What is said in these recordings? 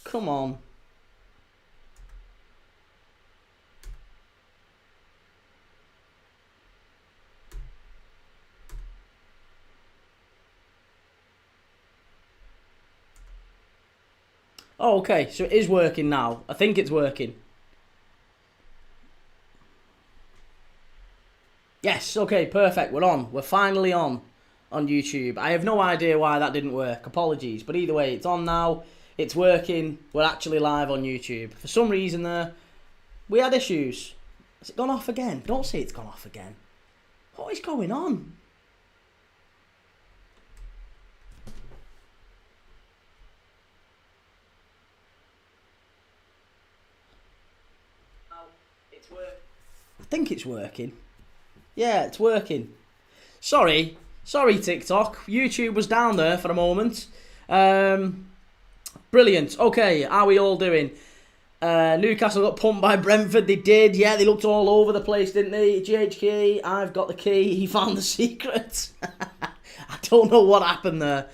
Come on. Oh, okay, so it is working now. I think it's working. Yes, okay, perfect. We're on. We're finally on YouTube. I have no idea why that didn't work. Apologies. But either way, it's on now. It's working. We're actually live on YouTube. For some reason there, we had issues. Has it gone off again? Don't say it's gone off again. What is going on? It's working. I think it's working. Yeah, it's working. Sorry, TikTok. YouTube was down there for a moment. Brilliant. Okay, how are we all doing? Newcastle got pumped by Brentford. They did. Yeah, they looked all over the place, didn't they? GHK, I've got the key. He found the secret. I don't know what happened there.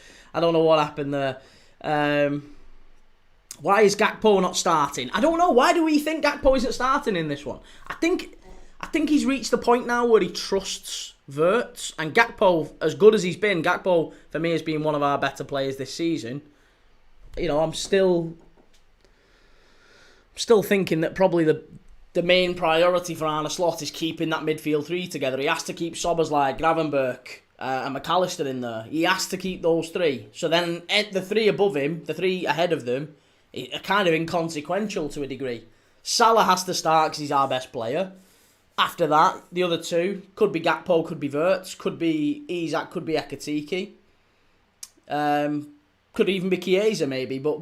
Why is Gakpo not starting? I don't know. Why do we think Gakpo isn't starting in this one? I think he's reached the point now where he trusts Wirtz. And Gakpo, as good as he's been, Gakpo, for me, has been one of our better players this season. You know, I'm still thinking that probably the main priority for Arne Slot is keeping that midfield three together. He has to keep sobbers like Gravenberch and McAllister in there. He has to keep those three. So then the three above him, the three ahead of them, are kind of inconsequential to a degree. Salah has to start because he's our best player. After that, the other two could be Gakpo, could be Wirtz, could be Isak, could be Ekatike. Could even be Chiesa maybe, but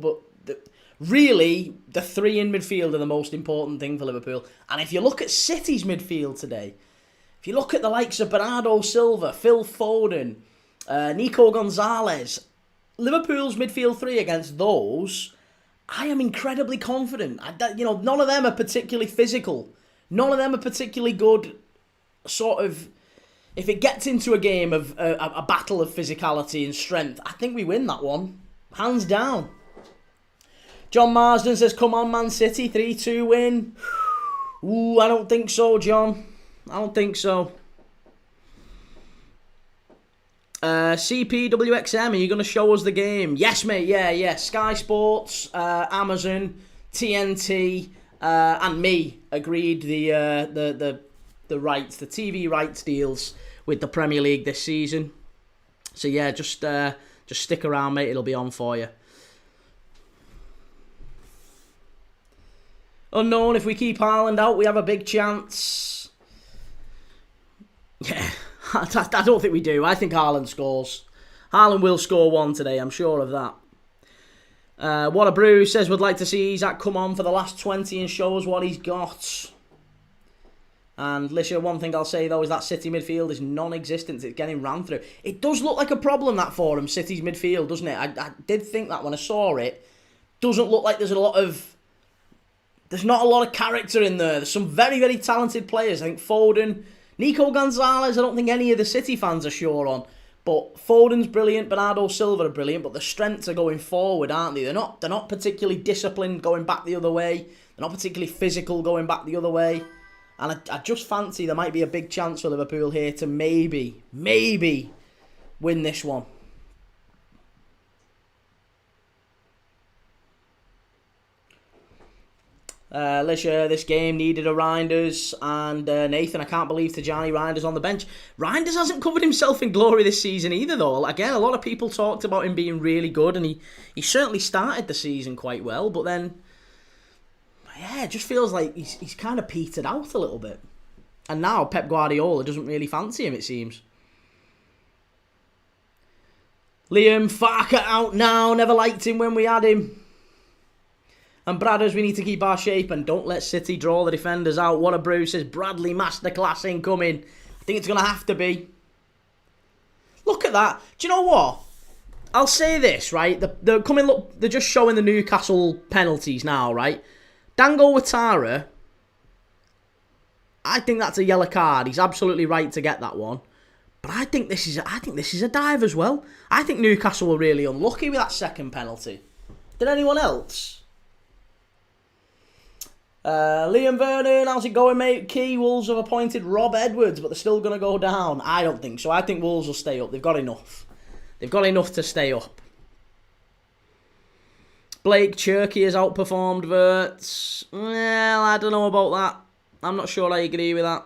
really, the three in midfield are the most important thing for Liverpool. And if you look at City's midfield today, if you look at the likes of Bernardo Silva, Phil Foden, Nico Gonzalez, Liverpool's midfield three against those, I am incredibly confident. None of them are particularly physical. None of them are particularly good, sort of, if it gets into a game of a battle of physicality and strength, I think we win that one. Hands down. John Marsden says, come on, Man City, 3-2 win. Ooh, I don't think so, John. I don't think so. CPWXM, are you going to show us the game? Yes, mate, yeah. Sky Sports, Amazon, TNT, and me agreed the rights, the TV rights deals with the Premier League this season. So yeah, just stick around, mate. It'll be on for you. Unknown, if we keep Haaland out, we have a big chance. Yeah, I don't think we do. I think Haaland scores. Haaland will score one today, I'm sure of that. What a Brew says, would like to see Isak come on for the last 20 and show us what he's got. And Lisha, one thing I'll say though is that City midfield is non-existent. It's getting ran through. It does look like a problem, that for him, City's midfield, doesn't it? I did think that when I saw it. Doesn't look like there's not a lot of character in there. There's some very, very talented players. I think Foden, Nico Gonzalez, I don't think any of the City fans are sure on. But Foden's brilliant, Bernardo Silva are brilliant, but the strengths are going forward, aren't they? They're not particularly disciplined going back the other way. They're not particularly physical going back the other way. And I just fancy there might be a big chance for Liverpool here to maybe win this one. Lisha, this game needed a Reinders, and Nathan, I can't believe Tajani Reinders on the bench. Reinders hasn't covered himself in glory this season either, though. Again, a lot of people talked about him being really good, and he certainly started the season quite well, but then, yeah, it just feels like he's kind of petered out a little bit. And now Pep Guardiola doesn't really fancy him, it seems. Liam, Farker out now, never liked him when we had him. And Bradders, we need to keep our shape and don't let City draw the defenders out. What a Brew says, Bradley masterclass incoming. I think it's going to have to be. Look at that. Do you know what? I'll say this, right? They're coming. Look, they're just showing the Newcastle penalties now, right? Dango Ouattara, I think that's a yellow card. He's absolutely right to get that one. But I think this is a dive as well. I think Newcastle were really unlucky with that second penalty. Did anyone else? Liam Vernon, how's it going, mate? Key, Wolves have appointed Rob Edwards, but they're still going to go down. I don't think so. I think Wolves will stay up. They've got enough. They've got enough to stay up. Blake Cherky has outperformed Verts. Well, I don't know about that. I'm not sure I agree with that.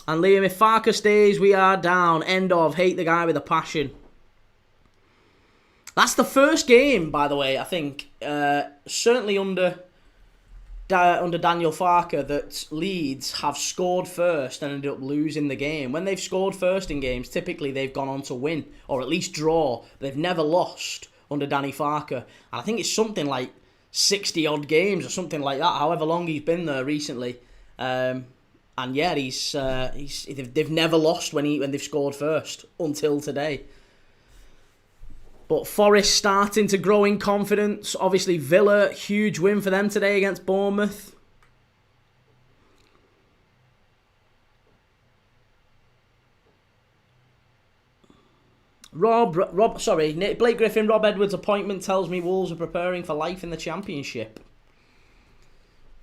And Liam, if Farker stays, we are down. End of. Hate the guy with a passion. That's the first game, by the way, I think, certainly under Daniel Farker, that Leeds have scored first and ended up losing the game. When they've scored first in games, typically they've gone on to win, or at least draw. They've never lost under Danny Farker. And I think it's something like 60-odd games or something like that, however long he's been there recently. And yeah, they've never lost when they've scored first until today. But Forest starting to grow in confidence. Obviously, Villa, huge win for them today against Bournemouth. Blake Griffin, Rob Edwards' appointment tells me Wolves are preparing for life in the Championship.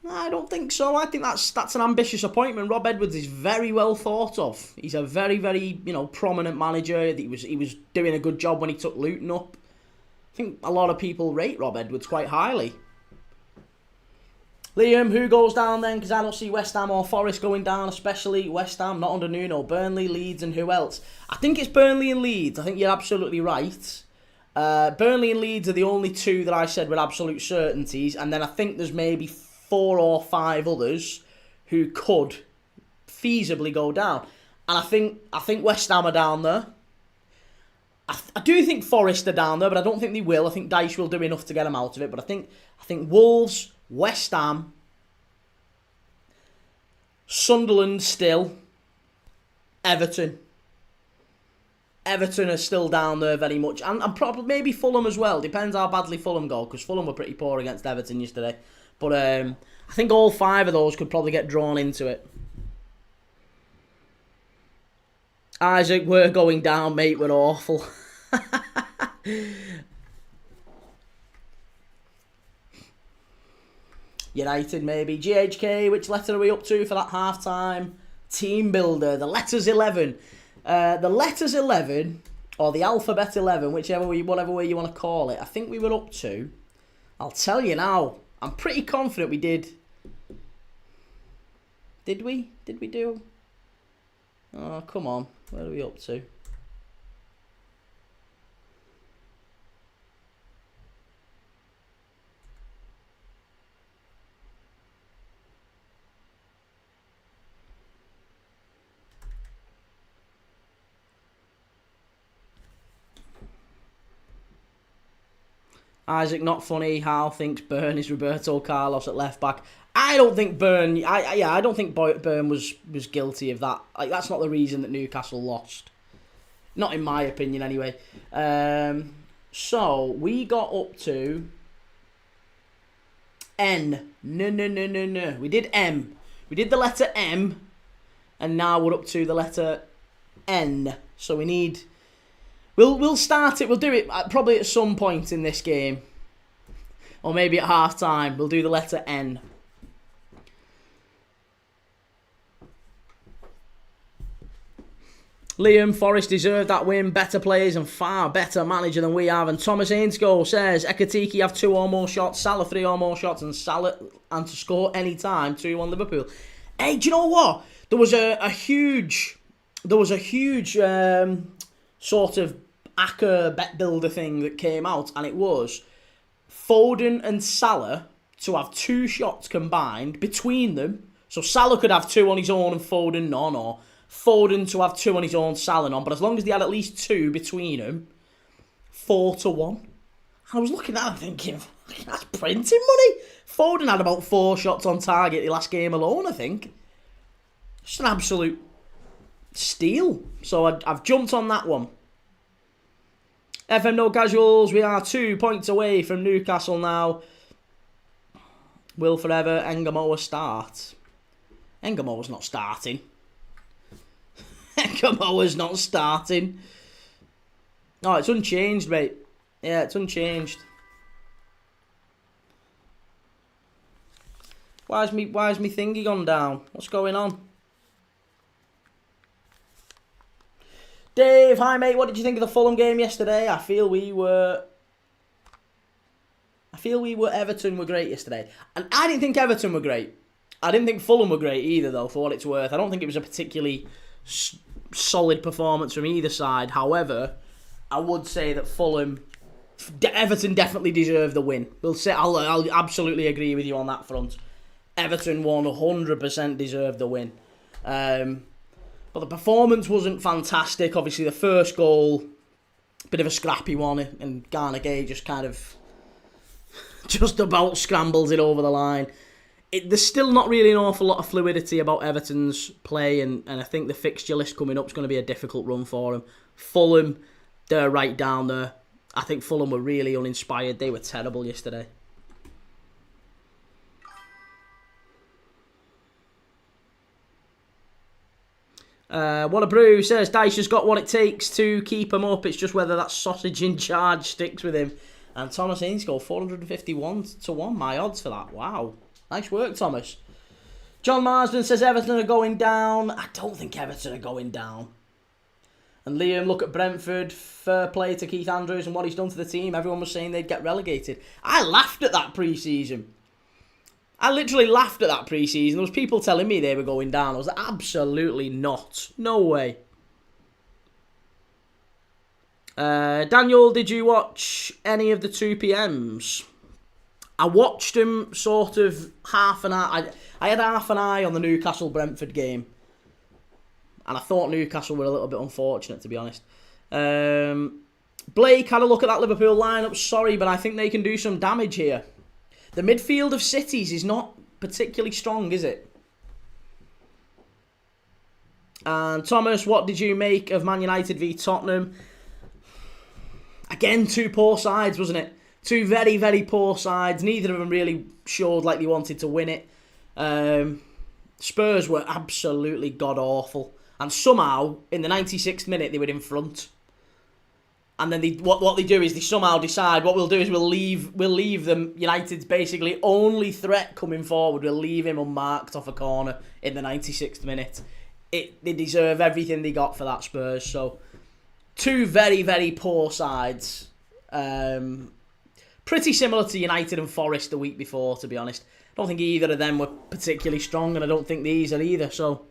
I don't think so. I think that's an ambitious appointment. Rob Edwards is very well thought of. He's a very, very, prominent manager. He was doing a good job when he took Luton up. I think a lot of people rate Rob Edwards quite highly. Liam, who goes down then? Because I don't see West Ham or Forest going down, especially West Ham, not under Nuno. Burnley, Leeds, and who else? I think it's Burnley and Leeds. I think you're absolutely right. Burnley and Leeds are the only two that I said with absolute certainties, and then I think there's maybe 4 or 5 others who could feasibly go down. And I think West Ham are down there. I do think Forest are down there, but I don't think they will. I think Dyche will do enough to get them out of it. But I think Wolves, West Ham, Sunderland still, Everton. Everton are still down there very much. And probably maybe Fulham as well. Depends how badly Fulham go, because Fulham were pretty poor against Everton yesterday. But I think all 5 of those could probably get drawn into it. Isaac, we're going down, mate. We're awful. United, maybe. GHK, which letter are we up to for that half-time team builder? The letters 11. The letters 11, or the alphabet 11, whatever way you want to call it. I think we were up to, I'll tell you now, I'm pretty confident we did. Did we? Did we do? Oh, come on. Where are we up to? Isaac, not funny. Hal thinks Burn is Roberto Carlos at left back. I don't think Burn. I don't think Burn was guilty of that. Like, that's not the reason that Newcastle lost. Not in my opinion, anyway. So we got up to N. No. We did M. We did the letter M, and now we're up to the letter N. So we need. We'll start it. We'll do it probably at some point in this game, or maybe at half time. We'll do the letter N. Liam, Forest deserved that win. Better players and far better manager than we have. And Thomas Ainscoe says Ekatike have 2 or more shots, Salah 3 or more shots, and to score any time 2-1 Liverpool. Hey, do you know what? There was a huge sort of Acker bet builder thing that came out, and it was Foden and Salah to have 2 shots combined between them. So Salah could have 2 on his own and Foden none, or Foden to have 2 on his own, Salah none. But as long as they had at least 2 between them, 4-1. And I was looking at that and thinking, that's printing money. Foden had about 4 shots on target the last game alone, I think. It's an absolute steal. So I've jumped on that one. FM No Casuals, we are 2 points away from Newcastle now. Will forever Engamoa start? Engamoa's not starting. Engamoa's not starting. Oh, it's unchanged, mate. Yeah, it's unchanged. Why's me thingy gone down? What's going on? Dave, hi mate, what did you think of the Fulham game yesterday? I feel Everton were great yesterday. And I didn't think Everton were great. I didn't think Fulham were great either, though, for what it's worth. I don't think it was a particularly solid performance from either side. However, I would say that Everton definitely deserved the win. I'll absolutely agree with you on that front. Everton 100% deserved the win. But the performance wasn't fantastic. Obviously, the first goal, bit of a scrappy one, and Garner Gay just kind of just about scrambles it over the line. There's still not really an awful lot of fluidity about Everton's play, and I think the fixture list coming up is going to be a difficult run for them. Fulham, they're right down there. I think Fulham were really uninspired. They were terrible yesterday. What a brew says Dyche's got what it takes to keep him up. It's just whether that sausage in charge sticks with him. And Thomas Haynes scored 451-1. My odds for that. Wow. Nice work, Thomas. John Marsden says Everton are going down. I don't think Everton are going down. And Liam, look at Brentford. Fair play to Keith Andrews and what he's done to the team. Everyone was saying they'd get relegated. I laughed at that pre-season. I literally laughed at that pre-season. There was people telling me they were going down. I was like, absolutely not. No way. Daniel, did you watch any of the 2PMs? I watched them sort of half an eye. I had half an eye on the Newcastle-Brentford game. And I thought Newcastle were a little bit unfortunate, to be honest. Blake had a look at that Liverpool lineup. Sorry, but I think they can do some damage here. The midfield of Cities is not particularly strong, is it? And Thomas, what did you make of Man United v Tottenham? Again, two poor sides, wasn't it? Two very, very poor sides. Neither of them really showed like they wanted to win it. Spurs were absolutely god-awful. And somehow, in the 96th minute, they were in front. And then what they do is they somehow decide what we'll do is we'll leave them United's basically only threat coming forward. We'll leave him unmarked off a corner in the 96th minute. They deserve everything they got for that, Spurs. So two very, very poor sides. Pretty similar to United and Forest the week before, to be honest. I don't think either of them were particularly strong, and I don't think these are either. So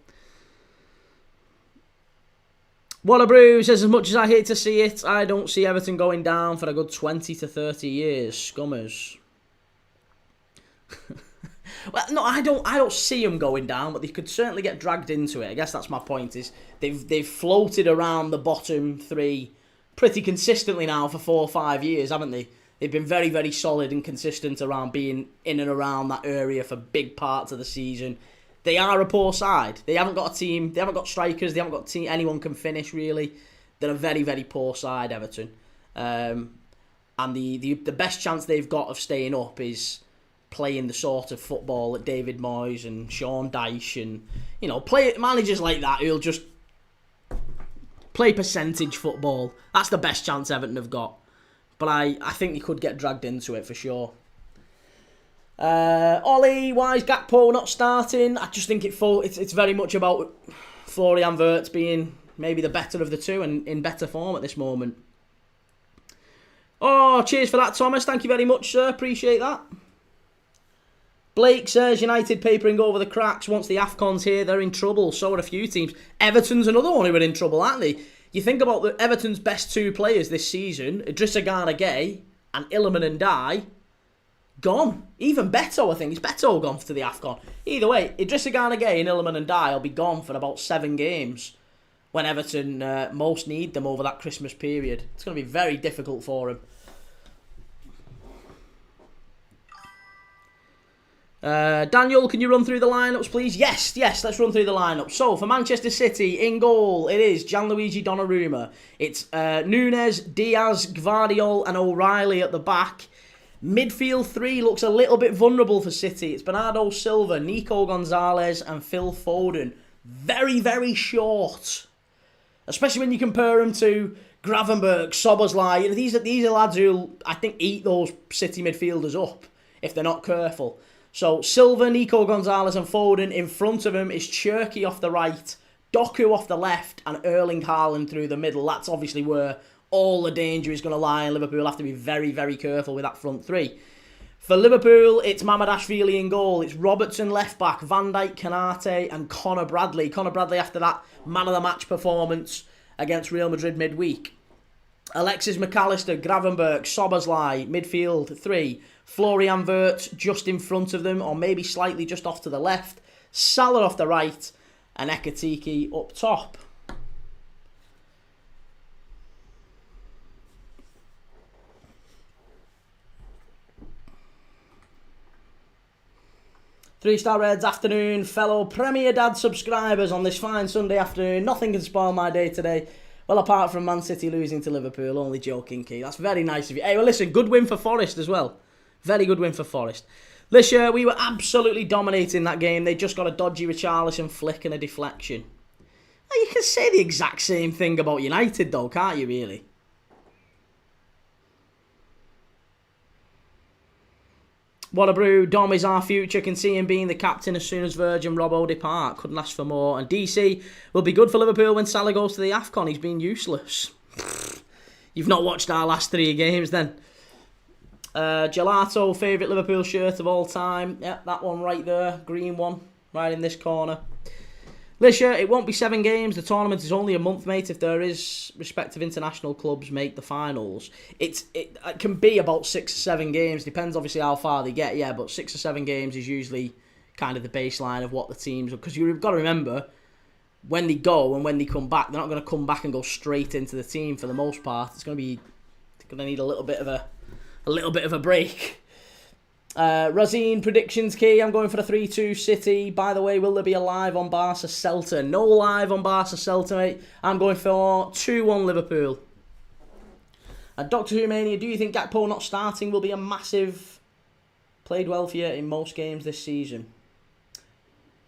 What a brew says, as much as I hate to see it, I don't see Everton going down for a good 20 to 30 years. Scummers. Well, no, I don't see them going down, but they could certainly get dragged into it. I guess that's my point. Is they've floated around the bottom three pretty consistently now for 4 or 5 years, haven't they? They've been very, very solid and consistent around being in and around that area for big parts of the season. They are a poor side. They haven't got a team. They haven't got strikers. They haven't got anyone can finish, really. They're a very, very poor side, Everton. And the best chance they've got of staying up is playing the sort of football that David Moyes and Sean Dyche and, managers like that who'll just play percentage football. That's the best chance Everton have got. But I think they could get dragged into it for sure. Ollie, why is Gakpo not starting? I just think it's very much about Florian Wirtz being maybe the better of the two and in better form at this moment. Oh, cheers for that, Thomas. Thank you very much, sir. Appreciate that. Blake says, United papering over the cracks. Once the AFCON's here, they're in trouble. So are a few teams. Everton's another one who are in trouble, aren't they? You think about Everton's best two players this season, Idrissa Gana Gueye and Iliman Ndiaye, gone. Even Beto, I think. Is Beto gone to the AFCON? Either way, Idrissa Gana Gueye and Iliman Ndiaye will be gone for about 7 games when Everton most need them over that Christmas period. It's going to be very difficult for him. Daniel, can you run through the lineups, please? Yes, let's run through the lineups. So, for Manchester City, in goal, it is Gianluigi Donnarumma. It's Nunes, Diaz, Gvardiol and O'Reilly at the back. Midfield 3 looks a little bit vulnerable for City. It's Bernardo Silva, Nico Gonzalez and Phil Foden. Very, very short. Especially when you compare them to Gravenberch, Szoboszlai. These are lads who I think eat those City midfielders up if they're not careful. So Silva, Nico Gonzalez and Foden. In front of him is Cherky off the right, Doku off the left and Erling Haaland through the middle. That's obviously where all the danger is going to lie, and Liverpool have to be very, very careful with that front three. For Liverpool, it's Mamardashvili in goal. It's Robertson left back, Van Dijk, Konate and Conor Bradley. Conor Bradley after that man of the match performance against Real Madrid midweek. Alexis McAllister, Gravenberch, Szoboszlai, midfield 3. Florian Wirtz just in front of them, or maybe slightly just off to the left. Salah off the right, and Ekitike up top. Three-Star Reds afternoon, fellow Premier Dad subscribers on this fine Sunday afternoon. Nothing can spoil my day today. Well, apart from Man City losing to Liverpool, only joking, Key. That's very nice of you. Hey, well, listen, good win for Forest as well. Very good win for Forest. Lisher, we were absolutely dominating that game. They just got a dodgy Richarlison flick and a deflection. Now, you can say the exact same thing about United, though, can't you, really? What a brew. Dom is our future. Can see him being the captain as soon as Virgin Robbo depart. Couldn't ask for more. And DC will be good for Liverpool when Salah goes to the AFCON. He's been useless. You've not watched our last 3 games then. Gelato, favourite Liverpool shirt of all time. Yeah, that one right there. Green one. Right in this corner. Lisher, it won't be 7 games. The tournament is only a month, mate, if there is respective international clubs make the finals. It can be about 6 or 7 games. Depends, obviously, how far they get, yeah, but 6 or 7 games is usually kind of the baseline of what the teams... Because you've got to remember, when they go and when they come back, they're not going to come back and go straight into the team for the most part. It's going to be... They're going to need a little bit of a break. Razine, predictions key. I'm going for a 3-2 City. By the way, will there be a live on Barca Celta? No live on Barca Celta, mate. I'm going for 2-1 Liverpool. Dr. Humania, do you think Gakpo not starting will be a massive... Played well for you in most games this season.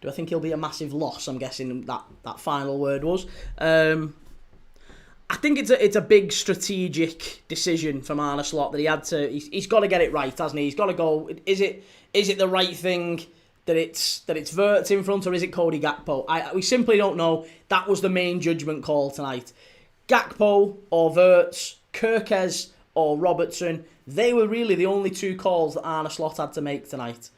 Do I think he'll be a massive loss? I'm guessing that final word was. I think it's a big strategic decision from Arne Slot that he had to. He's got to get it right, hasn't he? He's got to go. Is it the right thing that it's Wirtz in front, or is it Cody Gakpo? We simply don't know. That was the main judgment call tonight. Gakpo or Wirtz, Kirkes or Robertson. They were really the only 2 calls that Arne Slot had to make tonight,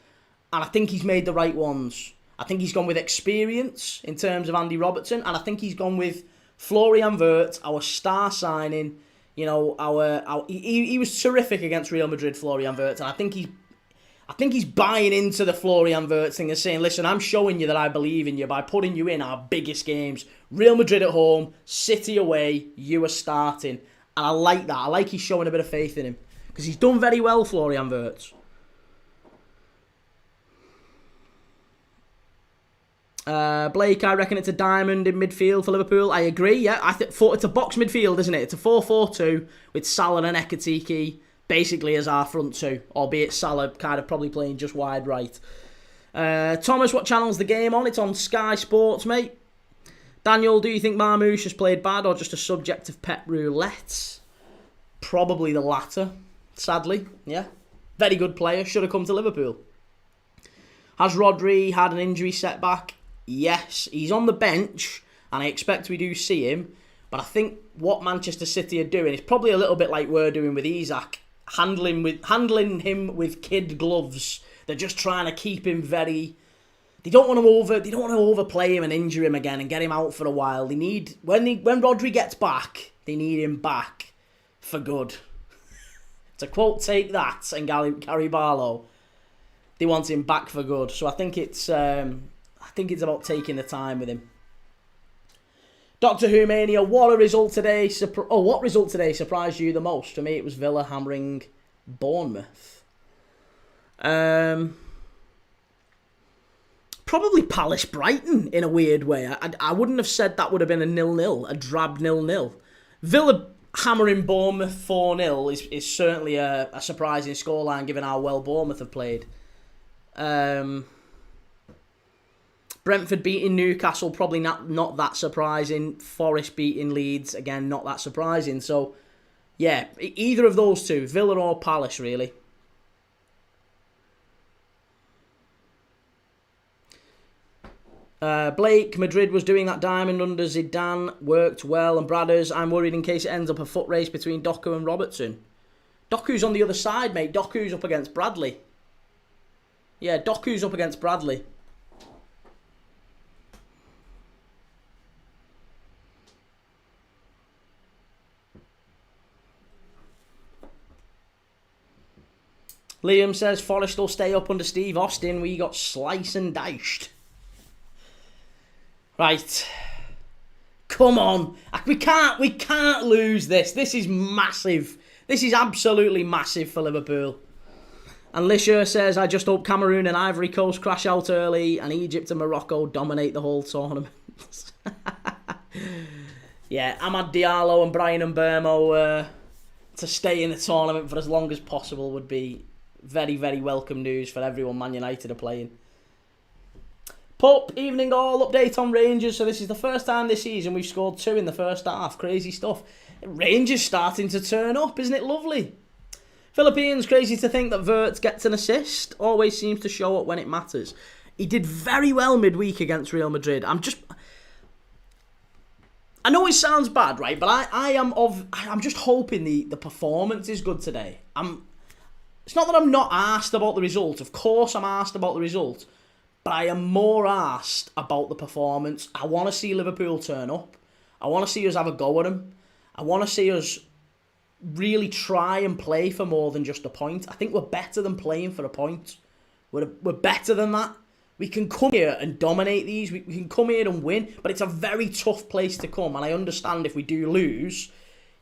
and I think he's made the right ones. I think he's gone with experience in terms of Andy Robertson, and I think he's gone with Florian Wirtz, our star signing. You know, he was terrific against Real Madrid, Florian Wirtz, and I think he's buying into the Florian Wirtz thing and saying, listen, I'm showing you that I believe in you by putting you in our biggest games. Real Madrid at home, City away, you are starting. And I like that. I like he's showing a bit of faith in him. Because he's done very well, Florian Wirtz. Blake, I reckon it's a diamond in midfield for Liverpool. I agree, yeah. I think it's a box midfield, isn't it? It's a 4-4-2 with Salah and Ekitike basically as our front 2, albeit Salah kind of probably playing just wide right. Thomas, what channel's the game on? It's on Sky Sports, mate. Daniel, do you think Marmoush has played bad or just a subject of pep roulette? Probably the latter, sadly, yeah. Very good player, should have come to Liverpool. Has Rodri had an injury setback? Yes, he's on the bench, and I expect we do see him. But I think what Manchester City are doing is probably a little bit like we're doing with Isak, handling him with kid gloves. They're just trying to keep him very. They don't want to overplay him and injure him again and get him out for a while. They need when Rodri gets back, they need him back for good. To quote Take That and Gary Barlow, they want him back for good. So I think it's about taking the time with him. Dr. Humania, what result today surprised you the most? For me, it was Villa hammering Bournemouth. Probably Palace Brighton in a weird way. I wouldn't have said that would have been a 0-0, a drab 0-0. Villa hammering Bournemouth 4-0 is certainly a surprising scoreline given how well Bournemouth have played. Brentford beating Newcastle, probably not that surprising. Forest beating Leeds, again, not that surprising. So, yeah, either of those two, Villa or Palace, really. Blake, Madrid was doing that diamond under Zidane, worked well, and Bradders, I'm worried in case it ends up a foot race between Doku and Robertson. Doku's on the other side, mate. Doku's up against Bradley. Yeah, Doku's up against Bradley. Liam says Forest will stay up under Steve Austin. We got slice and diced. Right. Come on. We can't lose this. This is massive. This is absolutely massive for Liverpool. And Lisher says, I just hope Cameroon and Ivory Coast crash out early and Egypt and Morocco dominate the whole tournament. Yeah, Amad Diallo and Brian Mbermo to stay in the tournament for as long as possible would be very, very welcome news for everyone Man United are playing. Pup, evening all, update on Rangers. So this is the first time this season we've scored 2 in the first half. Crazy stuff. Rangers starting to turn up, isn't it lovely? Philippines, crazy to think that Wirtz gets an assist. Always seems to show up when it matters. He did very well midweek against Real Madrid. I know it sounds bad, right? But I'm just hoping the performance is good today. It's not that I'm not asked about the result. Of course I'm asked about the result. But I am more asked about the performance. I want to see Liverpool turn up. I want to see us have a go at them. I want to see us really try and play for more than just a point. I think we're better than playing for a point. We're better than that. We can come here and dominate these. We can come here and win. But it's a very tough place to come. And I understand if we do lose,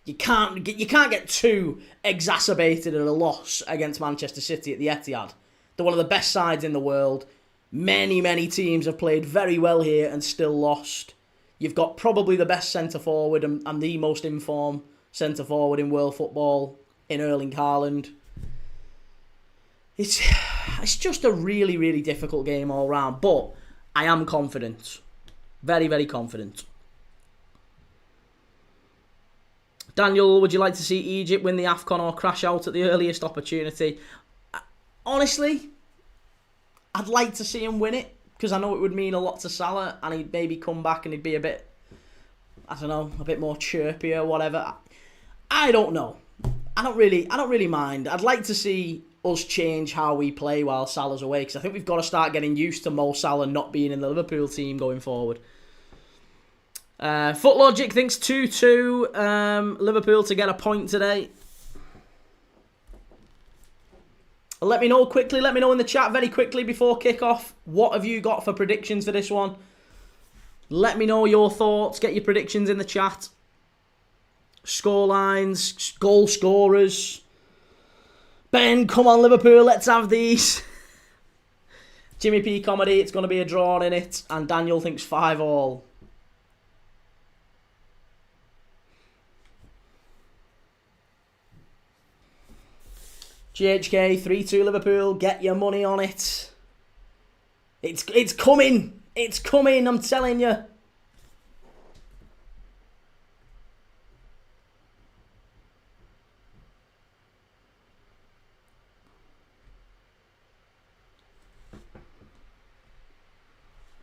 you can't get too exacerbated at a loss against Manchester City at the Etihad. They're one of the best sides in the world. Many, many teams have played very well here and still lost. You've got probably the best centre-forward and the most informed centre-forward in world football in Erling Haaland. It's just a really, really difficult game all round. But I am confident. Very, very confident. Daniel, would you like to see Egypt win the AFCON or crash out at the earliest opportunity? Honestly, I'd like to see him win it because I know it would mean a lot to Salah and he'd maybe come back and he'd be a bit, I don't know, a bit more chirpy or whatever. I don't know. I don't really mind. I'd like to see us change how we play while Salah's away because I think we've got to start getting used to Mo Salah not being in the Liverpool team going forward. Footlogic thinks 2-2 Liverpool to get a point today. Let me know quickly. Let me know in the chat very quickly before kick-off. What have you got for predictions for this one? Let me know your thoughts. Get your predictions in the chat. Scorelines, goal scorers. Ben, come on Liverpool, let's have these. Jimmy P comedy, it's going to be a draw in it. And Daniel thinks 5-5. GHK 3-2 Liverpool. Get your money on it. It's coming. It's coming. I'm telling you.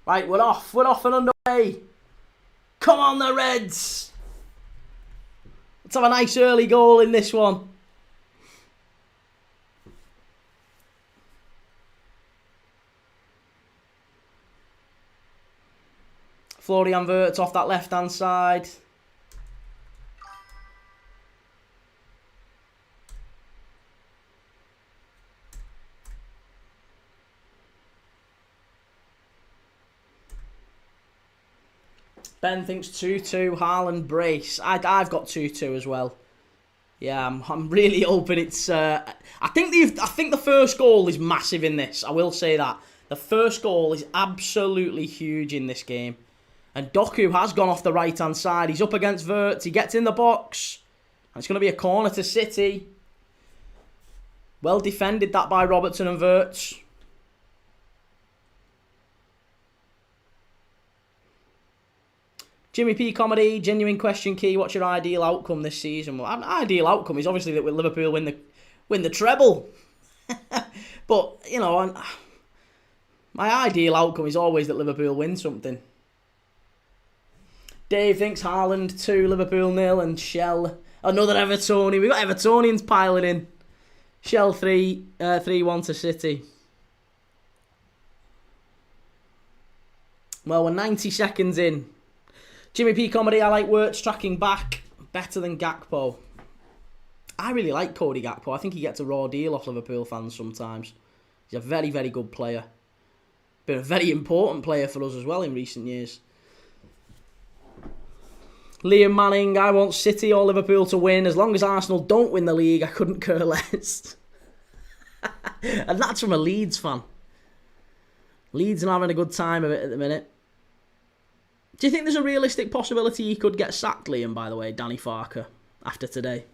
Right, we're off. We're off and underway. Come on, the Reds. Let's have a nice early goal in this one. Florian Wirtz off that left-hand side. Ben thinks 2-2, Haaland brace. I've got 2-2 as well. Yeah, I'm really hoping it's. I think the first goal is massive in this. I will say that the first goal is absolutely huge in this game. And Doku has gone off the right-hand side. He's up against Wirtz. He gets in the box. And it's going to be a corner to City. Well defended that by Robertson and Wirtz. Jimmy P comedy, genuine question key. What's your ideal outcome this season? Well, ideal outcome is obviously that Liverpool win the treble. But, you know, My ideal outcome is always that Liverpool win something. Dave thinks Haaland 2, Liverpool 0, and Shell another Evertonian. We've got Evertonians piling in. Shell 3-1 to City. Well, we're 90 seconds in. Jimmy P Comedy, I like Wirtz tracking back. Better than Gakpo. I really like Cody Gakpo. I think he gets a raw deal off Liverpool fans sometimes. He's a very, very good player. Been a very important player for us as well in recent years. Liam Manning, I want City or Liverpool to win. As long as Arsenal don't win the league, I couldn't care less. And that's from a Leeds fan. Leeds are having a good time of it at the minute. Do you think there's a realistic possibility he could get sacked, Liam, by the way, Danny Farker, after today?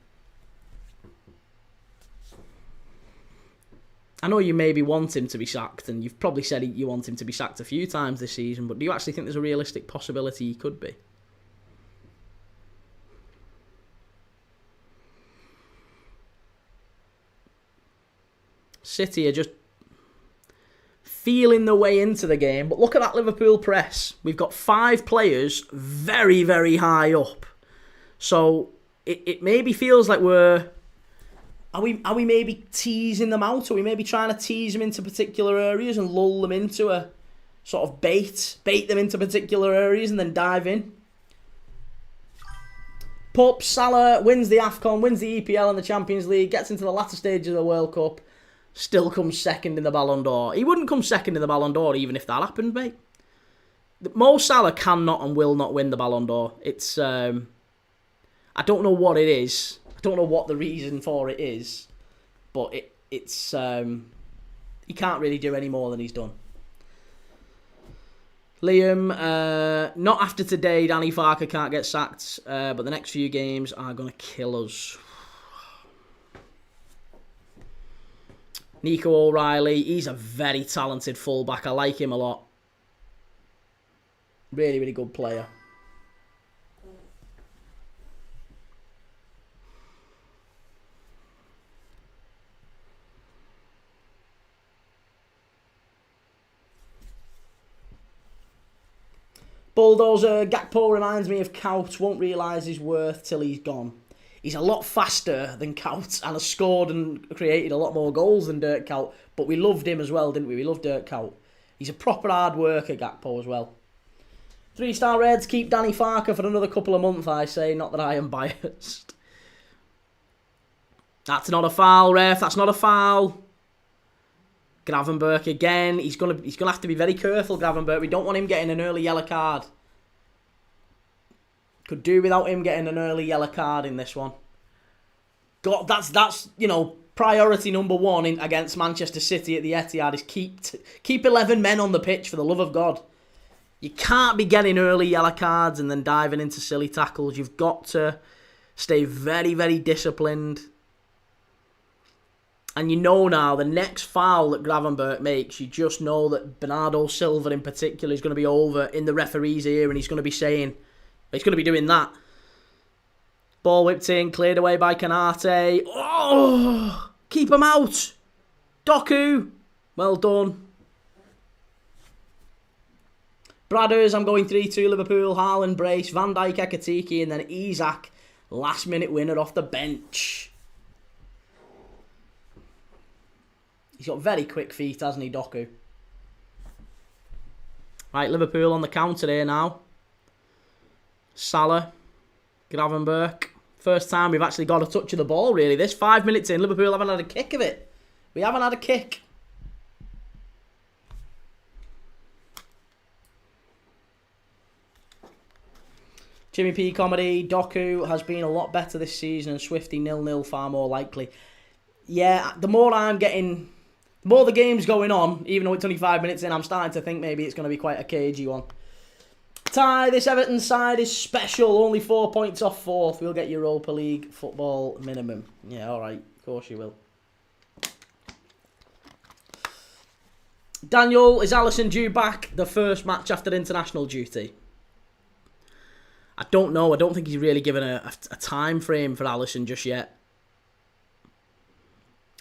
I know you maybe want him to be sacked, and you've probably said you want him to be sacked a few times this season, but do you actually think there's a realistic possibility he could be? City are just feeling their way into the game, but look at that Liverpool press. We've got 5 players very, very high up. So it maybe feels like we're... Are we maybe teasing them out? Are we maybe trying to tease them into particular areas and lull them into a sort of bait them into particular areas and then dive in? Pup, Salah wins the AFCON, wins the EPL and the Champions League, gets into the latter stage of the World Cup, still comes second in the Ballon d'Or. He wouldn't come second in the Ballon d'Or even if that happened, mate. Mo Salah cannot and will not win the Ballon d'Or. It's, I don't know what it is. I don't know what the reason for it is. But it's he can't really do any more than he's done. Liam, not after today, Danny Farker can't get sacked. But the next few games are going to kill us. Nico O'Reilly, he's a very talented fullback. I like him a lot. Really, really good player. Bulldozer, Gakpo reminds me of Kaut. Won't realise his worth till he's gone. He's a lot faster than Kaut and has scored and created a lot more goals than Dirk Kuyt. But we loved him as well, didn't we? We loved Dirk Kuyt. He's a proper hard worker, Gakpo, as well. 3-star Reds, keep Danny Farker for another couple of months, I say. Not that I am biased. That's not a foul, ref. That's not a foul. Gravenberch again. He's gonna have to be very careful, Gravenberch. We don't want him getting an early yellow card. Could do without him getting an early yellow card in this one. God, that's you know, priority number one against Manchester City at the Etihad is keep 11 men on the pitch, for the love of God. You can't be getting early yellow cards and then diving into silly tackles. You've got to stay very, very disciplined. And you know now, the next foul that Gravenberch makes, you just know that Bernardo Silva in particular is going to be over in the referee's ear and he's going to be saying... He's going to be doing that. Ball whipped in, cleared away by Canate. Oh! Keep him out! Doku! Well done. Bradders, I'm going 3-2 Liverpool. Haaland, brace. Van Dijk, Ekatike, and then Isak. Last minute winner off the bench. He's got very quick feet, hasn't he, Doku? Right, Liverpool on the counter here now. Salah, Gravenberch. First time we've actually got a touch of the ball, really. This 5 minutes in, Liverpool haven't had a kick of it. We haven't had a kick. Jimmy P Comedy, Doku has been a lot better this season and Swifty 0-0 far more likely. Yeah, the more the game's going on, even though it's only 5 minutes in, I'm starting to think maybe it's going to be quite a cagey one. Ty, this Everton side is special. Only 4 points off fourth. We'll get Europa League football minimum. Yeah, alright. Of course you will. Daniel, is Alisson due back the first match after international duty? I don't know. I don't think he's really given a time frame for Alisson just yet.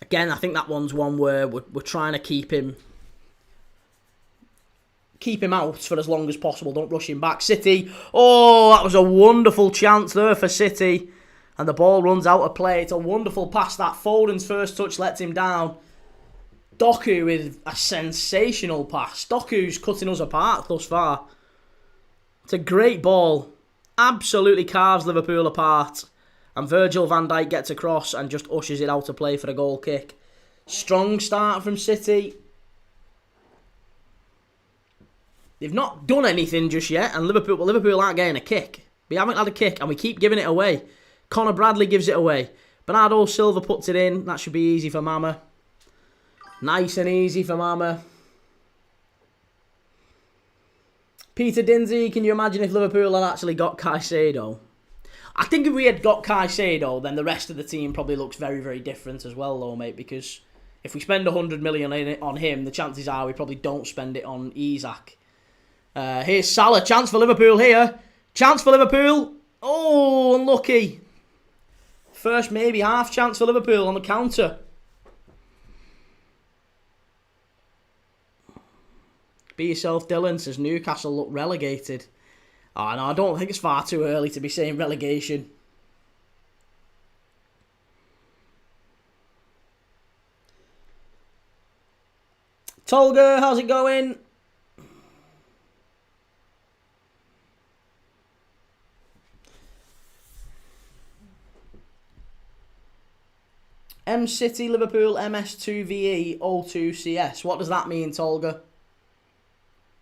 Again, I think that one's one where we're trying to keep him keep him out for as long as possible. Don't rush him back. City. Oh, that was a wonderful chance there for City. And the ball runs out of play. It's a wonderful pass. That Foden's first touch lets him down. Doku with a sensational pass. Doku's cutting us apart thus far. It's a great ball. Absolutely carves Liverpool apart. And Virgil van Dijk gets across and just ushers it out of play for a goal kick. Strong start from City. They've not done anything just yet, and Liverpool aren't getting a kick. We haven't had a kick, and we keep giving it away. Conor Bradley gives it away. Bernardo Silva puts it in. That should be easy for Mama. Nice and easy for Mama. Peter Dinsey, can you imagine if Liverpool had actually got Caicedo? I think if we had got Caicedo, then the rest of the team probably looks very, very different as well, though, mate, because if we spend 100 million on him, the chances are we probably don't spend it on Isak. Here's Salah. Chance for Liverpool here. Chance for Liverpool. Oh, unlucky. First maybe half chance for Liverpool on the counter. Be yourself, Dylan, says Newcastle look relegated. Oh, no, I don't think it's far too early to be saying relegation. Tolga, how's it going? M City, Liverpool, MS2VE, O2CS. What does that mean, Tolga?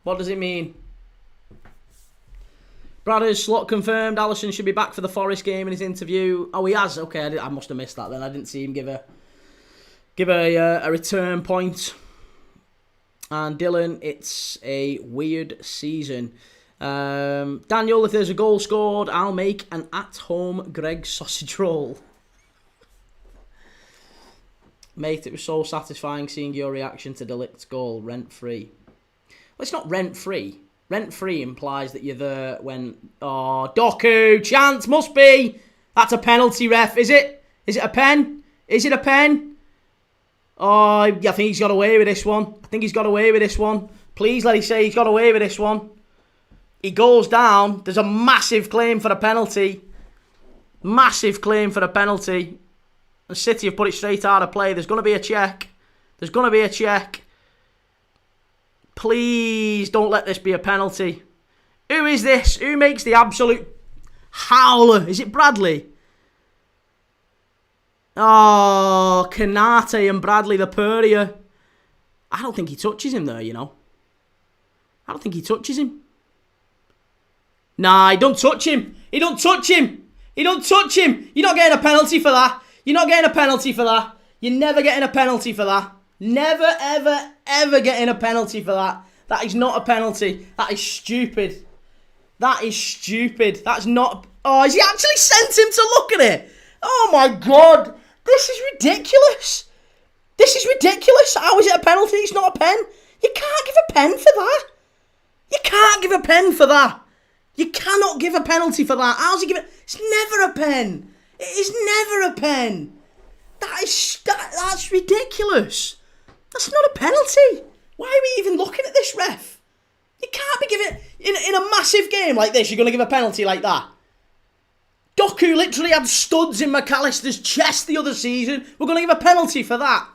What does it mean? Bradders, slot confirmed. Alisson should be back for the Forest game in his interview. Oh, he has? Okay, I must have missed that then. I didn't see him give a return point. And Dylan, it's a weird season. Daniel, if there's a goal scored, I'll make an at-home Greg sausage roll. Mate, it was so satisfying seeing your reaction to De Ligt's goal, rent-free. Well, it's not rent-free. Rent-free implies that you're there when... Oh, Doku, chance, must be! That's a penalty, ref, is it? Is it a pen? Is it a pen? Oh, I think he's got away with this one. I think he's got away with this one. Please let me say he's got away with this one. He goes down. There's a massive claim for a penalty. Massive claim for a penalty. And City have put it straight out of play. There's going to be a check. There's going to be a check. Please don't let this be a penalty. Who is this? Who makes the absolute howler? Is it Bradley? Oh, Kanate and Bradley, the Purrier. I don't think he touches him there, you know. I don't think he touches him. Nah, he don't touch him. He don't touch him. He don't touch him. You're not getting a penalty for that. You're not getting a penalty for that. You're never getting a penalty for that. Never, ever, ever getting a penalty for that. That is not a penalty. That is stupid. That is stupid. That's not... Oh, has he actually sent him to look at it? Oh my God. This is ridiculous. This is ridiculous. How is it a penalty? It's not a pen. You can't give a pen for that. You can't give a pen for that. You cannot give a penalty for that. How's he give it? It's never a pen. It is never a pen. That's ridiculous. That's not a penalty. Why are we even looking at this, ref? You can't be giving... In a massive game like this, you're going to give a penalty like that. Doku literally had studs in McAllister's chest the other season. We're going to give a penalty for that.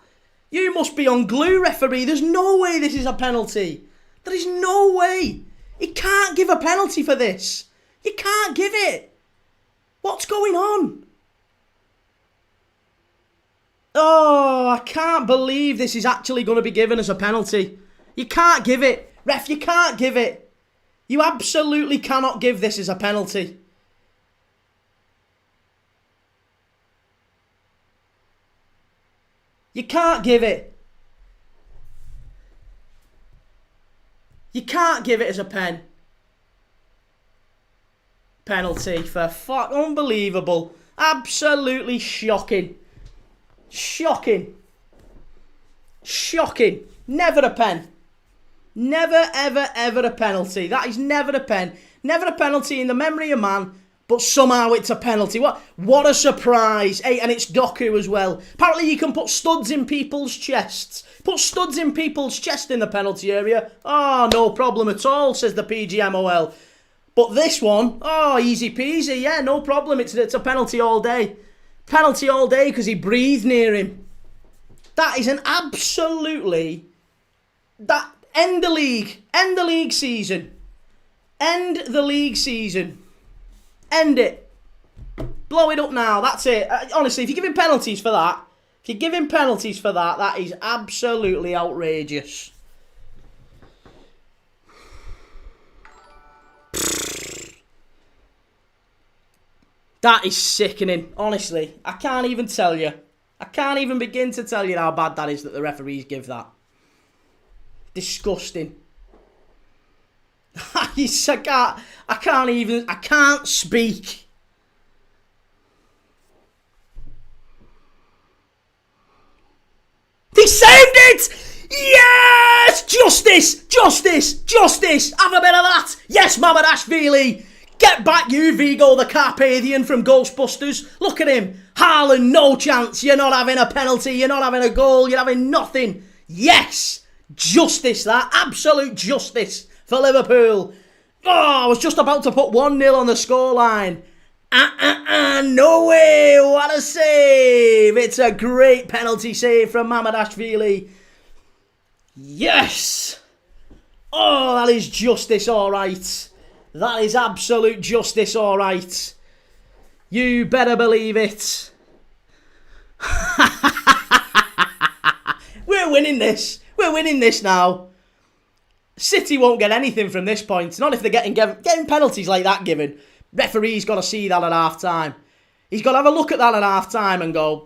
You must be on glue, referee. There's no way this is a penalty. There is no way. You can't give a penalty for this. You can't give it. What's going on? Oh, I can't believe this is actually going to be given as a penalty. You can't give it. Ref, you can't give it. You absolutely cannot give this as a penalty. You can't give it. You can't give it as a penalty for fuck. Unbelievable. Absolutely shocking. Shocking. Shocking. Never a pen. Never, ever, ever a penalty. That is never a pen. Never a penalty in the memory of man. But somehow it's a penalty. What a surprise. Hey, and it's Doku as well. Apparently you can put studs in people's chests. Put studs in people's chest in the penalty area. Oh, no problem at all, says the PGMOL. But this one, oh, easy peasy. Yeah, no problem. It's a penalty all day. Penalty all day because he breathed near him. That is an absolutely... End the league. End the league season. End the league season. End it. Blow it up now. That's it. Honestly, if you're giving penalties for that, that is absolutely outrageous. That is sickening. Honestly, I can't even tell you. I can't even begin to tell you how bad that is that the referees give that. Disgusting. I can't speak. They saved it! Yes! Justice! Justice! Justice! Have a bit of that! Yes, Mamadashvili! Get back, you Vigo the Carpathian from Ghostbusters. Look at him. Haaland, no chance. You're not having a penalty. You're not having a goal. You're having nothing. Yes! Justice, that. Absolute justice for Liverpool. Oh, I was just about to put 1-0 on the scoreline. No way. What a save. It's a great penalty save from Mamadashvili. Yes. Oh, that is justice, all right. That is absolute justice, all right. You better believe it. We're winning this. We're winning this now. City won't get anything from this point. Not if they're getting penalties like that given. Referee's got to see that at half-time. He's got to have a look at that at half-time and go,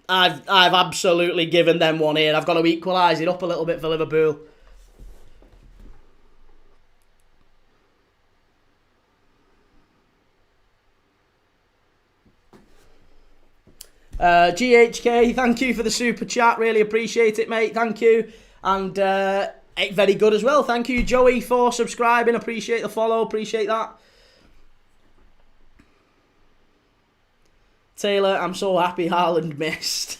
I've absolutely given them one here. I've got to equalise it up a little bit for Liverpool. GHK, thank you for the super chat. Really appreciate it, mate. Thank you. And very good as well. Thank you, Joey, for subscribing. Appreciate the follow. Appreciate that. Taylor, I'm so happy Haaland missed.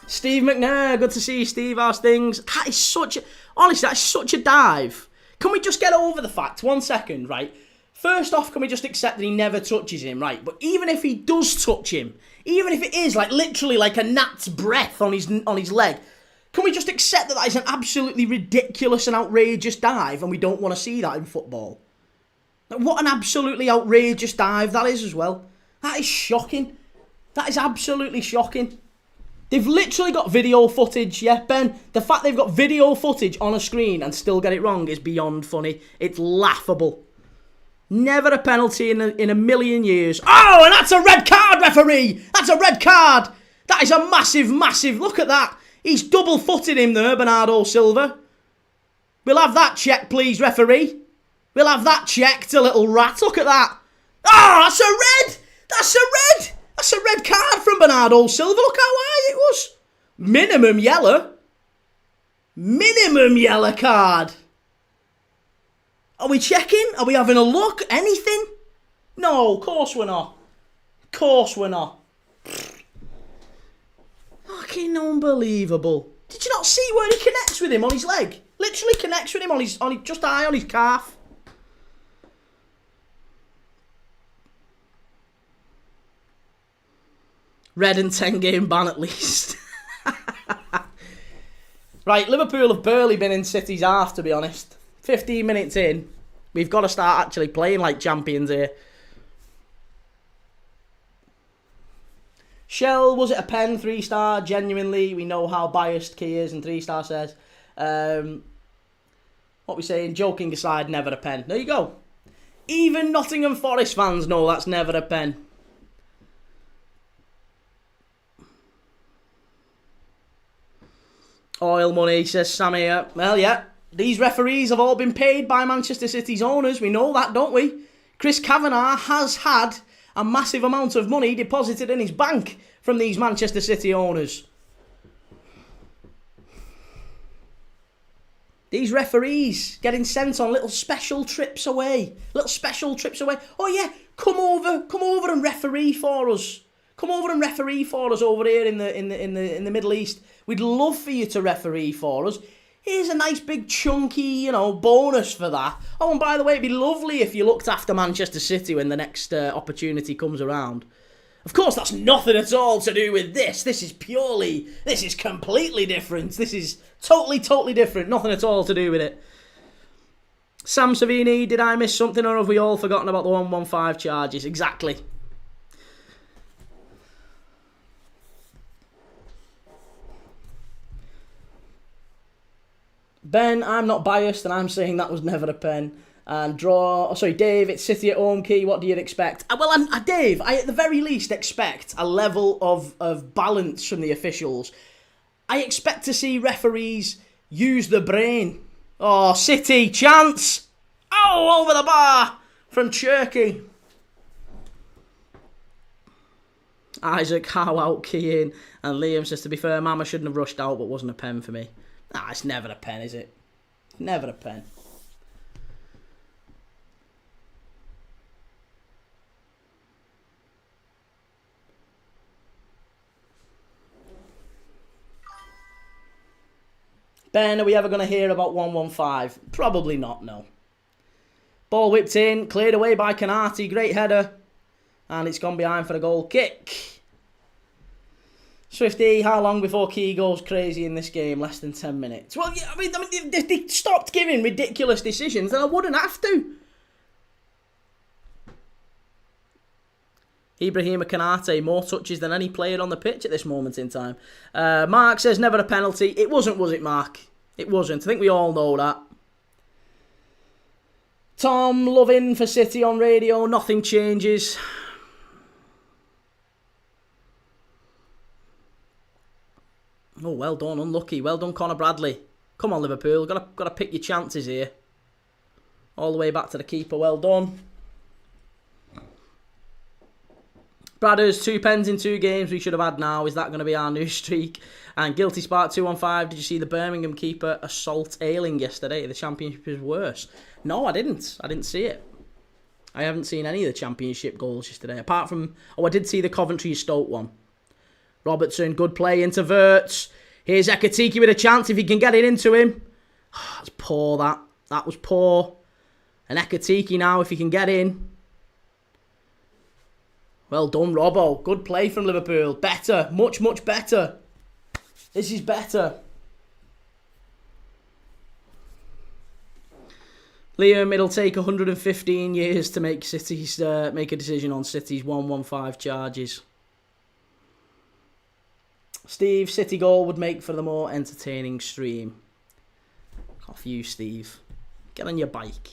Steve McNair, good to see you, Steve. How's things? That is such a... Honestly, that's such a dive. Can we just get over the fact, 1 second, right? First off, can we just accept that he never touches him, right? But even if he does touch him, even if it is like literally like a gnat's breath on his leg, can we just accept that is an absolutely ridiculous and outrageous dive and we don't want to see that in football? Like, what an absolutely outrageous dive that is as well. That is shocking. That is absolutely shocking. They've literally got video footage, yeah, Ben? The fact they've got video footage on a screen and still get it wrong is beyond funny. It's laughable. Never a penalty in a million years. Oh, and that's a red card, referee! That's a red card! That is a massive, massive... Look at that. He's double-footed him there, Bernardo Silva. We'll have that check, please, referee. We'll have that checked, a little rat. Look at that. Oh, that's a red! That's a red! That's a red card from Bernardo Silva. Look how high it was. Minimum yellow. Minimum yellow card. Are we checking? Are we having a look? Anything? No, of course we're not. Of course we're not. Fucking unbelievable. Did you not see where he connects with him on his leg? Literally connects with him on his just eye on his calf. Red and 10-game ban at least. Right, Liverpool have barely been in City's half, to be honest. 15 minutes in, we've got to start actually playing like champions here. Shell, was it a pen? 3-star, genuinely. We know how biased Key is, and 3-star says. What we saying? Joking aside, never a pen. There you go. Even Nottingham Forest fans know that's never a pen. Oil money, says Sam here. Well, yeah. These referees have all been paid by Manchester City's owners. We know that, don't we? Chris Kavanagh has had a massive amount of money deposited in his bank from these Manchester City owners. These referees getting sent on little special trips away. Oh yeah, come over and referee for us. Come over and referee for us over here in the Middle East. We'd love for you to referee for us. Here's a nice big chunky, bonus for that. Oh, and by the way, it'd be lovely if you looked after Manchester City when the next opportunity comes around. Of course, that's nothing at all to do with this. This is completely different. This is totally different. Nothing at all to do with it. Sam Savini, did I miss something or have we all forgotten about the 115 charges? Exactly. Ben, I'm not biased and I'm saying that was never a pen. And Dave, it's City at home, Key. What do you expect? Dave, I at the very least expect a level of balance from the officials. I expect to see referees use the brain. Oh, City, chance! Oh, over the bar from Cherky. Isaac, how out, Key in. And Liam says, to be fair, Mama shouldn't have rushed out, but wasn't a pen for me. It's never a pen, is it? Never a pen. Ben, are we ever going to hear about 115? Probably not, no. Ball whipped in, cleared away by Canati, great header. And it's gone behind for a goal kick. Swifty, how long before Key goes crazy in this game? Less than 10 minutes. Well, yeah, I mean they stopped giving ridiculous decisions, and I wouldn't have to. Ibrahima Kanate, more touches than any player on the pitch at this moment in time. Mark says, never a penalty. It wasn't, was it, Mark? It wasn't. I think we all know that. Tom, loving for City on radio. Nothing changes. Oh, well done. Unlucky. Well done, Conor Bradley. Come on, Liverpool. Got to pick your chances here. All the way back to the keeper. Well done. Bradders, 2 pens in 2 games we should have had now. Is that going to be our new streak? And Guilty Spark 215. Did you see the Birmingham keeper assault Ayling yesterday? The Championship is worse. No, I didn't. I didn't see it. I haven't seen any of the Championship goals yesterday. Apart from... I did see the Coventry Stoke one. Robertson, good play into Verts. Here's Ekatiki with a chance if he can get it into him. Oh, that's poor, that. That was poor. And Ekatiki now, if he can get in. Well done, Robbo. Good play from Liverpool. Better. Much, much better. This is better. Liam, it'll take 115 years to make make a decision on City's 115 charges. Steve, City goal would make for the more entertaining stream. Off you, Steve. Get on your bike.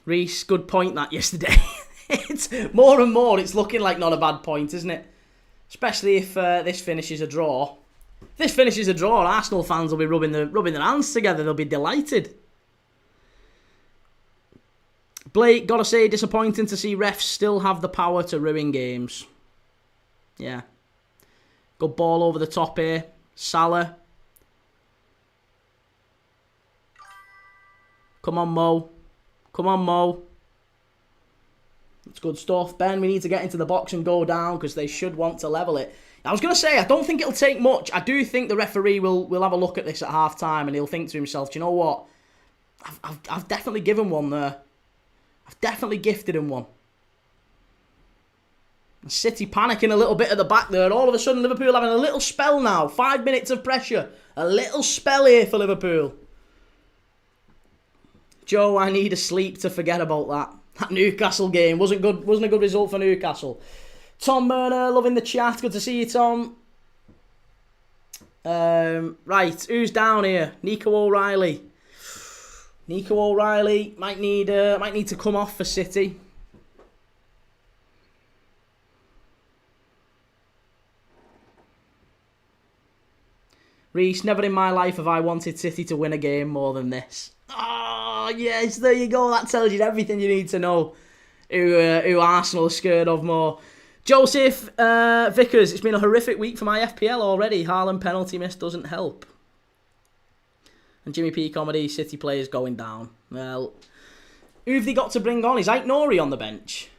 Reese, good point that yesterday. It's more and more, it's looking like not a bad point, isn't it? Especially if this finishes a draw. If this finishes a draw, Arsenal fans will be rubbing their hands together. They'll be delighted. Blake, gotta say, disappointing to see refs still have the power to ruin games. Yeah. Good ball over the top here. Salah. Come on, Mo. Come on, Mo. That's good stuff. Ben, we need to get into the box and go down because they should want to level it. I was going to say, I don't think it'll take much. I do think the referee will have a look at this at half-time and he'll think to himself, do you know what? I've definitely given one there. I've definitely gifted him one. City panicking a little bit at the back there. All of a sudden, Liverpool having a little spell now. 5 minutes of pressure. A little spell here for Liverpool. Joe, I need a sleep to forget about that. That Newcastle game wasn't good. Wasn't a good result for Newcastle. Tom Murner, loving the chat. Good to see you, Tom. Right, who's down here? Nico O'Reilly. Nico O'Reilly might need to come off for City. Reese, never in my life have I wanted City to win a game more than this. Oh, yes, there you go. That tells you everything you need to know who Arsenal are scared of more. Joseph Vickers, it's been a horrific week for my FPL already. Haaland penalty miss doesn't help. And Jimmy P comedy, City players going down. Well, who have they got to bring on? Is Ait Nori on the bench?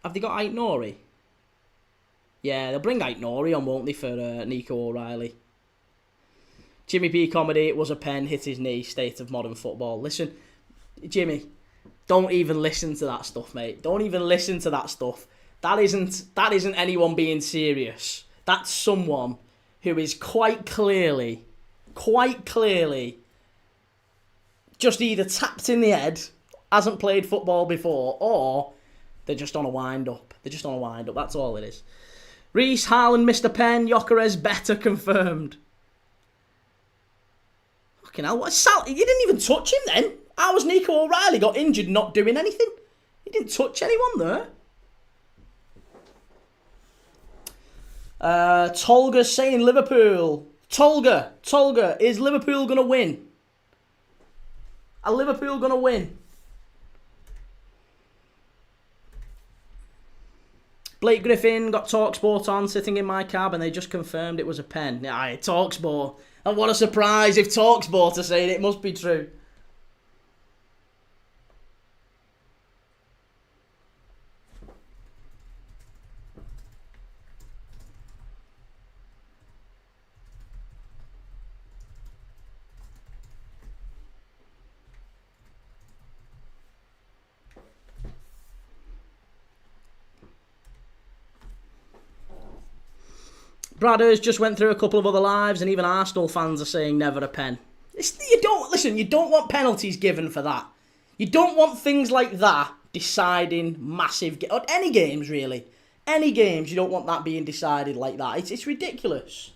Have they got Ait Nori? Yeah, they'll bring Ait Nori on, won't they, for Nico O'Reilly. Jimmy P comedy, it was a pen, hit his knee, state of modern football. Listen, Jimmy, don't even listen to that stuff, mate. Don't even listen to that stuff. That isn't anyone being serious. That's someone who is quite clearly, just either tapped in the head, hasn't played football before, or they're just on a wind-up. That's all it is. Reece, Haaland, Mr. Penn, Gyökeres better confirmed. Fucking hell, what Sal? You didn't even touch him then. How was Nico O'Reilly got injured not doing anything? He didn't touch anyone there. Tolga saying Liverpool. Tolga, is Liverpool going to win? Are Liverpool going to win? Blake Griffin got TalkSport on, sitting in my cab, and they just confirmed it was a pen. Aye, TalkSport. And what a surprise if TalkSport are saying it must be true. Bradders just went through a couple of other lives, and even Arsenal fans are saying never a pen. You don't want penalties given for that. You don't want things like that deciding massive or any games really. Any games, you don't want that being decided like that. It's ridiculous.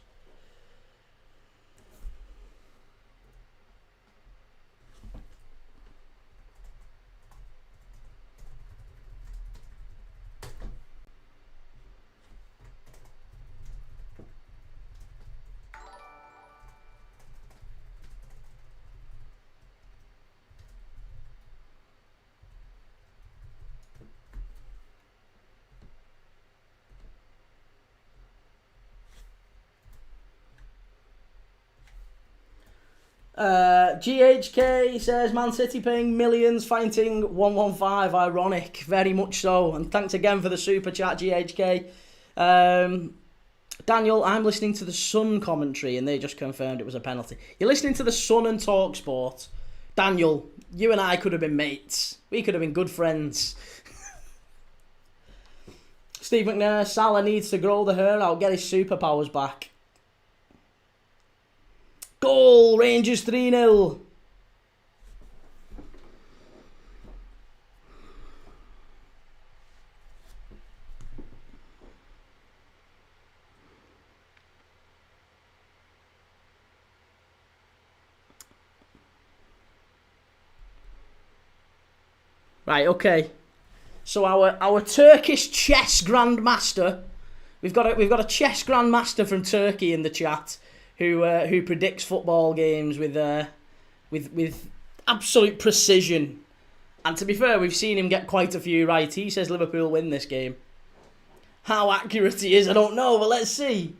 GHK says Man City paying millions fighting 115. Ironic, very much so. And thanks again for the super chat, GHK. Daniel, I'm listening to the Sun commentary and they just confirmed it was a penalty. You're listening to the Sun and TalkSport. Daniel, you and I could have been mates. We could have been good friends. Steve McNair, Salah needs to grow the hair out, get his superpowers back. Goal, Rangers 3-0. Right, okay. So our Turkish chess grandmaster, we've got a chess grandmaster from Turkey in the chat. Who predicts football games with absolute precision. And to be fair, we've seen him get quite a few right. He says Liverpool win this game. How accurate he is, I don't know, but let's see.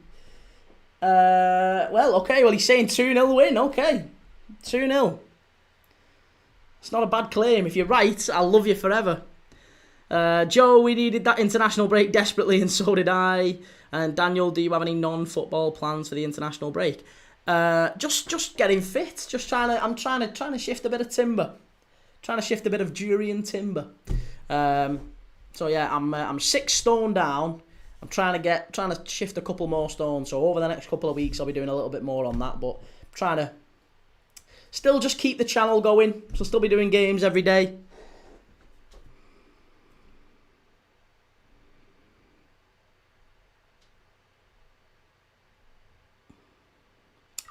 Well, he's saying 2-0 win, okay. 2-0. It's not a bad claim. If you're right, I'll love you forever. Joe, we needed that international break desperately, and so did I. And Daniel, do you have any non-football plans for the international break? Just getting fit. I'm trying to shift a bit of timber. Trying to shift a bit of durian timber. So yeah, I'm 6 stone down. I'm trying to shift a couple more stones. So over the next couple of weeks, I'll be doing a little bit more on that. But I'm trying to still just keep the channel going. So still be doing games every day.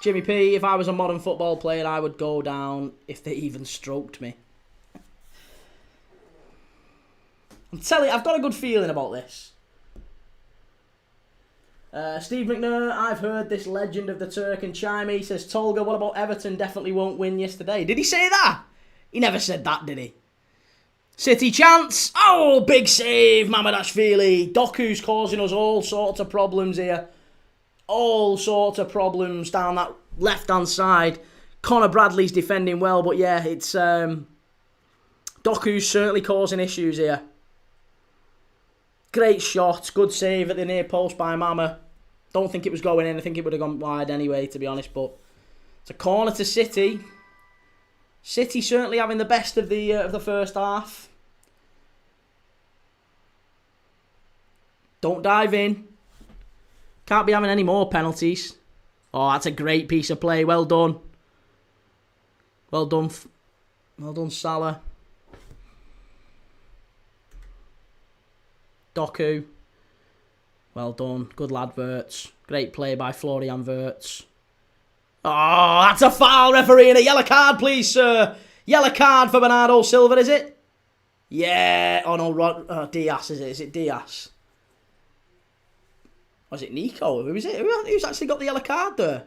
Jimmy P, if I was a modern football player, I would go down if they even stroked me. I'm telling you, I've got a good feeling about this. Steve McNair, I've heard this legend of the Turk and chime. He says, Tolga, what about Everton definitely won't win yesterday? Did he say that? He never said that, did he? City chance. Oh, big save, Mamadashvili. Doku's causing us all sorts of problems here. all sorts of problems down that left-hand side. Connor Bradley's defending well, but yeah, it's Doku's certainly causing issues here. Great shot, good save at the near post by Mama. Don't think it was going in. I think it would have gone wide anyway, to be honest. But it's a corner to City. City certainly having the best of the first half. Don't dive in. Can't be having any more penalties. Oh, that's a great piece of play. Well done. Well done. Well done, Salah. Doku. Well done. Good lad, Wirtz. Great play by Florian Wirtz. Oh, that's a foul, referee, and a yellow card, please, sir. Yellow card for Bernardo Silva, is it? Yeah. Oh, no, Diaz, is it? Is it Diaz? Was it Nico? Who is it? Who's actually got the yellow card there?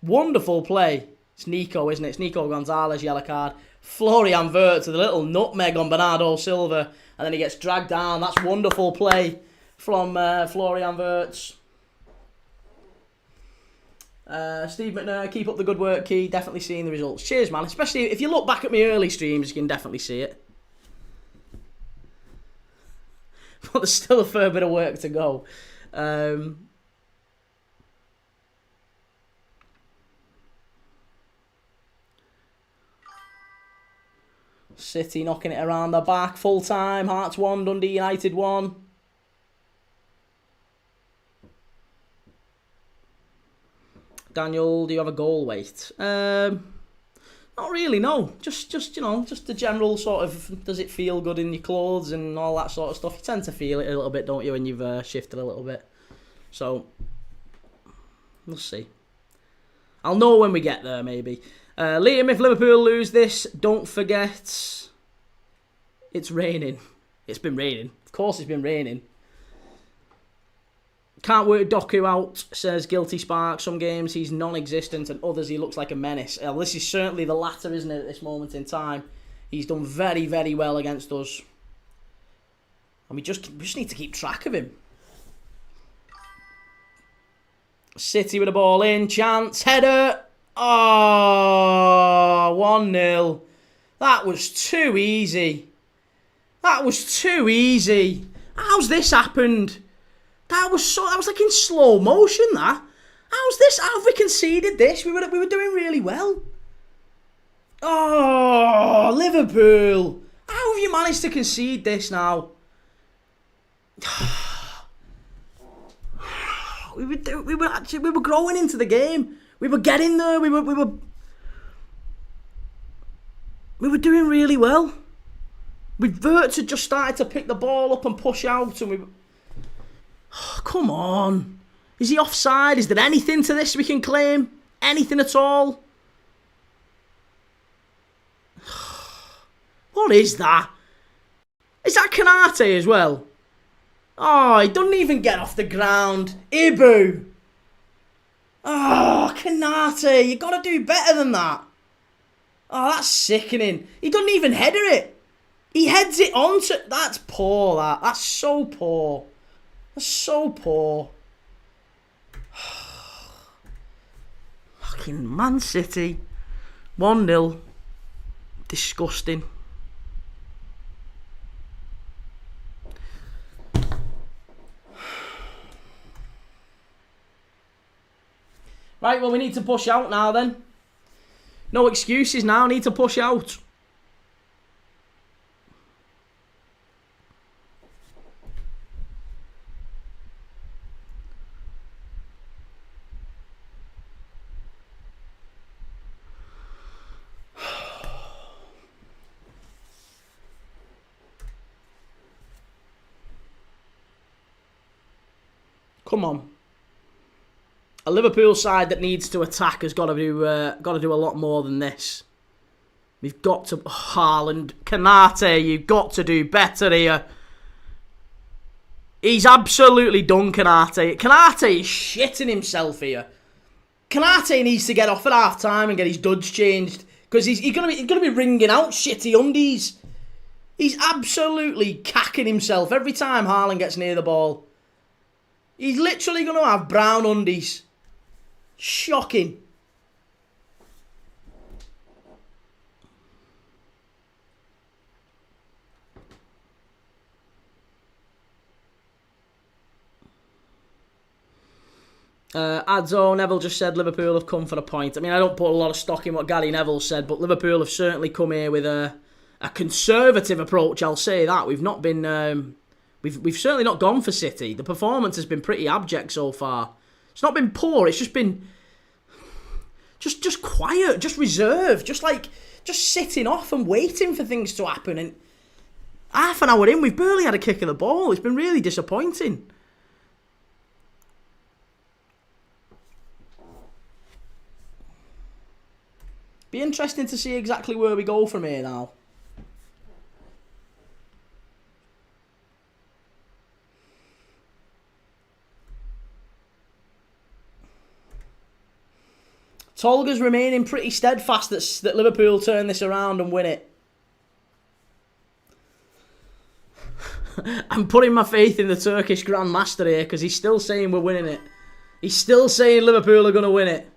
Wonderful play. It's Nico, isn't it? It's Nico Gonzalez, yellow card. Florian Wirtz with a little nutmeg on Bernardo Silva. And then he gets dragged down. That's wonderful play from Florian Wirtz. Steve McNair, keep up the good work, Key. Definitely seeing the results. Cheers, man. Especially if you look back at my early streams, you can definitely see it. But there's still a fair bit of work to go. City knocking it around the back. Full time. Hearts 1, Dundee United 1. Daniel, do you have a goal weight? Not really, no. Just you know, just the general sort of, does it feel good in your clothes and all that sort of stuff. You tend to feel it a little bit, don't you, when you've shifted a little bit. So, we'll see. I'll know when we get there, maybe. Liam, if Liverpool lose this, don't forget it's raining. It's been raining. Of course it's been raining. Can't work Doku out, says Guilty Spark. Some games he's non-existent and others he looks like a menace. This is certainly the latter, isn't it, at this moment in time. He's done very, very well against us. And we just need to keep track of him. City with the ball in. Chance. Header. Oh, 1-0. That was too easy. That was too easy. How's this happened? That was like in slow motion, that. How's this? How have we conceded this? We were doing really well. Oh, Liverpool. How have you managed to concede this now? We were growing into the game. We were getting there. We were doing really well. Wirtz had just started to pick the ball up and push out, and we were... Oh, come on. Is he offside? Is there anything to this we can claim? Anything at all? What is that? Is that Kanate as well? Oh, he doesn't even get off the ground. Ibu. Oh, Kanate. You got to do better than that. Oh, that's sickening. He doesn't even header it. He heads it onto... That's poor, that. That's so poor. That's so poor. Fucking Man City. 1-0. Disgusting. Right, well, we need to push out now then. No excuses now. Need to push out. Come on. A Liverpool side that needs to attack has got to do a lot more than this. We've got to... Haaland, Kanate, you've got to do better here. He's absolutely done, Kanate. Kanate is shitting himself here. Kanate needs to get off at half time and get his duds changed, because he's gonna be ringing out shitty undies. He's absolutely cacking himself every time Haaland gets near the ball. He's literally going to have brown undies. Shocking. Adzo Neville just said Liverpool have come for the point. I mean, I don't put a lot of stock in what Gary Neville said, but Liverpool have certainly come here with a conservative approach. I'll say that we've not been, we've certainly not gone for City. The performance has been pretty abject so far. It's not been poor. It's just been just quiet, just reserved, just sitting off and waiting for things to happen. And half an hour in, we've barely had a kick of the ball. It's been really disappointing. Be interesting to see exactly where we go from here now. Tolga's remaining pretty steadfast that Liverpool turn this around and win it. I'm putting my faith in the Turkish Grand Master here because he's still saying we're winning it. He's still saying Liverpool are going to win it.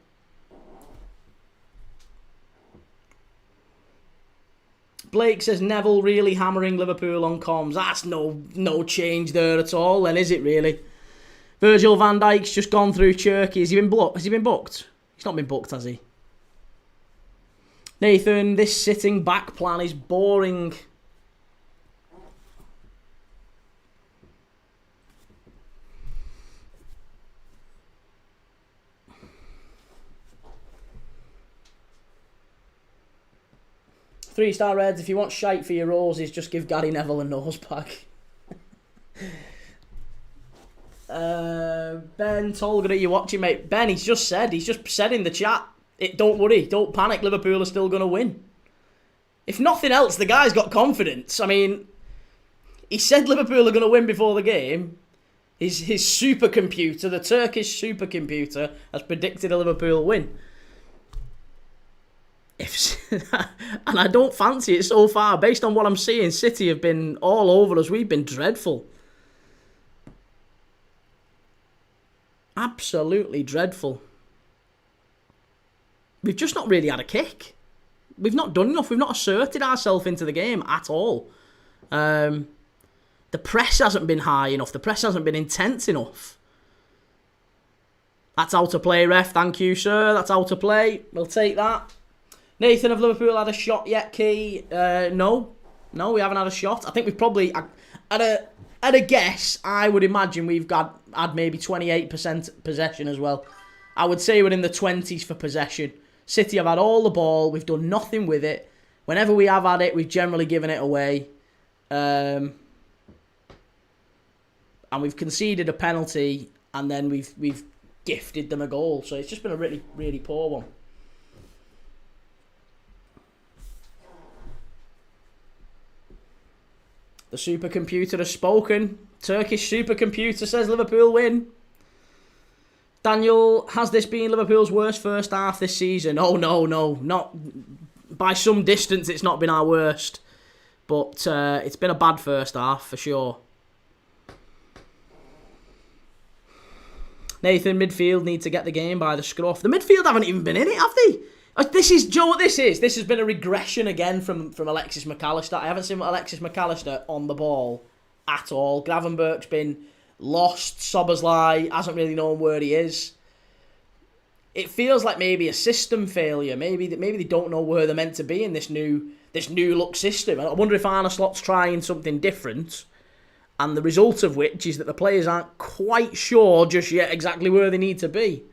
Blake says Neville really hammering Liverpool on comms. That's no change there at all then, is it really? Virgil van Dijk's just gone through Turkey. Has he been booked? He's not been booked, has he? Nathan, this sitting back plan is boring. Three-star Reds, if you want shite for your roses, just give Gary Neville a nose pack. Ben Tolga, are you watching, mate? Ben, he's just said in the chat, don't worry, don't panic, Liverpool are still going to win. If nothing else, the guy's got confidence. I mean, he said Liverpool are going to win before the game. His supercomputer, the Turkish supercomputer, has predicted a Liverpool win. And I don't fancy it so far. Based on what I'm seeing, City have been all over us. We've been dreadful. Absolutely dreadful. We've just not really had a kick. We've not done enough. We've not asserted ourselves into the game at all. The press hasn't been high enough. The press hasn't been intense enough. That's out of play, ref. Thank you, sir. That's out of play. We'll take that. Nathan, have Liverpool had a shot yet, Key? No, we haven't had a shot. I think we've probably, at a guess, I would imagine we've had maybe 28% possession as well. I would say we're in the 20s for possession. City have had all the ball. We've done nothing with it. Whenever we have had it, we've generally given it away. And we've conceded a penalty, and then we've gifted them a goal. So it's just been a really, really poor one. The supercomputer has spoken. Turkish supercomputer says Liverpool win. Daniel, has this been Liverpool's worst first half this season? Oh, no. Not by some distance, it's not been our worst. But it's been a bad first half, for sure. Nathan, midfield need to get the game by the scruff. The midfield haven't even been in it, have they? This is, Joe, what this is? This has been a regression again from Alexis McAllister. I haven't seen Alexis McAllister on the ball at all. Gravenberch's been lost. Szoboszlai hasn't really known where he is. It feels like maybe a system failure. Maybe they don't know where they're meant to be in this new look system. I wonder if Arne Slot's trying something different, and the result of which is that the players aren't quite sure just yet exactly where they need to be.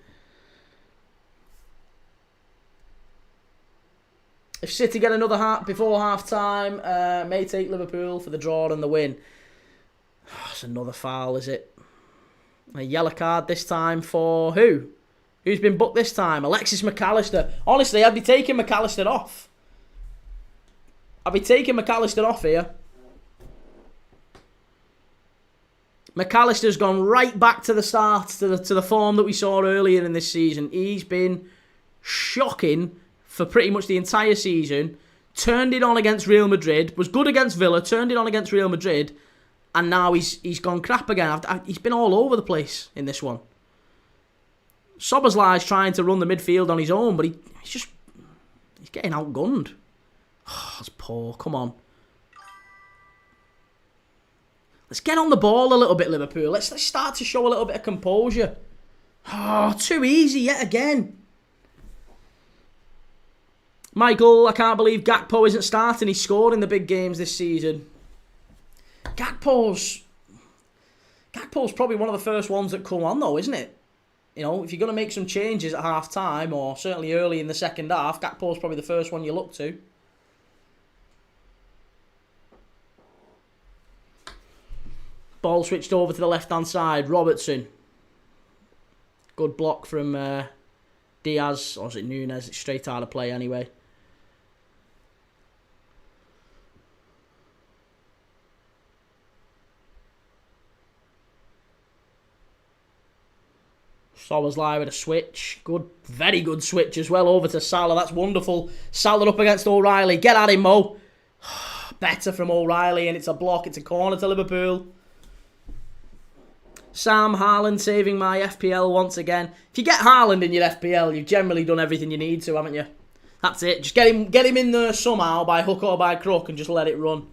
If City get another half before half-time, may take Liverpool for the draw and the win. Oh, it's another foul, is it? A yellow card this time for who? Who's been booked this time? Alexis McAllister. Honestly, I'd be taking McAllister off. I'd be taking McAllister off here. McAllister's gone right back to the start, to the form that we saw earlier in this season. He's been shocking for pretty much the entire season. Turned it on against Real Madrid. Was good against Villa. Turned it on against Real Madrid. and now he's gone crap again. He's been all over the place in this one. Szoboszlai's trying to run the midfield on his own, but he's getting outgunned. Oh, that's poor. Come on. Let's get on the ball a little bit, Liverpool. Let's start to show a little bit of composure. Oh, too easy yet again. Michael, I can't believe Gakpo isn't starting. He scored in the big games this season. Gakpo's probably one of the first ones that come on, though, isn't it? You know, if you're going to make some changes at half-time, or certainly early in the second half, Gakpo's probably the first one you look to. Ball switched over to the left-hand side. Robertson. Good block from Diaz. Or is it Nunes? It's straight out of play anyway. Szoboszlai with a switch. Good, very good switch as well over to Salah. That's wonderful. Salah up against O'Reilly. Get at him, Mo. Better from O'Reilly, and it's a block. It's a corner to Liverpool. Sam Haaland saving my FPL once again. If you get Haaland in your FPL, you've generally done everything you need to, haven't you? That's it. Just get him in there somehow by hook or by crook and just let it run.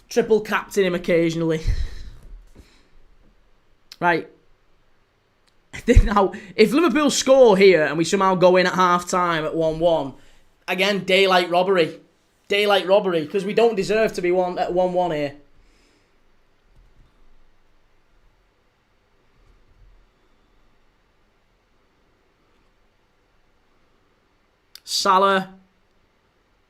Triple captain him occasionally. Right. Now, if Liverpool score here and we somehow go in at half-time at 1-1, again, daylight robbery. Daylight robbery, because we don't deserve to be at 1-1 here. Salah.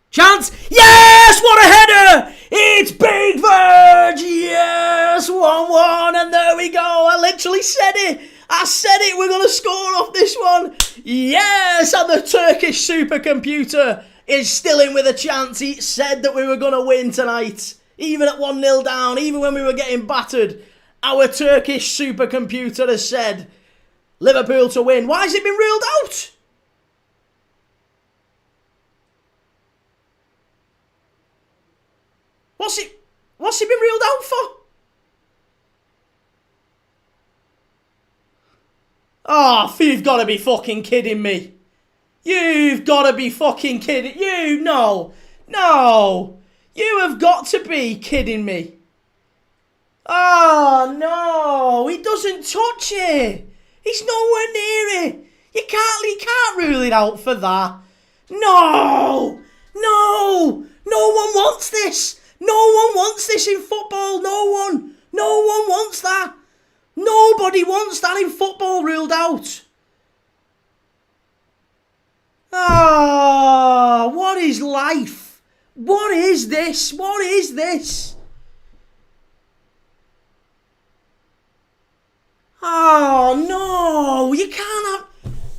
Chance! Yes! What a header! It's Big Verge! Yes! 1-1, and there we go. I literally said it. I said it. We're going to score off this one. Yes! And the Turkish supercomputer is still in with a chance. He said that we were going to win tonight. Even at 1-0 down, even when we were getting battered. Our Turkish supercomputer has said Liverpool to win. Why has it been ruled out? What's he been ruled out for? Oh, you've got to be fucking kidding me. You've got to be fucking kidding. No. You have got to be kidding me. Oh, no. He doesn't touch it. He's nowhere near it. He can't rule it out for that. No. No one wants this. No one wants this in football. No one wants that. Nobody wants that in football ruled out. Ah, what is life? What is this? What is this? Oh, no. You can't have...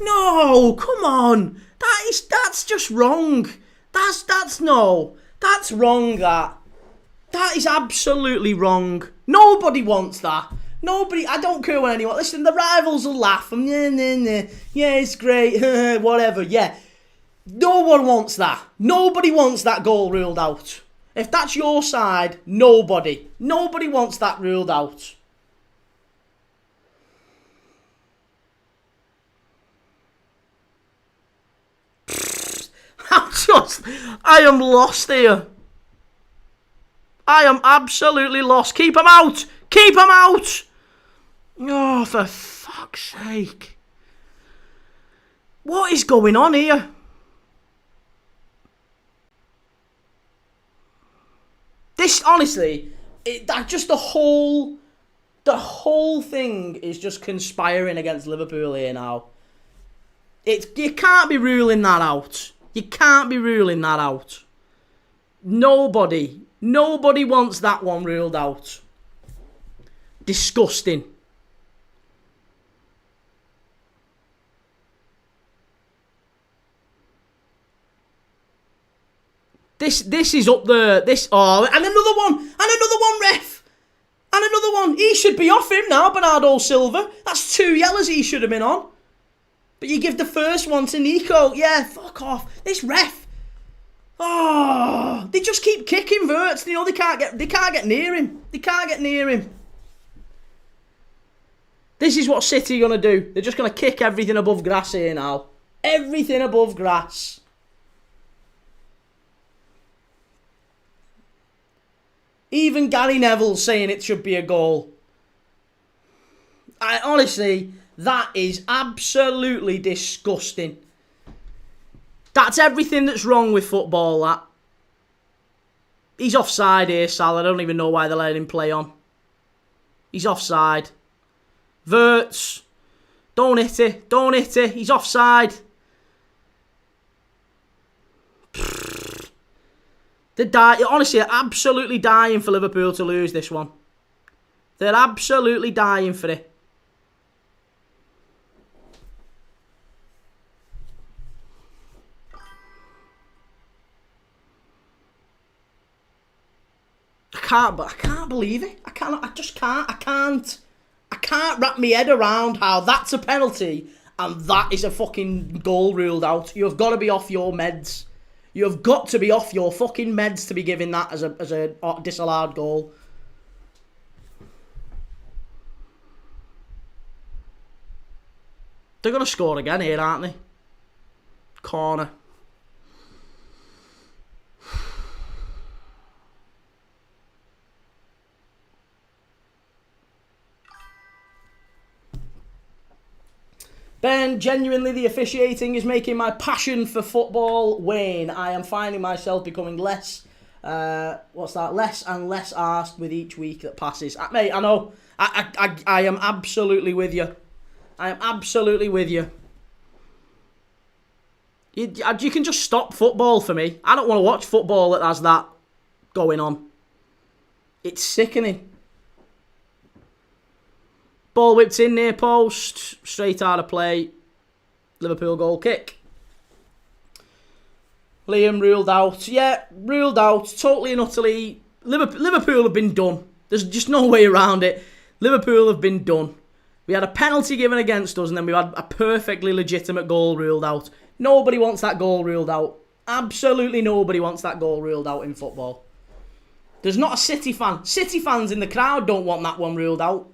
No, come on. That's just wrong. That's wrong, that. That is absolutely wrong. Nobody wants that. Nobody, I don't care what anyone... Listen, the rivals will laugh. Yeah, it's great. Whatever, yeah. No one wants that. Nobody wants that goal ruled out. If that's your side, nobody. Nobody wants that ruled out. I am lost here. I am absolutely lost. Keep him out. Keep him out. Oh, for fuck's sake. What is going on here? This, honestly, just the whole thing is just conspiring against Liverpool here now. You can't be ruling that out. You can't be ruling that out. Nobody wants that one ruled out. Disgusting. This is up there. And another one, ref. And another one. He should be off him now, Bernardo Silva. That's 2 yellows he should have been on. But you give the first one to Nico. Yeah, fuck off. This ref. Oh, they just keep kicking Wirtz. You know they can't get near him. They can't get near him. This is what City are gonna do. They're just gonna kick everything above grass here now. Everything above grass. Even Gary Neville's saying it should be a goal. Honestly, that is absolutely disgusting. That's everything that's wrong with football, that. He's offside here, Sal. I don't even know why they're letting him play on. He's offside. Wirtz. Don't hit it. Don't hit it. He's offside. Honestly, they're absolutely dying for Liverpool to lose this one. They're absolutely dying for it. I can't believe it. I can't wrap my head around how that's a penalty and that is a fucking goal ruled out. You've got to be off your meds. You've got to be off your fucking meds to be giving that as a disallowed goal. They're going to score again here, aren't they? Corner. Ben, genuinely the officiating is making my passion for football wane. I am finding myself becoming less and less arsed with each week that passes. Mate, I know. I am absolutely with you. I am absolutely with you. You can just stop football for me. I don't want to watch football that has that going on. It's sickening. Ball whipped in near post. Straight out of play. Liverpool goal kick. Liam ruled out. Yeah, ruled out. Totally and utterly. Liverpool have been done. There's just no way around it. Liverpool have been done. We had a penalty given against us and then we had a perfectly legitimate goal ruled out. Nobody wants that goal ruled out. Absolutely nobody wants that goal ruled out in football. There's not a City fan. City fans in the crowd don't want that one ruled out.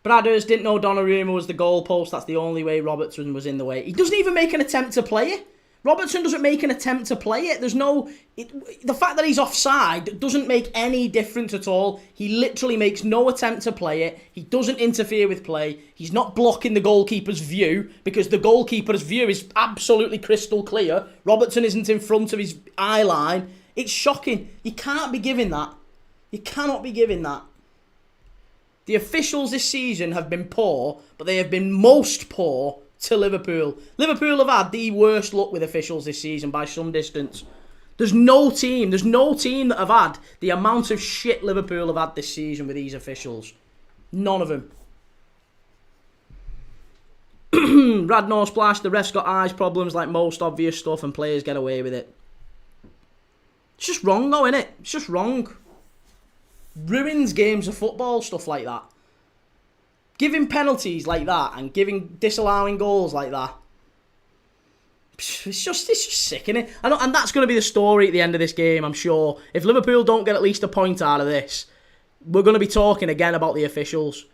Bradders didn't know Donnarumma was the goalpost. That's the only way Robertson was in the way. He doesn't even make an attempt to play it. Robertson doesn't make an attempt to play it. The fact that he's offside doesn't make any difference at all. He literally makes no attempt to play it. He doesn't interfere with play. He's not blocking the goalkeeper's view because the goalkeeper's view is absolutely crystal clear. Robertson isn't in front of his eye line. It's shocking. You can't be giving that. You cannot be giving that. The officials this season have been poor, but they have been most poor to Liverpool. Liverpool have had the worst luck with officials this season by some distance. There's no team that have had the amount of shit Liverpool have had this season with these officials. None of them. Radnor splash, the ref's got eyes problems like most obvious stuff and players get away with it. It's just wrong though, innit? It's just wrong. Ruins games of football, stuff like that. Giving penalties like that and disallowing goals like that. It's just sick, innit? And that's going to be the story at the end of this game, I'm sure. If Liverpool don't get at least a point out of this, we're going to be talking again about the officials.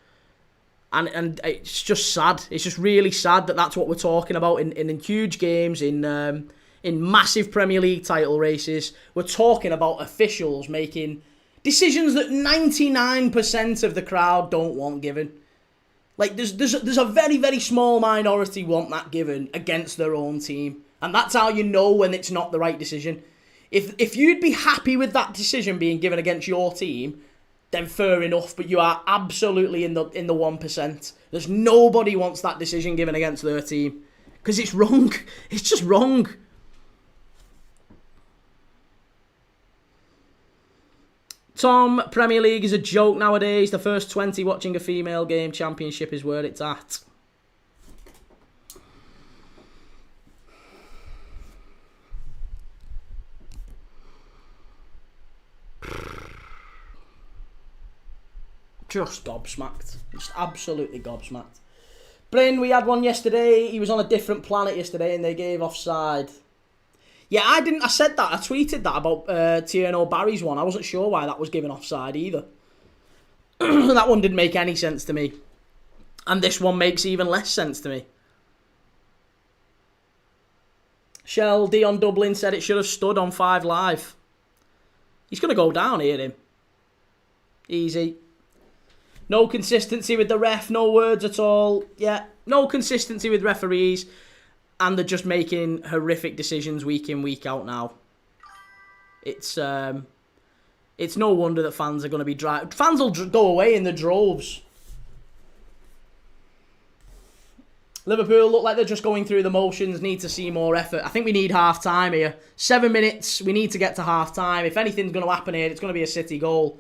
And it's just sad. It's just really sad that that's what we're talking about in huge games, in massive Premier League title races. We're talking about officials making decisions that 99% of the crowd don't want given. Like, there's a very, very small minority want that given against their own team. And that's how you know when it's not the right decision. If you'd be happy with that decision being given against your team, then fair enough. But you are absolutely in the 1%. There's nobody wants that decision given against their team. Because it's wrong. It's just wrong. Tom, Premier League is a joke nowadays. The first 20 watching a female game championship is where it's at. Just gobsmacked. Just absolutely gobsmacked. Bryn, we had one yesterday. He was on a different planet yesterday and they gave offside. Yeah, I didn't. I said that. I tweeted that about Tierno Barry's one. I wasn't sure why that was given offside either. That one didn't make any sense to me. And this one makes even less sense to me. Shell Dion Dublin said it should have stood on 5 Live. He's going to go down here, him. Easy. No consistency with the ref, no words at all. Yeah, no consistency with referees. And they're just making horrific decisions week in, week out now. It's no wonder that fans are going to be dry. Fans will go away in the droves. Liverpool look like they're just going through the motions, need to see more effort. I think we need half-time here. 7 minutes, we need to get to half-time. If anything's going to happen here, it's going to be a City goal.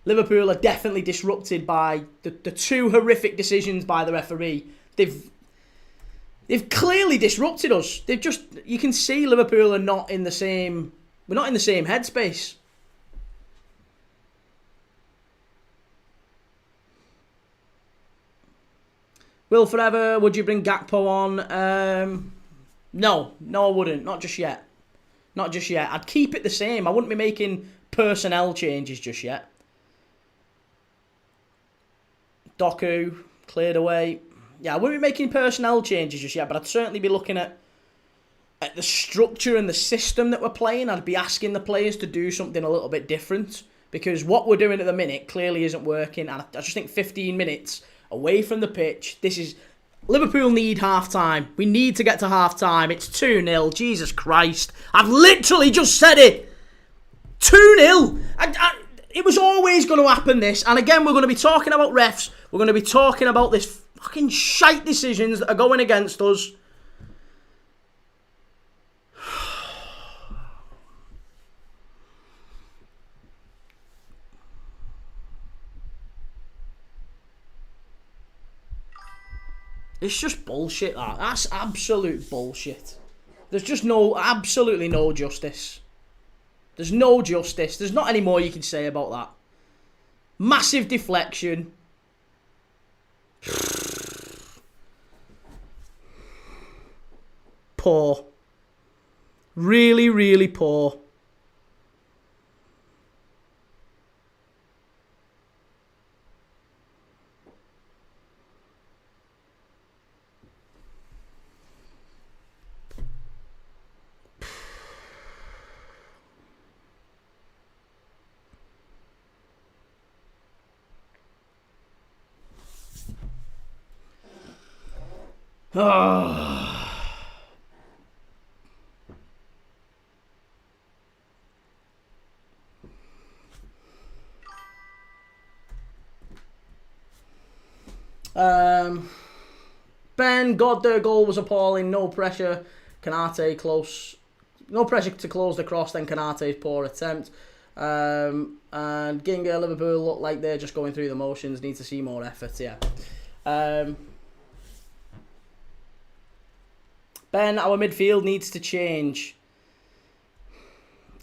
Liverpool are definitely disrupted by the 2 horrific decisions by the referee. They've clearly disrupted us. They've just, you can see Liverpool are not in the same, we're not in the same headspace. Will Forever, would you bring Gakpo on? No, I wouldn't. Not just yet. Not just yet. I'd keep it the same. I wouldn't be making personnel changes just yet. Doku, cleared away. Yeah, I wouldn't be making personnel changes just yet, but I'd certainly be looking at the structure and the system that we're playing. I'd be asking the players to do something a little bit different, because what we're doing at the minute clearly isn't working. And I just think 15 minutes away from the pitch. This is... Liverpool need half-time. We need to get to half-time. It's 2-0. Jesus Christ. I've literally just said it. 2-0. It was always going to happen, this. And again, we're going to be talking about refs. We're going to be talking about this fucking shite decisions that are going against us. It's just bullshit, that. That's absolute bullshit. There's just absolutely no justice. There's no justice. There's not any more you can say about that. Massive deflection. Poor. Really, really poor. Ben, God, their goal was appalling. No pressure. Kanate close. No pressure to close the cross, then Kanate's poor attempt. And Ginga, Liverpool look like they're just going through the motions. Need to see more effort, yeah. Ben, our midfield needs to change.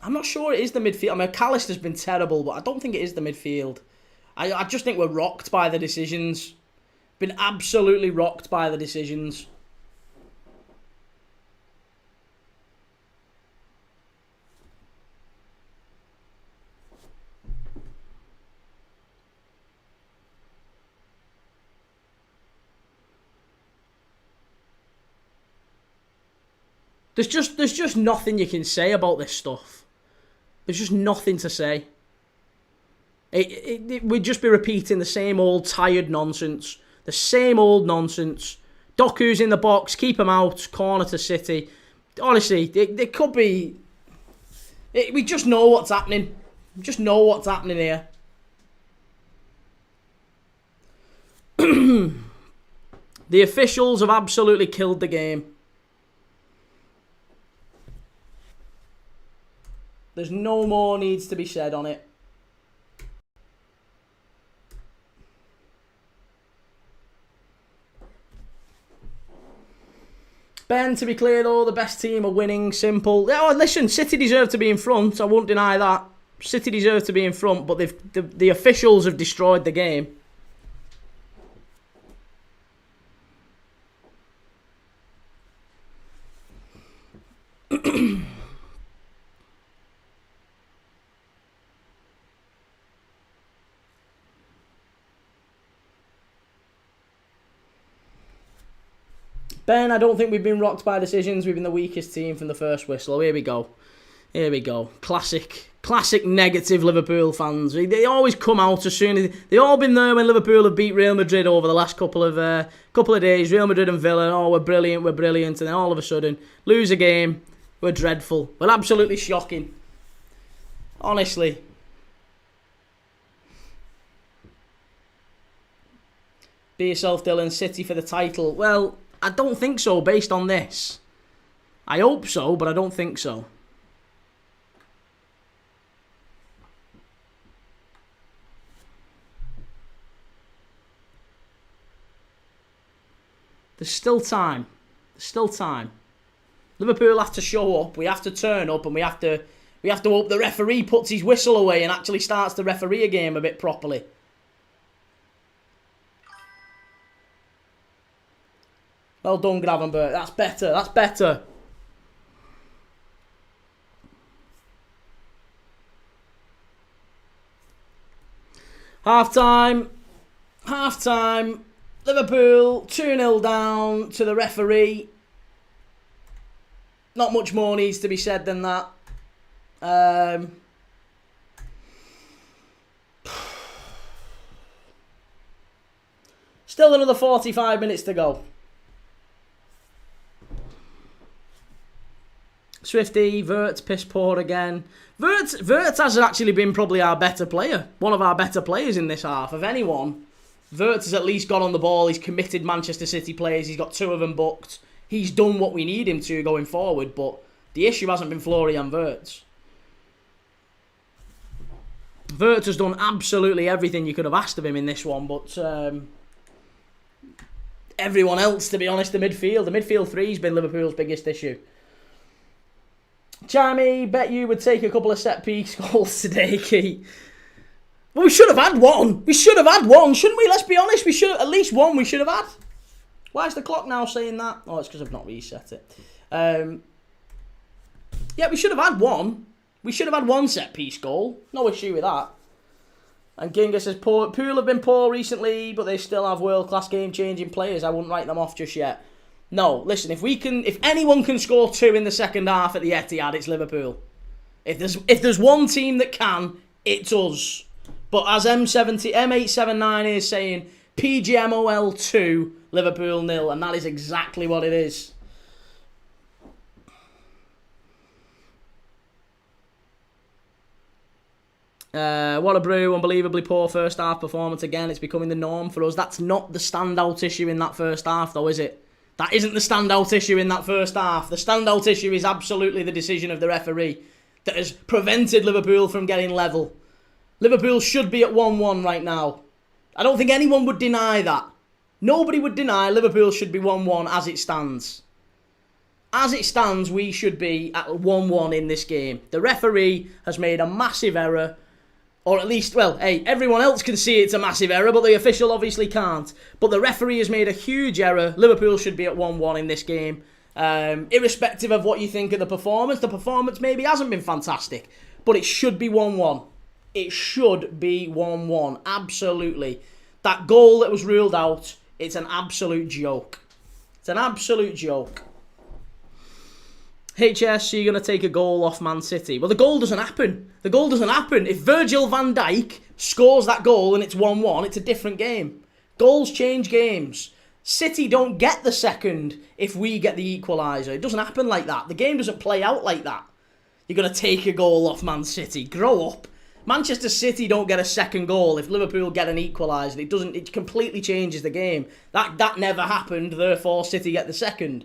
I'm not sure it is the midfield. I mean, McAllister's been terrible, but I don't think it is the midfield. I just think we're rocked by the decisions. Been absolutely rocked by the decisions. There's just nothing you can say about this stuff. There's just nothing to say. It would just be repeating the same old tired nonsense. The same old nonsense. Doku's in the box, keep him out, corner to City. Honestly, it could be... we just know what's happening. We just know what's happening here. The officials have absolutely killed the game. There's no more needs to be said on it. Ben, to be clear though, the best team are winning. Simple. Oh, listen, City deserve to be in front. I won't deny that. City deserve to be in front, but the officials have destroyed the game. Ben, I don't think we've been rocked by decisions. We've been the weakest team from the first whistle. Here we go. Here we go. Classic negative Liverpool fans. They always come out as soon as... They've all been there when Liverpool have beat Real Madrid over the last couple of days. Real Madrid and Villa. Oh, we're brilliant. And then all of a sudden, lose a game. We're dreadful. We're absolutely shocking. Honestly. Be yourself, Dylan. City for the title. Well, I don't think so based on this. I hope so, but I don't think so. There's still time. There's still time. Liverpool have to show up. We have to turn up, and we have to hope the referee puts his whistle away and actually starts to referee a game a bit properly. Well done, Gravenberg. That's better. That's better. Half time. Liverpool 2-0 down to the referee. Not much more needs to be said than that. Still another 45 minutes to go. Swifty, Wirtz, piss poor again. Wirtz has actually been probably our better player. One of our better players in this half. Of anyone, Wirtz has at least got on the ball. He's committed Manchester City players. He's got 2 of them booked. He's done what we need him to going forward, but the issue hasn't been Florian Wirtz. Wirtz has done absolutely everything you could have asked of him in this one, but everyone else, to be honest, the midfield three has been Liverpool's biggest issue. Charmy, bet you would take a couple of set-piece goals today, Key. Well, we should have had one. Shouldn't we? Let's be honest. We should have, at least one we should have had. Why is the clock now saying that? Oh, it's because I've not reset it. Yeah, we should have had one. We should have had one set-piece goal. No issue with that. And Ginga says, Pool have been poor recently, but they still have world-class game-changing players. I wouldn't write them off just yet. No, listen, if anyone can score 2 in the second half at the Etihad, it's Liverpool. If there's one team that can, it's us. But as M879 is saying, PGMOL 2, Liverpool 0, and that is exactly what it is. What a brew, unbelievably poor first half performance again. It's becoming the norm for us. That's not the standout issue in that first half, though, is it? That isn't the standout issue in that first half. The standout issue is absolutely the decision of the referee that has prevented Liverpool from getting level. Liverpool should be at 1-1 right now. I don't think anyone would deny that. Nobody would deny Liverpool should be 1-1 as it stands. As it stands, we should be at 1-1 in this game. The referee has made a massive error. Or at least, well, hey, everyone else can see it's a massive error, but the official obviously can't. But the referee has made a huge error. Liverpool should be at 1-1 in this game. Irrespective of what you think of the performance maybe hasn't been fantastic. But it should be 1-1. It should be 1-1. Absolutely. That goal that was ruled out, it's an absolute joke. It's an absolute joke. HS, you're going to take a goal off Man City. Well, the goal doesn't happen. The goal doesn't happen. If Virgil van Dijk scores that goal and it's 1-1, it's a different game. Goals change games. City don't get the second if we get the equaliser. It doesn't happen like that. The game doesn't play out like that. You're going to take a goal off Man City. Grow up. Manchester City don't get a second goal if Liverpool get an equaliser. It completely changes the game. That never happened, therefore City get the second.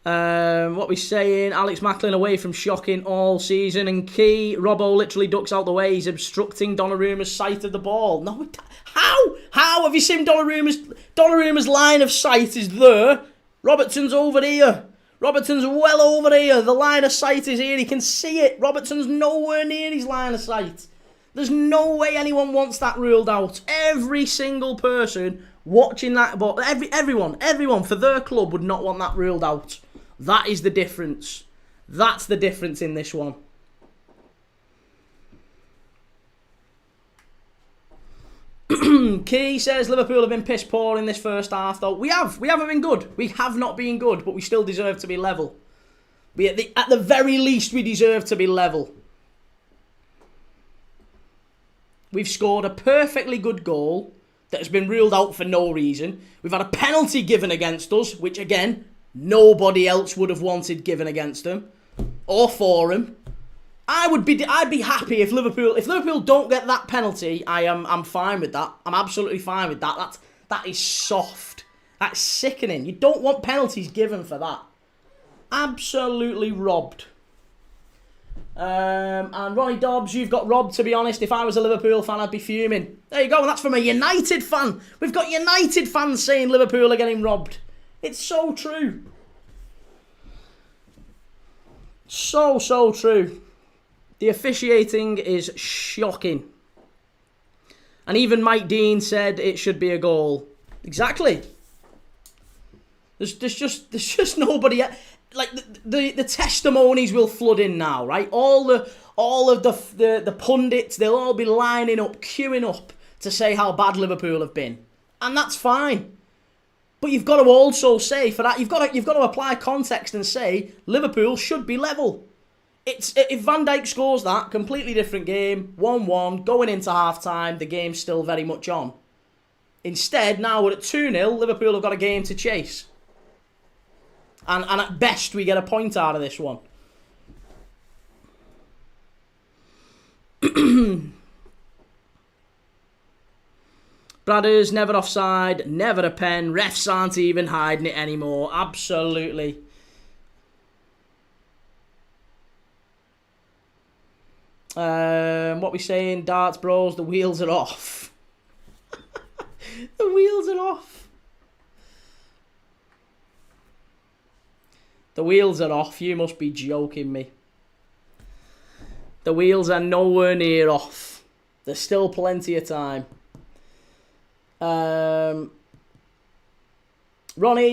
What we saying? Alex Macklin away from shocking all season, and Key Robbo literally ducks out the way. He's obstructing Donnarumma's sight of the ball. No, how have you seen Donnarumma's line of sight is there? Robertson's over here. Robertson's well over here. The line of sight is here. He can see it. Robertson's nowhere near his line of sight. There's no way anyone wants that ruled out. Every single person watching that, but everyone for their club would not want that ruled out. That is the difference. That's the difference in this one. Key says Liverpool have been piss poor in this first half, though. We haven't been good. We have not been good, but we still deserve to be level. At the very least, we deserve to be level. We've scored a perfectly good goal that has been ruled out for no reason. We've had a penalty given against us, which again, nobody else would have wanted given against them or for him. I'd be happy if Liverpool don't get that penalty. I'm fine with that. I'm absolutely fine with that. That is soft. That's sickening. You don't want penalties given for that. Absolutely robbed. And Ronnie Dobbs, you've got robbed, to be honest. If I was a Liverpool fan, I'd be fuming. There you go, and that's from a United fan. We've got United fans saying Liverpool are getting robbed. It's so true. So true. The officiating is shocking. And even Mike Dean said it should be a goal. Exactly. There's just nobody. Like the testimonies will flood in now, right? All of the pundits, they'll all be lining up, queuing up to say how bad Liverpool have been, and that's fine. But you've got to also say, for that, you've got to apply context and say Liverpool should be level. If Van Dijk scores that, completely different game, 1-1, going into half-time, the game's still very much on. Instead, now we're at 2-0, Liverpool have got a game to chase. And at best, we get a point out of this one. Bradders, never offside, never a pen. Refs aren't even hiding it anymore. Absolutely. What we saying? Darts bros, the wheels are off. The wheels are off. The wheels are off. You must be joking me. The wheels are nowhere near off. There's still plenty of time. Ronnie,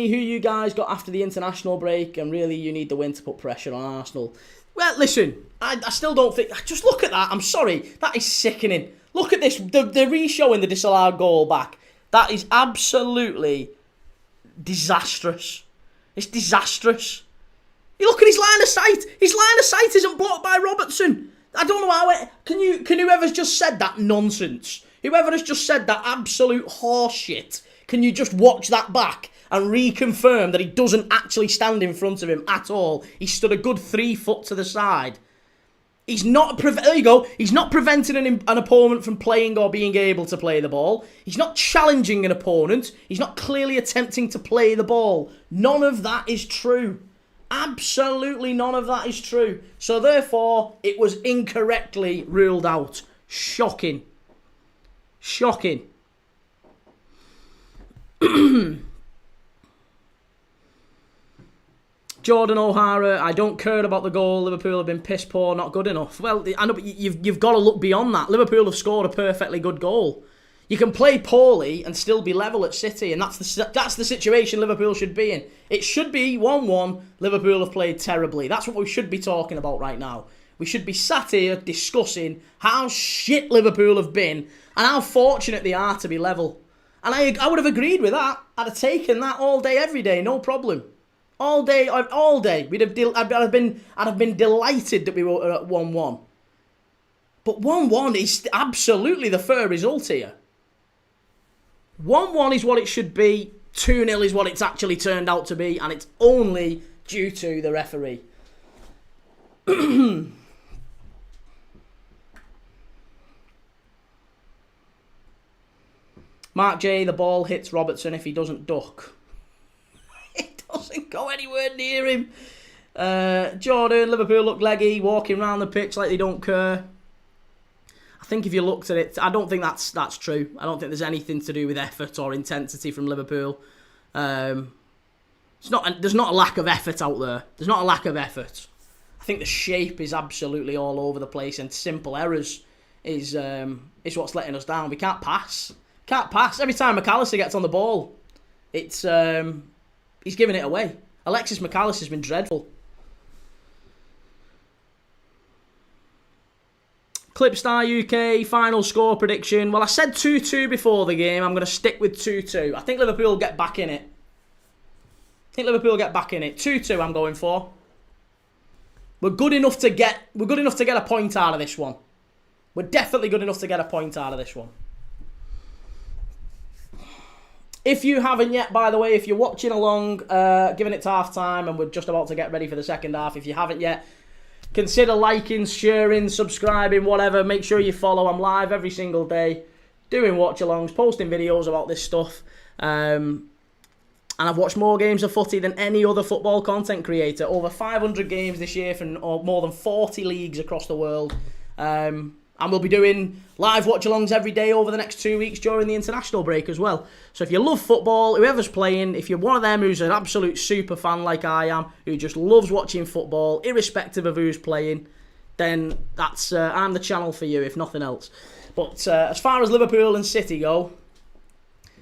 who you guys got after the international break, and really you need the win to put pressure on Arsenal. Well, listen, I still don't think... Just look at that. I'm sorry. That is sickening. Look at this. The re-showing the disallowed goal back. That is absolutely disastrous. It's disastrous. You look at his line of sight. His line of sight isn't blocked by Robertson. I don't know how it... Can whoever's just said that nonsense, whoever has just said that absolute horseshit, can you just watch that back and reconfirm that he doesn't actually stand in front of him at all? He stood a good 3 foot to the side. He's not... There you go. He's not preventing an opponent from playing or being able to play the ball. He's not challenging an opponent. He's not clearly attempting to play the ball. None of that is true. Absolutely none of that is true. So therefore, it was incorrectly ruled out. Shocking. Shocking. Jordan O'Hara, I don't care about the goal. Liverpool have been piss poor, not good enough. Well, I know, but you've got to look beyond that. Liverpool have scored a perfectly good goal. You can play poorly and still be level at City, and that's the situation Liverpool should be in. It should be 1-1. Liverpool have played terribly. That's what we should be talking about right now. We should be sat here discussing how shit Liverpool have been and how fortunate they are to be level. And I would have agreed with that. I'd have taken that all day, every day, no problem. All day. I'd have been delighted that we were at 1-1. But 1-1 is absolutely the fair result here. 1-1 is what it should be. 2-0 is what it's actually turned out to be, and it's only due to the referee. Mark J, the ball hits Robertson if he doesn't duck. It doesn't go anywhere near him. Jordan, Liverpool look leggy, walking around the pitch like they don't care. I think if you looked at it, I don't think that's true. I don't think there's anything to do with effort or intensity from Liverpool. There's not a lack of effort out there. There's not a lack of effort. I think the shape is absolutely all over the place, and simple errors is what's letting us down. We can't pass. Every time McAllister gets on the ball, it's he's giving it away. Alexis McAllister's been dreadful. Clipstar UK, final score prediction. Well, I said 2-2 before the game. I'm going to stick with 2-2. I think Liverpool will get back in it. 2-2 I'm going for. We're good enough to get a point out of this one. We're definitely good enough to get a point out of this one. If you haven't yet, by the way, if you're watching along, giving it to half time and we're just about to get ready for the second half, if you haven't yet, consider liking, sharing, subscribing, whatever. Make sure you follow. I'm live every single day, doing watch-alongs, posting videos about this stuff. And I've watched more games of footy than any other football content creator. Over 500 games this year from more than 40 leagues across the world. And we'll be doing live watch-alongs every day over the next 2 weeks during the international break as well. So if you love football, whoever's playing, if you're one of them who's an absolute super fan like I am, who just loves watching football, irrespective of who's playing, then that's I'm the channel for you, if nothing else. But as far as Liverpool and City go,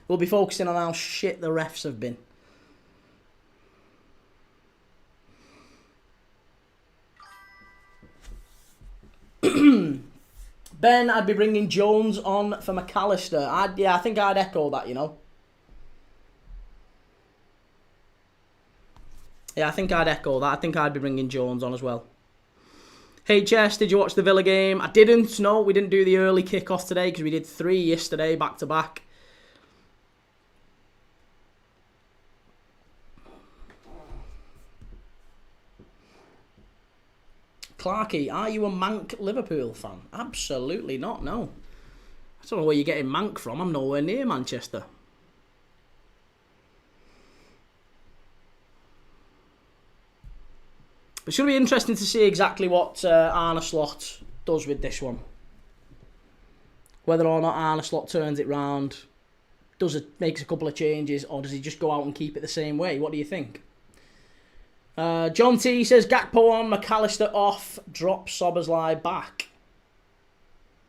we'll be focusing on how shit the refs have been. Ben, I'd be bringing Jones on for McAllister. I think I'd echo that, you know. Yeah, I think I'd echo that. I think I'd be bringing Jones on as well. HS, did you watch the Villa game? I didn't. No, we didn't do the early kick-off today because we did 3 yesterday, back-to-back. Clarky, are you a Mank Liverpool fan? Absolutely not, no. I don't know where you're getting Mank from. I'm nowhere near Manchester. It's going to be interesting to see exactly what Arne Slot does with this one. Whether or not Arne Slot turns it round, makes a couple of changes, or does he just go out and keep it the same way? What do you think? John T says, Gakpo on, McAllister off, drop Szoboszlai back.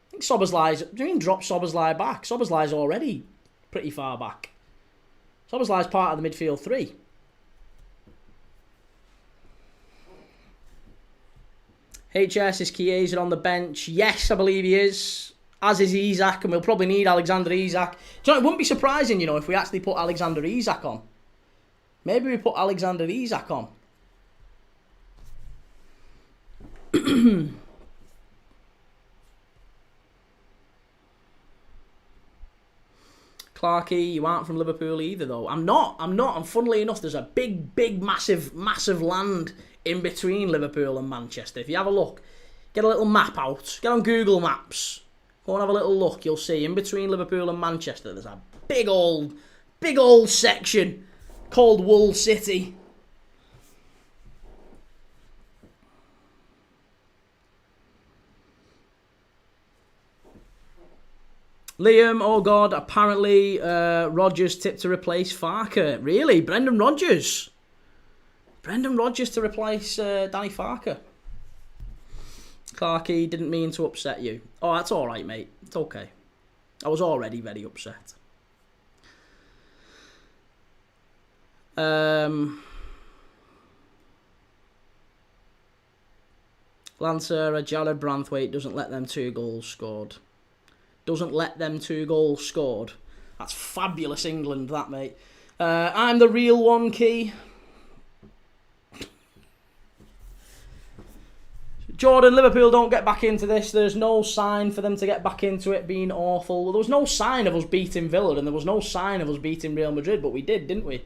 I think Szoboszlai's... Do you mean drop Szoboszlai back? Szoboszlai's already pretty far back. Szoboszlai's part of the midfield three. HS, is Chiesa on the bench? Yes, I believe he is. As is Isak, and we'll probably need Alexander Isak. Do you know, it wouldn't be surprising, you know, if we actually put Alexander Isak on. Maybe we put Alexander Isak on. Clarky, you aren't from Liverpool either, though. I'm not. And funnily enough, there's a big, massive land in between Liverpool and Manchester. If you have a look, get a little map out, get on Google Maps, go and have a little look, you'll see in between Liverpool and Manchester, there's a big old section called Wool City. Liam, oh God, apparently Rodgers tipped to replace Farker. Really? Brendan Rodgers? Brendan Rodgers to replace Danny Farker. Clarky, didn't mean to upset you. Oh, that's alright, mate. It's okay. I was already very upset. Lancer, Jared Branthwaite doesn't let them 2 goals scored. Doesn't let them 2 goals scored. That's fabulous England, that, mate. I'm the real one, Key. Jordan, Liverpool don't get back into this. There's no sign for them to get back into it being awful. Well, there was no sign of us beating Villa and there was no sign of us beating Real Madrid, but we did, didn't we?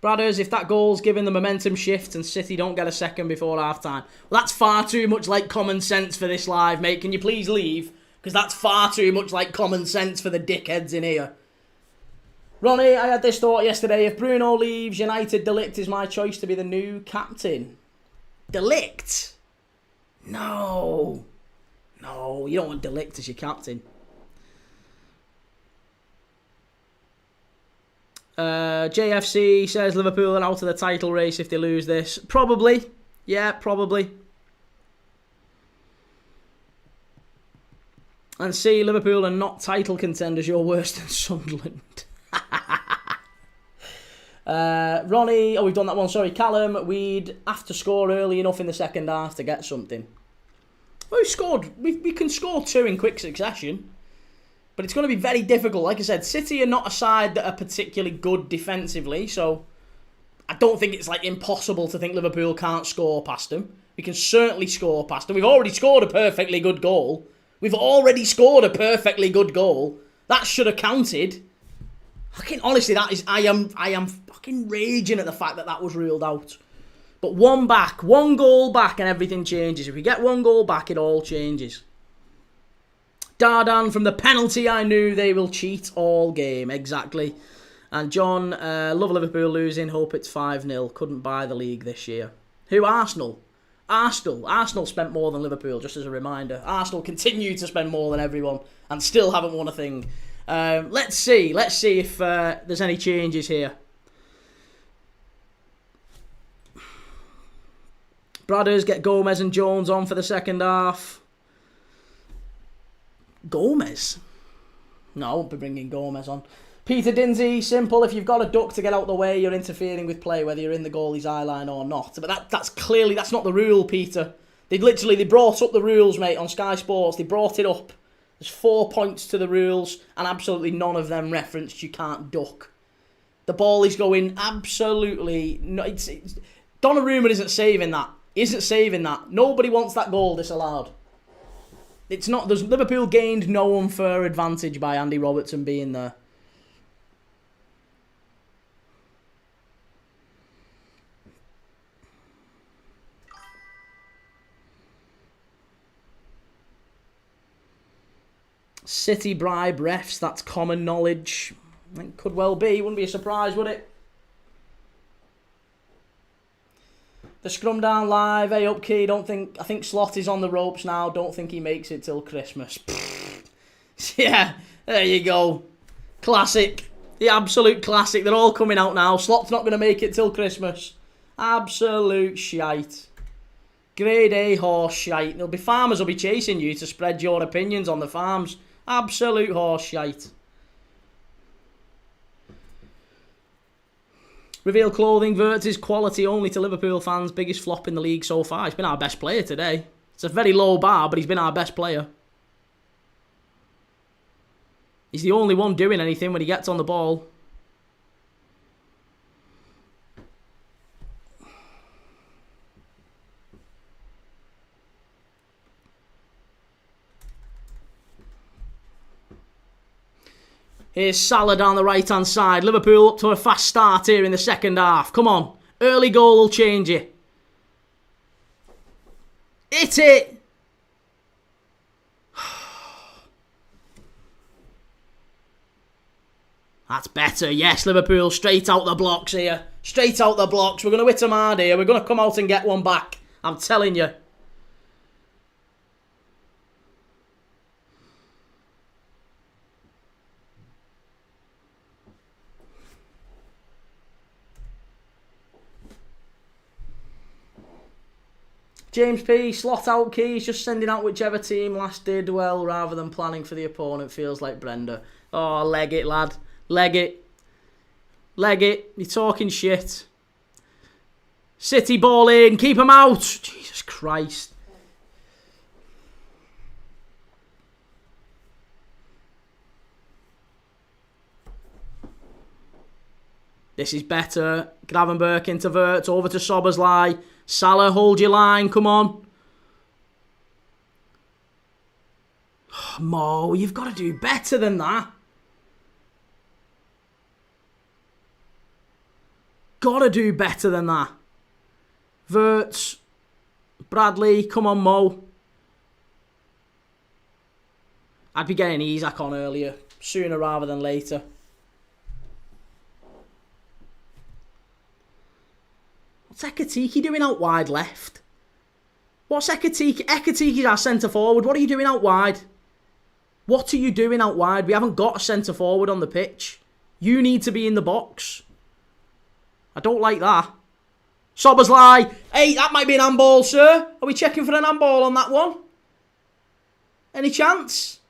Bradders, if that goal's giving the momentum shift and City don't get a second before half-time. Well, that's far too much like common sense for this live, mate. Can you please leave? Because that's far too much like common sense for the dickheads in here. Ronnie, I had this thought yesterday. If Bruno leaves, United, De Ligt is my choice to be the new captain. De Ligt? No. No, you don't want De Ligt as your captain. JFC says Liverpool are out of the title race if they lose this. Probably. Yeah, probably. And see, Liverpool are not title contenders. You're worse than Sunderland. Ronnie, we've done that one, sorry. Callum, we'd have to score early enough in the second half to get something. Well, we can score 2 in quick succession. But it's going to be very difficult. Like I said, City are not a side that are particularly good defensively, so I don't think it's like impossible to think Liverpool can't score past them. We can certainly score past them. We've already scored a perfectly good goal. That should have counted. Honestly, I am fucking raging at the fact that was ruled out. But one goal back, and everything changes. If we get 1 goal back, it all changes. Dardan, from the penalty, I knew they will cheat all game. Exactly. And John, love Liverpool losing. Hope it's 5-0. Couldn't buy the league this year. Who? Arsenal. Arsenal spent more than Liverpool, just as a reminder. Arsenal continue to spend more than everyone and still haven't won a thing. Let's see if there's any changes here. Bradders, get Gomez and Jones on for the second half. Gomez? No, I won't be bringing Gomez on. Peter Dinsey, simple. If you've got a duck to get out the way, you're interfering with play, whether you're in the goalie's eye line or not. But that's not the rule, Peter. They brought up the rules, mate, on Sky Sports. They brought it up. There's 4 points to the rules, and absolutely none of them referenced you can't duck. The ball is going absolutely... Donnarumma isn't saving that. Nobody wants that goal disallowed. It's not. Liverpool gained no unfair advantage by Andy Robertson being there. City bribe refs, that's common knowledge. It could well be. Wouldn't be a surprise, would it? The scrum down live, hey up key, I think Slot is on the ropes now, don't think he makes it till Christmas. Yeah, there you go. Classic. The absolute classic. They're all coming out now. Slot's not going to make it till Christmas. Absolute shite. Grade A horse shite. Farmers will be chasing you to spread your opinions on the farms. Absolute horse shite. Reveal clothing, Wirtz is quality only to Liverpool fans. Biggest flop in the league so far. He's been our best player today. It's a very low bar, but he's been our best player. He's the only one doing anything when he gets on the ball. Here's Salah down the right-hand side. Liverpool up to a fast start here in the second half. Come on. Early goal will change it. Hit it! That's better. Yes, Liverpool straight out the blocks here. Straight out the blocks. We're going to hit them hard here. We're going to come out and get one back. I'm telling you. James P, slot out keys, just sending out whichever team last did well rather than planning for the opponent. Feels like Brenda. Oh, leg it, lad. Leg it. Leg it. You're talking shit. City ball in. Keep him out. Jesus Christ. This is better. Gravenberch into Wirtz. Over to Soberslai. Salah, hold your line. Come on. Oh, Mo, you've got to do better than that. Got to do better than that. Wirtz. Bradley. Come on, Mo. I'd be getting Isak on earlier. Sooner rather than later. What's Ekatike doing out wide left? What's Ekatike? Ekatike's our centre forward. What are you doing out wide? What are you doing out wide? We haven't got a centre forward on the pitch. You need to be in the box. I don't like that. Soberslai. Hey, that might be an handball, sir. Are we checking for an handball on that one? Any chance?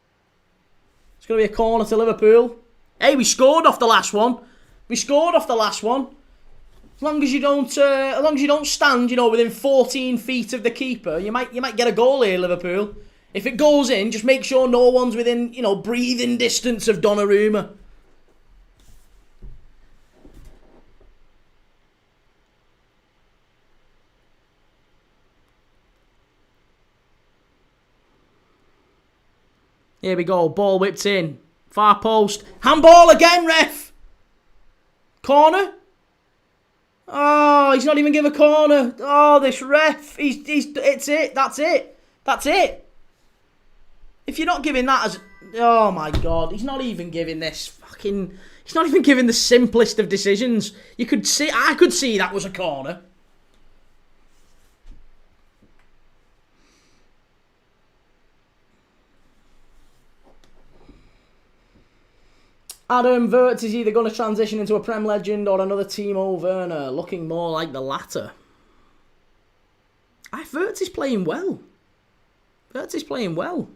It's going to be a corner to Liverpool. Hey, we scored off the last one. We scored off the last one. As long as you don't stand, within 14 feet of the keeper, you might get a goal here, Liverpool. If it goes in, just make sure no one's within, breathing distance of Donnarumma. Here we go. Ball whipped in. Far post. Handball again, ref. Corner. Oh, he's not even give a corner. Oh, this ref. It's it. That's it. That's it. If you're not giving that as... Oh, my God. He's not even giving this fucking... He's not even giving the simplest of decisions. I could see that was a corner. Adam, Wirtz is either going to transition into a Prem legend or another Timo Werner, looking more like the latter. Wirtz is playing well. Wirtz is playing well.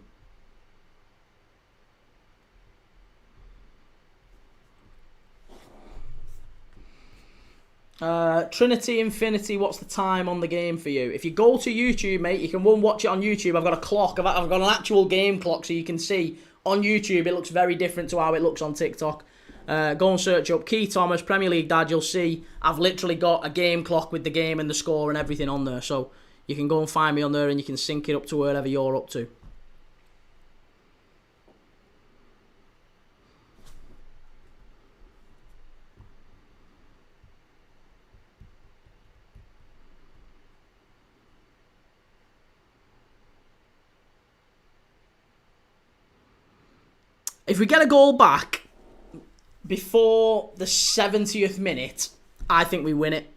Trinity Infinity, what's the time on the game for you? If you go to YouTube, mate, you can watch it on YouTube. I've got a clock. I've got an actual game clock so you can see. On YouTube, it looks very different to how it looks on TikTok. Go and search up Key Thomas, Premier League Dad. You'll see I've literally got a game clock with the game and the score and everything on there. So you can go and find me on there and you can sync it up to wherever you're up to. If we get a goal back before the 70th minute, I think we win it.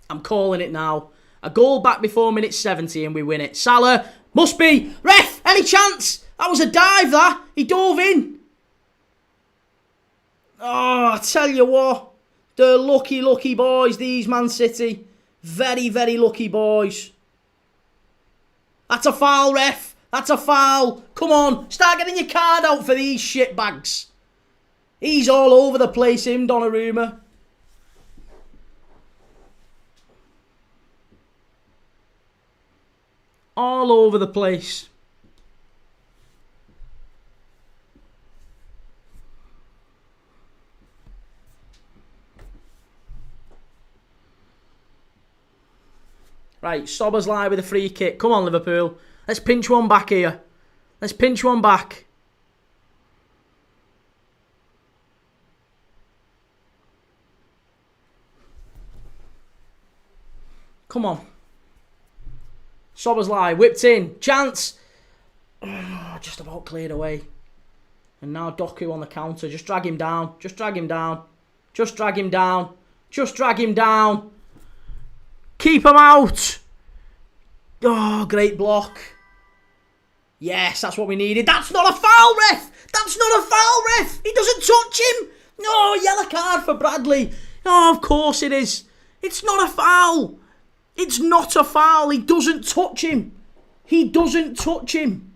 I'm calling it now. A goal back before minute 70 and we win it. Salah, must be. Ref, any chance? That was a dive, that. He dove in. Oh, I tell you what. They're lucky, lucky boys, these Man City. Very, very lucky boys. That's a foul, ref. That's a foul. Come on. Start getting your card out for these shitbags. He's all over the place, him, Donnarumma. All over the place. Right, Szoboszlai with a free kick. Come on, Liverpool. Let's pinch one back here. Let's pinch one back. Come on. Szoboszlai whipped in. Chance. Oh, just about cleared away. And now Doku on the counter. Just drag him down. Just drag him down. Just drag him down. Just drag him down. Keep him out. Oh, great block. Yes, that's what we needed. That's not a foul, ref. That's not a foul, ref. He doesn't touch him. No, yellow card for Bradley. Oh, of course it is. It's not a foul. It's not a foul. He doesn't touch him. He doesn't touch him.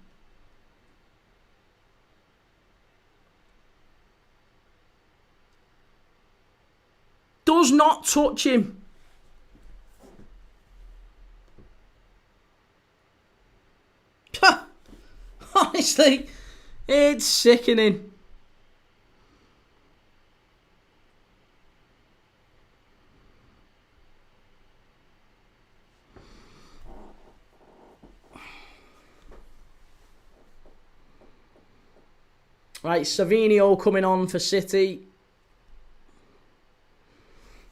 Does not touch him. Honestly, it's sickening. Right, Savinio coming on for City.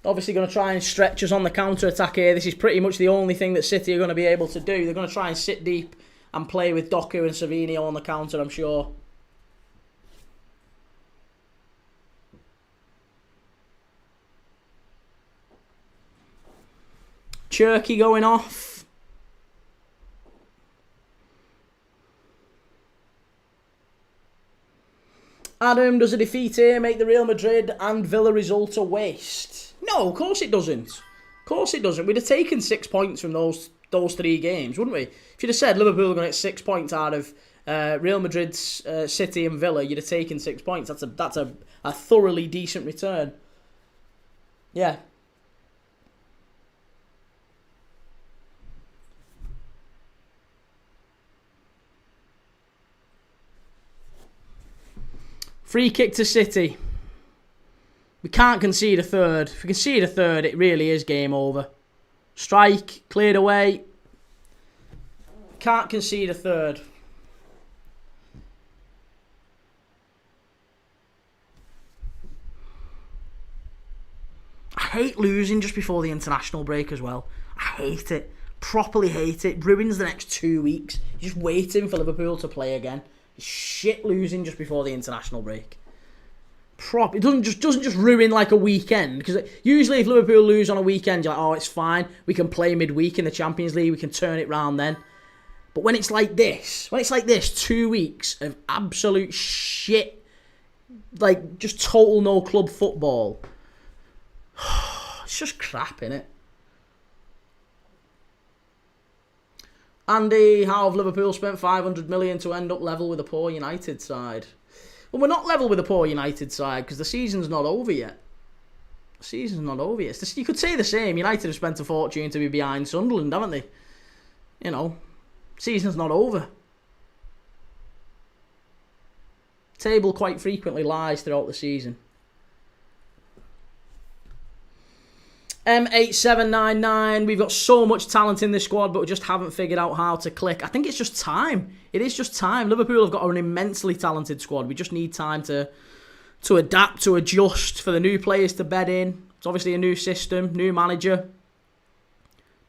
Obviously going to try and stretch us on the counter-attack here. This is pretty much the only thing that City are going to be able to do. They're going to try and sit deep and play with Doku and Savinio on the counter, I'm sure. Cherky going off. Adam, does a defeat here make the Real Madrid and Villa result a waste? No, of course it doesn't. Of course it doesn't. We'd have taken 6 points from those 3 games, wouldn't we? If you'd have said Liverpool are going to get 6 points out of Real Madrid's City and Villa, you'd have taken 6 points. That's a thoroughly decent return. Yeah. Free kick to City. We can't concede a third. If we concede a third, it really is game over. Strike, cleared away. Can't concede a third. I hate losing just before the international break as well. I hate it. Properly hate it. Ruins the next 2 weeks. You're just waiting for Liverpool to play again. It's shit losing just before the international break. It doesn't just ruin like a weekend, because usually if Liverpool lose on a weekend, you're like, oh, it's fine. We can play midweek in the Champions League. We can turn it round then. But when it's like this, 2 weeks of absolute shit, like just total no club football, it's just crap, innit? Andy, how have Liverpool spent 500 million to end up level with a poor United side? Well, we're not level with a poor United side because the season's not over yet. The season's not over yet. You could say the same. United have spent a fortune to be behind Sunderland, haven't they? You know, season's not over. Table quite frequently lies throughout the season. M8799, we've got so much talent in this squad, but we just haven't figured out how to click. I think it's just time. It is just time. Liverpool have got an immensely talented squad. We just need time to adapt, to adjust, for the new players to bed in. It's obviously a new system, new manager.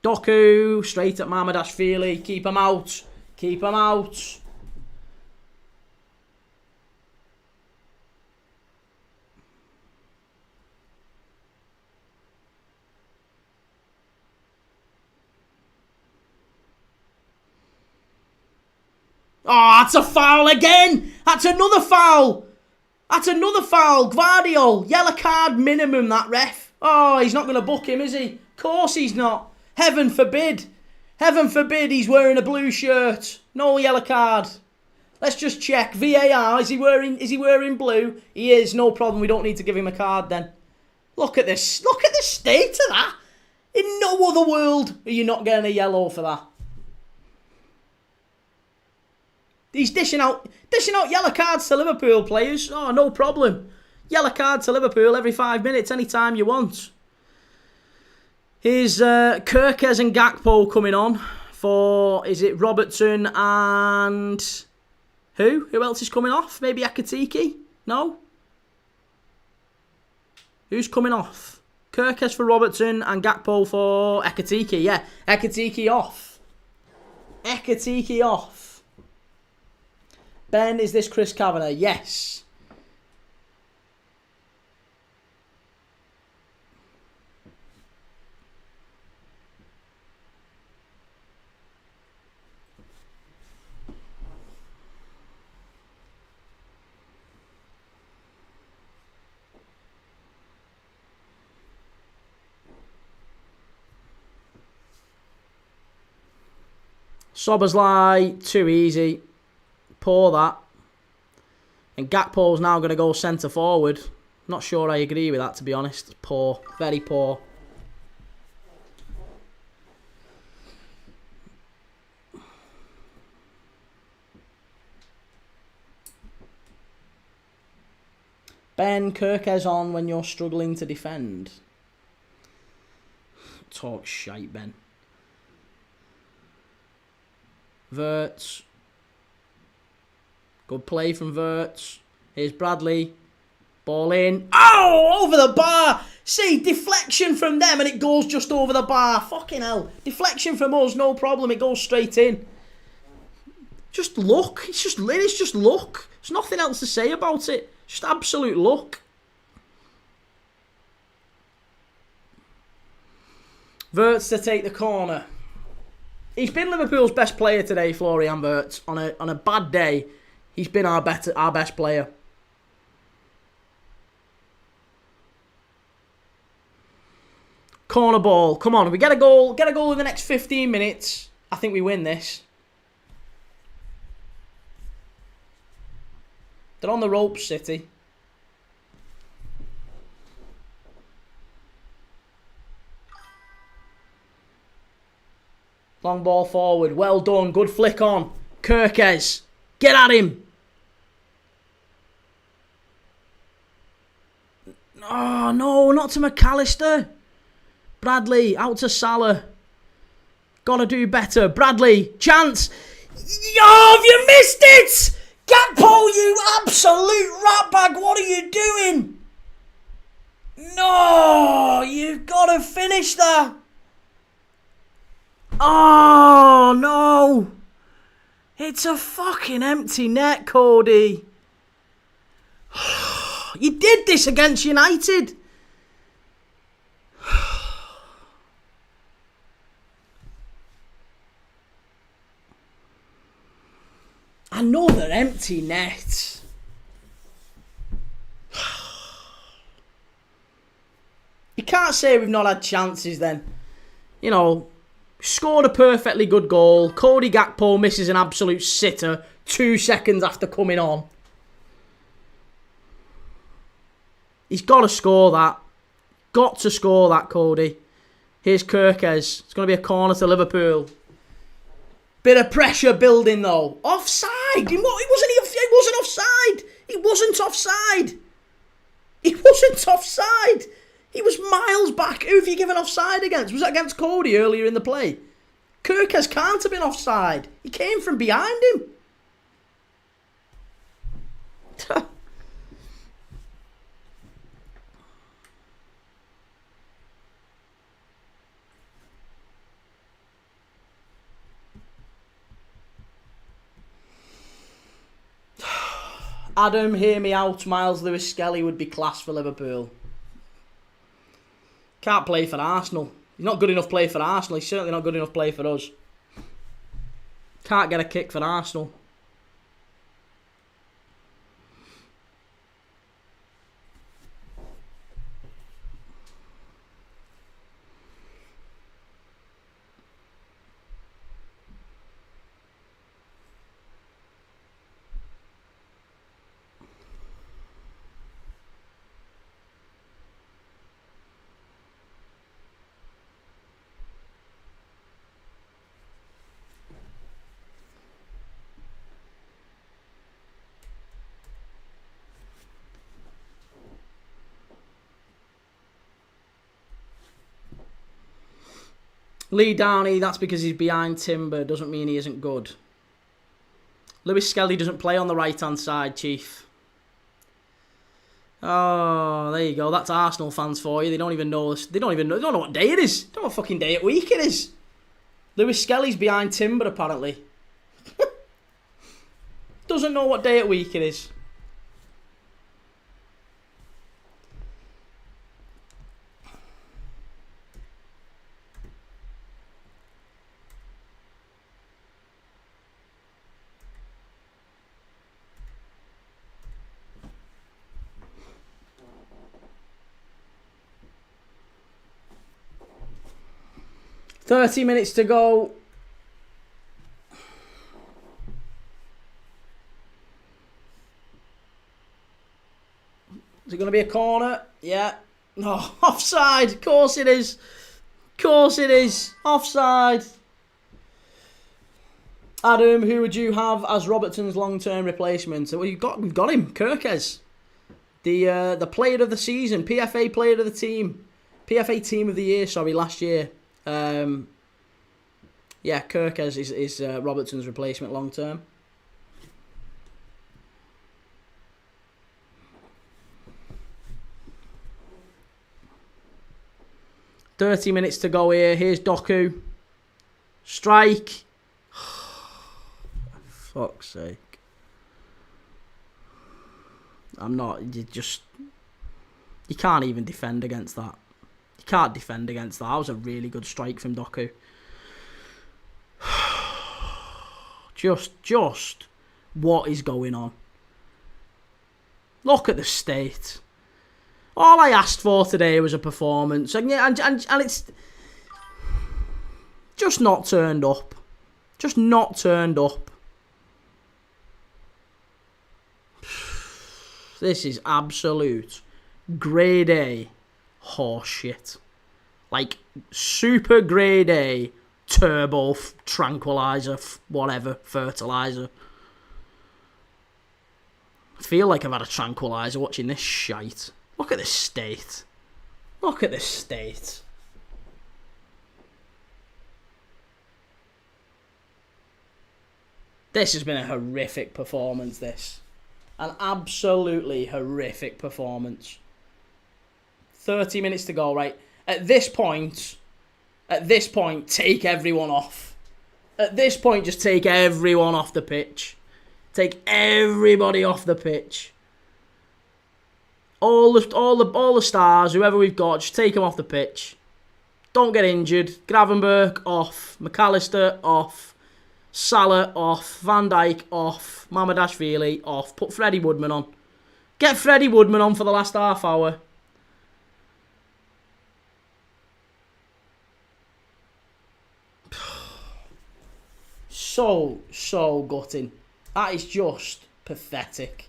Doku, straight at Mamadashvili. Keep him out. Keep him out. Oh, that's a foul again. That's another foul. That's another foul. Gvardiol, yellow card minimum, that ref. Oh, he's not going to book him, is he? Of course he's not. Heaven forbid. Heaven forbid he's wearing a blue shirt. No yellow card. Let's just check. VAR, is he wearing blue? He is, no problem. We don't need to give him a card then. Look at this. Look at the state of that. In no other world are you not getting a yellow for that. He's dishing out yellow cards to Liverpool players. Oh, no problem. Yellow card to Liverpool every 5 minutes, anytime you want. Here's Kirkes and Gakpo coming on for, is it Robertson and who? Who else is coming off? Maybe Ekitike? No? Who's coming off? Kirkes for Robertson and Gakpo for Ekitike. Yeah, Ekitike off. Ekitike off. Ben, is this Chris Kavanagh? Yes. Soberslai, too easy. Poor that. And Gakpo's now going to go centre forward. Not sure I agree with that, to be honest. Poor. Very poor. Ben, Kirkes on when you're struggling to defend. Talk shite, Ben. Verts. Good play from Verts. Here's Bradley. Ball in. Oh, over the bar. See, deflection from them and it goes just over the bar. Fucking hell. Deflection from us, no problem. It goes straight in. Just luck. It's just luck. There's nothing else to say about it. Just absolute luck. Verts to take the corner. He's been Liverpool's best player today, Florian Verts. On a bad day, he's been our best player. Corner ball. Come on, we get a goal in the next 15 minutes. I think we win this. They're on the ropes, City. Long ball forward. Well done. Good flick on. Kirkes. Get at him. Oh, no, not to McAllister. Bradley, out to Salah. Gotta do better. Bradley, chance. Oh, have you missed it? Gakpo, you absolute ratbag. What are you doing? No, you've got to finish that. Oh, no. It's a fucking empty net, Cody. You did this against United. Another empty net. You can't say we've not had chances then. You know, scored a perfectly good goal. Cody Gakpo misses an absolute sitter 2 seconds after coming on. He's got to score that. Got to score that, Cody. Here's Kirkes. It's going to be a corner to Liverpool. Bit of pressure building though. Offside. He wasn't offside. He wasn't offside. He wasn't offside. He was miles back. Who have you given offside against? Was that against Cody earlier in the play? Kirkes can't have been offside. He came from behind him. Adam, hear me out. Miles Lewis-Skelly would be class for Liverpool. Can't play for Arsenal. He's not good enough play for Arsenal. He's certainly not good enough play for us. Can't get a kick for Arsenal. Lee Downey, that's because he's behind Timber. Doesn't mean he isn't good. Lewis-Skelly doesn't play on the right-hand side, Chief. Oh, there you go. That's Arsenal fans for you. They don't even know this. They don't know what day it is. They don't know what fucking day of week it is. Lewis-Skelly's behind Timber, apparently. Doesn't know what day of week it is. $30 minutes to go. Is it going to be a corner? Yeah. No, offside. Of course it is. Of course it is. Offside. Adam, who would you have as Robertson's long-term replacement? So we've got him, Kirkes. The player of the season, PFA player of the team. PFA team of the year, last year. Yeah, Kirkes is Robertson's replacement long term. $30 minutes to go here. Here's Doku. Strike. Fuck's sake. You can't even defend against that. You can't defend against that. That was a really good strike from Doku. Just what is going on? Look at the state. All I asked for today was a performance, and it's just not turned up. Just not turned up. This is absolute grade A horseshit. Like super grade A turbo tranquilizer, whatever, fertilizer. I feel like I've had a tranquilizer watching this shite. Look at this state. Look at this state. This has been a horrific performance, this. An absolutely horrific performance. 30 minutes to go, right? At this point, take everyone off. At this point, just take everyone off the pitch. Take everybody off the pitch. All the stars, whoever we've got, just take them off the pitch. Don't get injured. Gravenberch off. McAllister off. Salah off. Van Dijk off. Mamadashvili off. Put Freddie Woodman on. Get Freddie Woodman on for the last half hour. So gutting. That is just pathetic.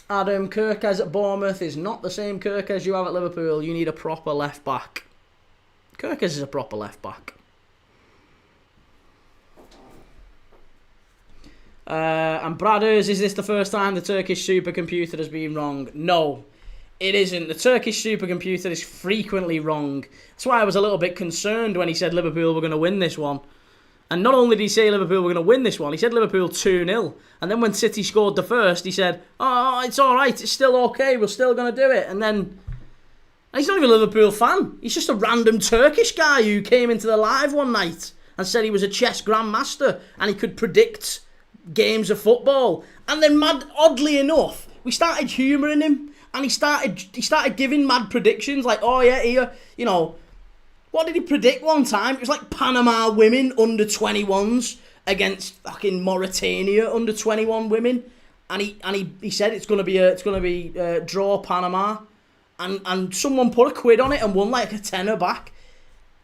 Adam, Kirkes at Bournemouth is not the same Kirkes you have at Liverpool. You need a proper left back. Kirkes is a proper left back. And Bradders, is this the first time the Turkish supercomputer has been wrong? No, it isn't. The Turkish supercomputer is frequently wrong. That's why I was a little bit concerned when he said Liverpool were going to win this one. And not only did he say Liverpool were going to win this one, he said Liverpool 2-0. And then when City scored the first, he said, oh, it's all right, it's still okay, we're still going to do it. And then, he's not even a Liverpool fan. He's just a random Turkish guy who came into the live one night and said he was a chess grandmaster and he could predict games of football. And then, oddly enough, we started humouring him. And he started giving mad predictions like, oh yeah, here, you know, what did he predict one time? It was like Panama women under 21s against fucking Mauritania under 21 women, and he said it's gonna be draw Panama, and someone put a quid on it and won like a tenner back,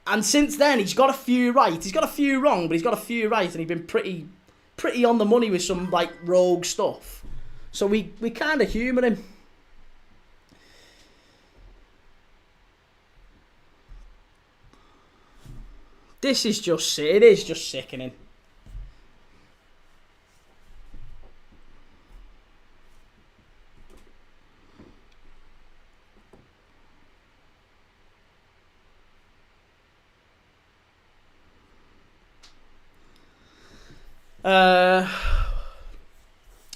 and since then he's got a few right. He's got a few wrong, but he's got a few right, and he's been pretty on the money with some like rogue stuff. So we kind of humour him. It is just sickening.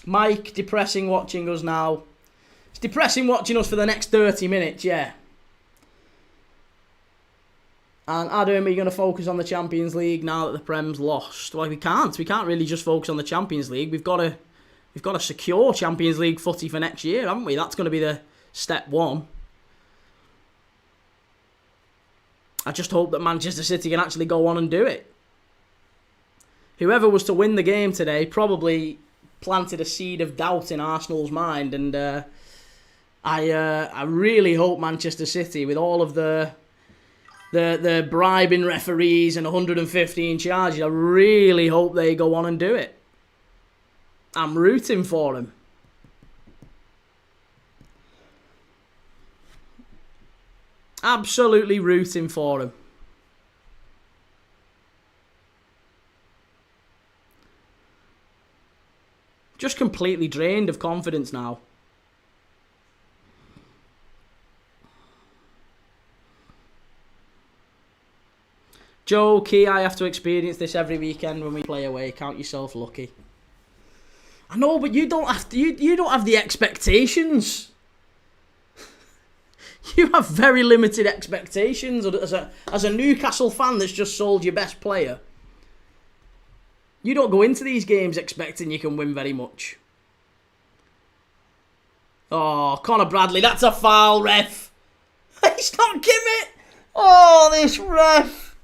Mike, depressing watching us now. It's depressing watching us for the next 30 minutes, yeah. And Adam, are you going to focus on the Champions League now that the Prem's lost? Well, we can't. We can't really just focus on the Champions League. We've got to secure Champions League footy for next year, haven't we? That's going to be the step one. I just hope that Manchester City can actually go on and do it. Whoever was to win the game today probably planted a seed of doubt in Arsenal's mind, and I really hope Manchester City, with all of the bribing referees and 115 charges, I really hope they go on and do it. I'm rooting for them. Absolutely rooting for them. Just completely drained of confidence now. Joe, Key, I have to experience this every weekend when we play away. Count yourself lucky. I know, but you don't have to. You don't have the expectations. You have very limited expectations as a Newcastle fan that's just sold your best player. You don't go into these games expecting you can win very much. Oh, Conor Bradley, that's a foul, ref. He's not giving it. Oh, this ref.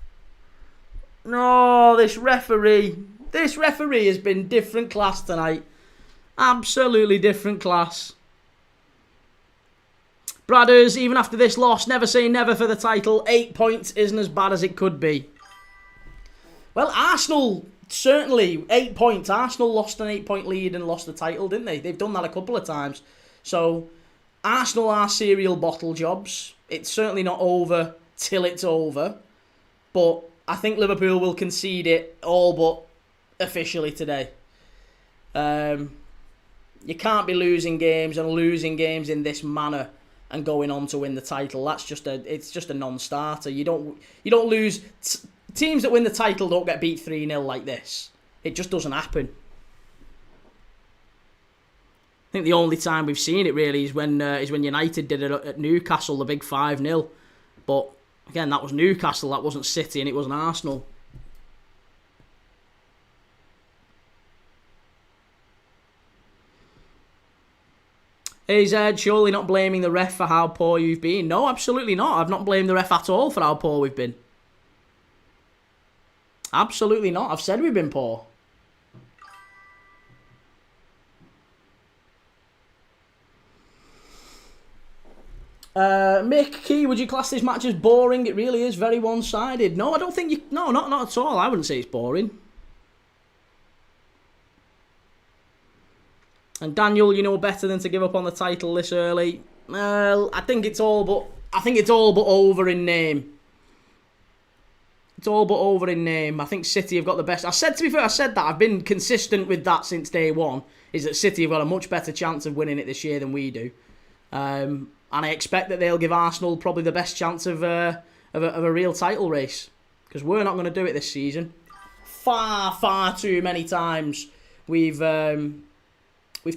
No, this referee. This referee has been different class tonight. Absolutely different class. Bradders, even after this loss, never say never for the title. 8 points isn't as bad as it could be. Well, Arsenal certainly 8 points. Arsenal lost an 8-point lead and lost the title, didn't they? They've done that a couple of times. So Arsenal are serial bottle jobs. It's certainly not over till it's over. But I think Liverpool will concede it all but officially today. You can't be losing games in this manner and going on to win the title. It's just a non-starter. You don't lose. Teams that win the title don't get beat 3-0 like this. It just doesn't happen. I think the only time we've seen it really is when United did it at Newcastle, the big 5-0. But again, that was Newcastle, that wasn't City, and it wasn't Arsenal. Is Ed surely not blaming the ref for how poor you've been? No, absolutely not. I've not blamed the ref at all for how poor we've been. Absolutely not. I've said we've been poor. Mick Key, would you class this match as boring? It really is very one-sided. No, I don't think you... No, not at all. I wouldn't say it's boring. And Daniel, you know better than to give up on the title this early. Well, I think it's all but over in name. It's all but over in name. I think City have got the best. I said that. I've been consistent with that since day one. Is that City have got a much better chance of winning it this year than we do. And I expect that they'll give Arsenal probably the best chance of a real title race. Because we're not going to do it this season. Far too many times we've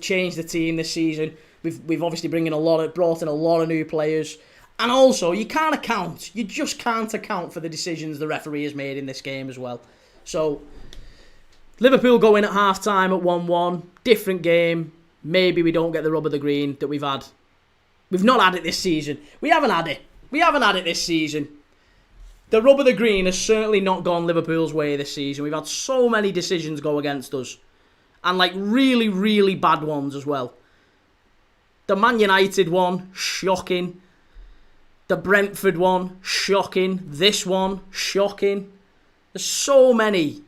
changed the team this season. We've obviously brought in a lot of new players. And also, you just can't account for the decisions the referee has made in this game as well. So, Liverpool go in at half-time at 1-1. Different game. Maybe we don't get the rub of the green that we've had. We've not had it this season. We haven't had it. We haven't had it this season. The rub of the green has certainly not gone Liverpool's way this season. We've had so many decisions go against us. And like really, really bad ones as well. The Man United one, shocking. The Brentford one, shocking. This one, shocking. There's so many.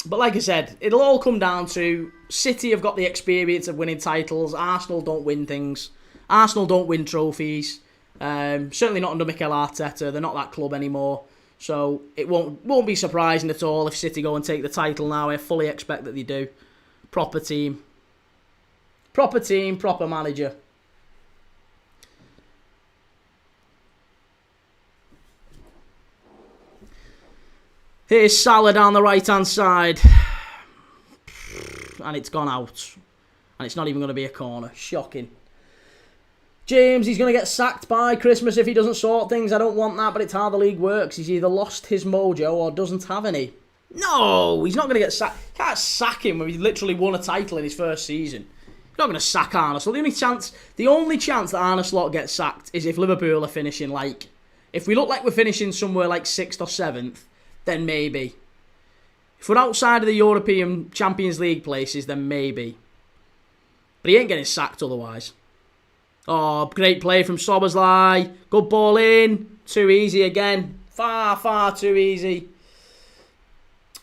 But like I said, it'll all come down to City have got the experience of winning titles. Arsenal don't win things. Arsenal don't win trophies. Certainly not under Mikel Arteta. They're not that club anymore. So it won't be surprising at all if City go and take the title now. I fully expect that they do. Proper team. Proper team, proper manager. Here's Salah down the right-hand side. And it's gone out. And it's not even going to be a corner. Shocking. James, he's going to get sacked by Christmas if he doesn't sort things. I don't want that, but it's how the league works. He's either lost his mojo or doesn't have any. No, he's not going to get sacked. You can't sack him when he literally won a title in his first season. You're not going to sack Arne Slot. The only chance that Arne Slot gets sacked is if Liverpool are finishing like... If we look like we're finishing somewhere like 6th or 7th, then maybe. If we're outside of the European Champions League places, then maybe. But he ain't getting sacked otherwise. Oh, great play from Szoboszlai. Good ball in. Too easy again. Far too easy.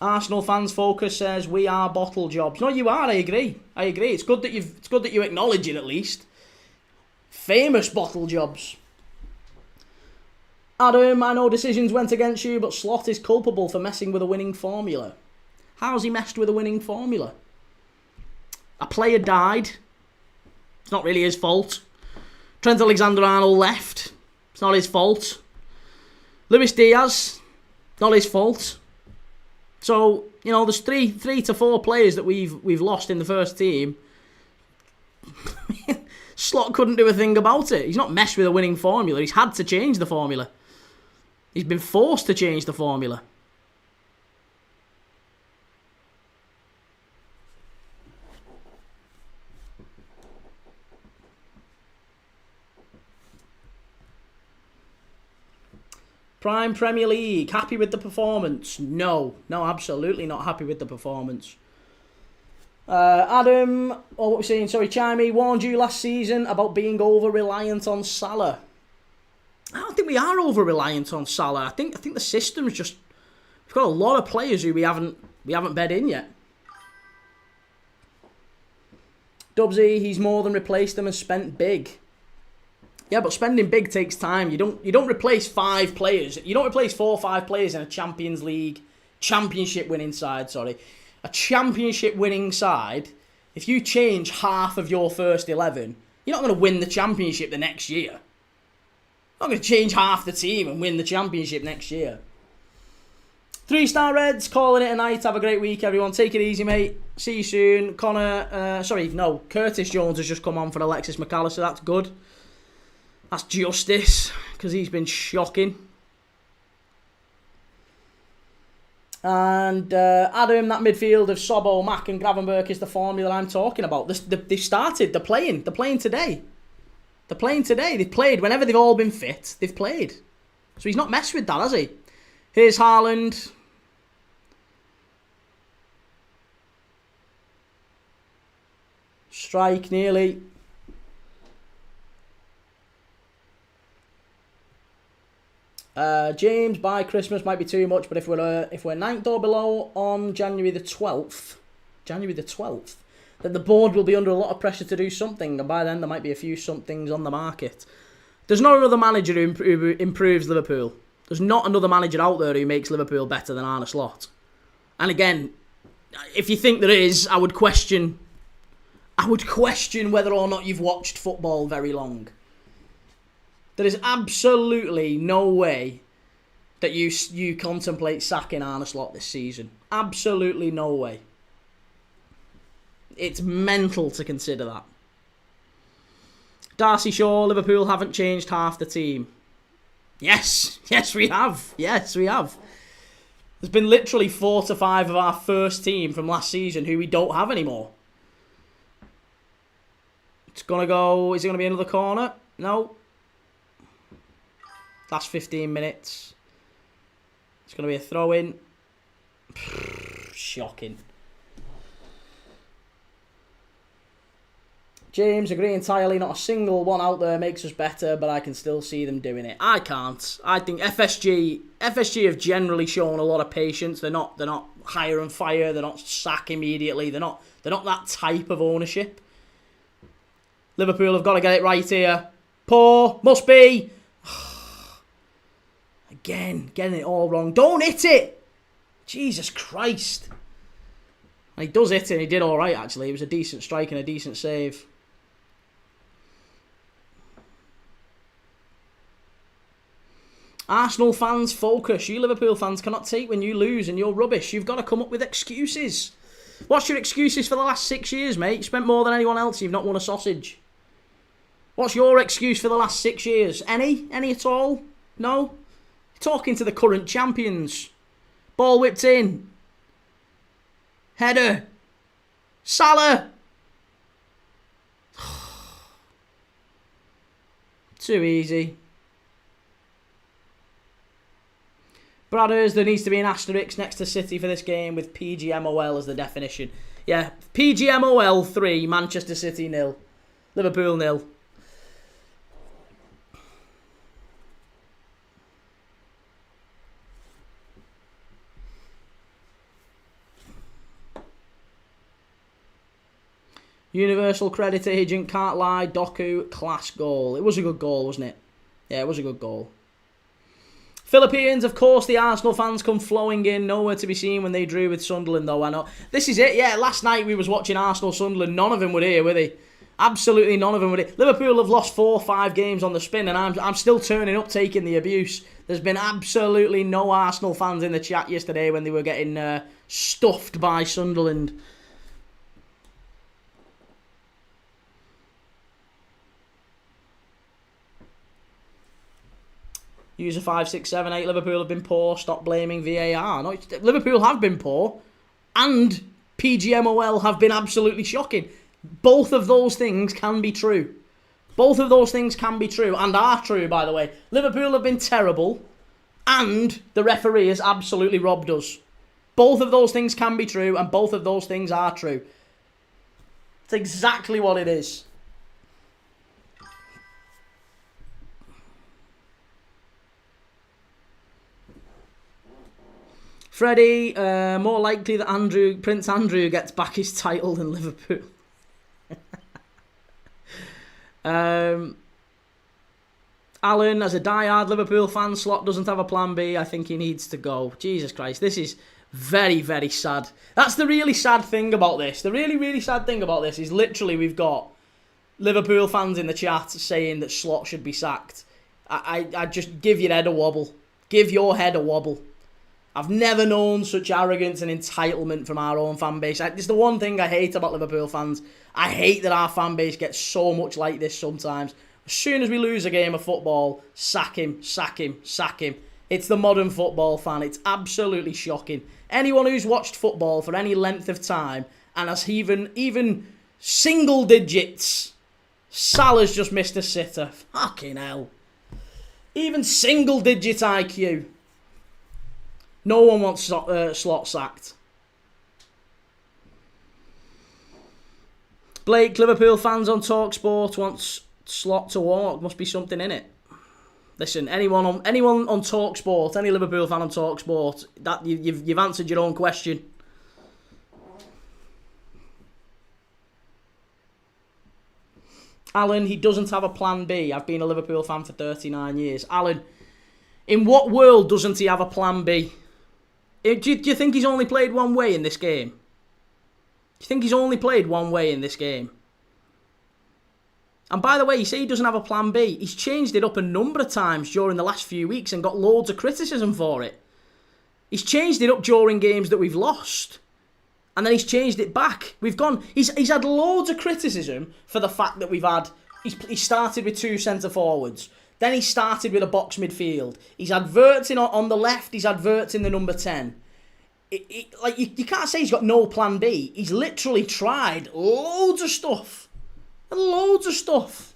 Arsenal fans focus says we are bottle jobs. No, you are. I agree. It's good that you acknowledge it at least. Famous bottle jobs. Adam, I know decisions went against you, but Slot is culpable for messing with a winning formula. How's he messed with a winning formula? A player died. It's not really his fault. Trent Alexander-Arnold left. It's not his fault. Luis Diaz, not his fault. So, you know, there's three to four players that we've lost in the first team. Slot couldn't do a thing about it. He's not messed with a winning formula. He's had to change the formula. He's been forced to change the formula. Prime Premier League, happy with the performance? No, absolutely not happy with the performance. Adam, what we're saying, sorry, Chimey warned you last season about being over-reliant on Salah. I think we are over reliant on Salah. I think the system's just, we've got a lot of players who we haven't bed in yet. Dubsy, he's more than replaced them and spent big. Yeah, but spending big takes time. You don't replace 5 players. You don't replace 4 or 5 players in a Champions League championship winning side. A championship winning side. If you change half of your first 11, you're not going to win the championship the next year. You're not going to change half the team and win the championship next year. 3-star Reds, calling it a night. Have a great week, everyone. Take it easy, mate. See you soon. Curtis Jones has just come on for Alexis McAllister. That's good. That's justice, because he's been shocking. And Adam, that midfield of Sobbo, Mack and Gravenberch is the formula I'm talking about. They've started. They're playing. They're playing today. They've played. Whenever they've all been fit, they've played. So he's not messed with that, has he? Here's Haaland. Strike, nearly. James, by Christmas might be too much, but if we're 9th or below on January the 12th, then the board will be under a lot of pressure to do something, and by then there might be a few somethings on the market. There's no other manager who improves Liverpool. There's not another manager out there who makes Liverpool better than Arne Slot. And again, if you think there is, I would question whether or not you've watched football very long. There is absolutely no way that you contemplate sacking Arne Slot this season. Absolutely no way. It's mental to consider that. Darcy Shaw, Liverpool haven't changed half the team. Yes, we have. There's been literally 4 to 5 of our first team from last season who we don't have anymore. It's going to go... Is it going to be another corner? No. Last 15 minutes. It's going to be a throw-in. Shocking. James, agree entirely. Not a single one out there makes us better, but I can still see them doing it. I can't. I think FSG have generally shown a lot of patience. They're not hire and fire. They're not sack immediately. They're not that type of ownership. Liverpool have got to get it right here. Poor, must be. Again, getting it all wrong. Don't hit it. Jesus Christ. And he does hit it, and he did all right actually. It was a decent strike and a decent save. Arsenal fans, focus. You Liverpool fans cannot take when you lose and you're rubbish. You've got to come up with excuses. What's your excuses for the last 6 years, mate? You spent more than anyone else. You've not won a sausage. What's your excuse for the last 6 years? Any? Any at all? No? You're talking to the current champions. Ball whipped in. Header. Salah. Too easy. Bradders, there needs to be an asterisk next to City for this game with PGMOL as the definition. Yeah, PGMOL 3, Manchester City 0. Liverpool 0. Universal credit agent, can't lie. Doku, class goal. It was a good goal, wasn't it? Yeah, it was a good goal. Philippines, of course, the Arsenal fans come flowing in. Nowhere to be seen when they drew with Sunderland, though. I know. This is it, yeah. Last night we was watching Arsenal-Sunderland. None of them were here, were they? Absolutely none of them were here. Liverpool have lost 4 or 5 games on the spin, and I'm still turning up, taking the abuse. There's been absolutely no Arsenal fans in the chat yesterday when they were getting stuffed by Sunderland. User 5678, Liverpool have been poor. Stop blaming VAR. No, Liverpool have been poor, and PGMOL have been absolutely shocking. Both of those things can be true. Both of those things can be true, and are true, by the way. Liverpool have been terrible, and the referee has absolutely robbed us. Both of those things can be true, and both of those things are true. It's exactly what it is. Freddie, more likely that Prince Andrew gets back his title than Liverpool. Alan, as a die-hard Liverpool fan, Slot doesn't have a plan B. I think he needs to go. Jesus Christ, this is very, very sad. That's the really sad thing about this. The really, really sad thing about this is literally we've got Liverpool fans in the chat saying that Slot should be sacked. I just give your head a wobble. Give your head a wobble. I've never known such arrogance and entitlement from our own fan base. It's the one thing I hate about Liverpool fans. I hate that our fan base gets so much like this sometimes. As soon as we lose a game of football, sack him, sack him, sack him. It's the modern football fan. It's absolutely shocking. Anyone who's watched football for any length of time and has even single digits, Salah's just missed a sitter. Fucking hell. Even single digit IQ. No one wants Slot sacked. Blake, Liverpool fans on TalkSport wants Slot to walk. Must be something in it. Listen, anyone on TalkSport, any Liverpool fan on TalkSport, that you've answered your own question. Alan, he doesn't have a plan B. I've been a Liverpool fan for 39 years. Alan, in what world doesn't he have a plan B? Do you think he's only played one way in this game? Do you think he's only played one way in this game? And by the way, you say he doesn't have a plan B. He's changed it up a number of times during the last few weeks and got loads of criticism for it. He's changed it up during games that we've lost. And then he's changed it back. He's had loads of criticism for the fact that he started with two centre forwards. Then he started with a box midfield. He's had Verts on the left. He's had Verts in the number 10. You can't say he's got no plan B. He's literally tried loads of stuff. Loads of stuff.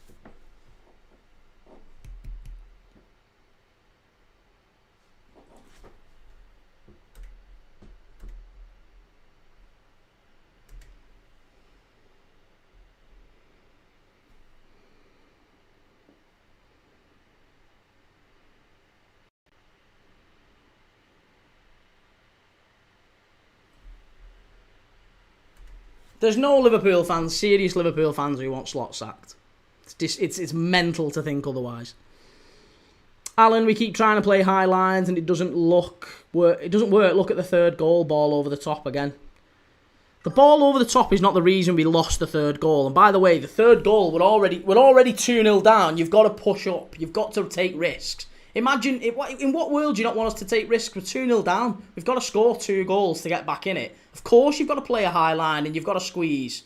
There's no Liverpool fans, serious Liverpool fans who want Slot sacked. It's mental to think otherwise. Alan, we keep trying to play high lines and it doesn't work. Look at the third goal, ball over the top again. The ball over the top is not the reason we lost the third goal. And by the way, the third goal, we're already 2-0 down. You've got to push up. You've got to take risks. Imagine, in what world do you not want us to take risks? We're 2-0 down. We've got to score 2 goals to get back in it. Of course you've got to play a high line and you've got to squeeze.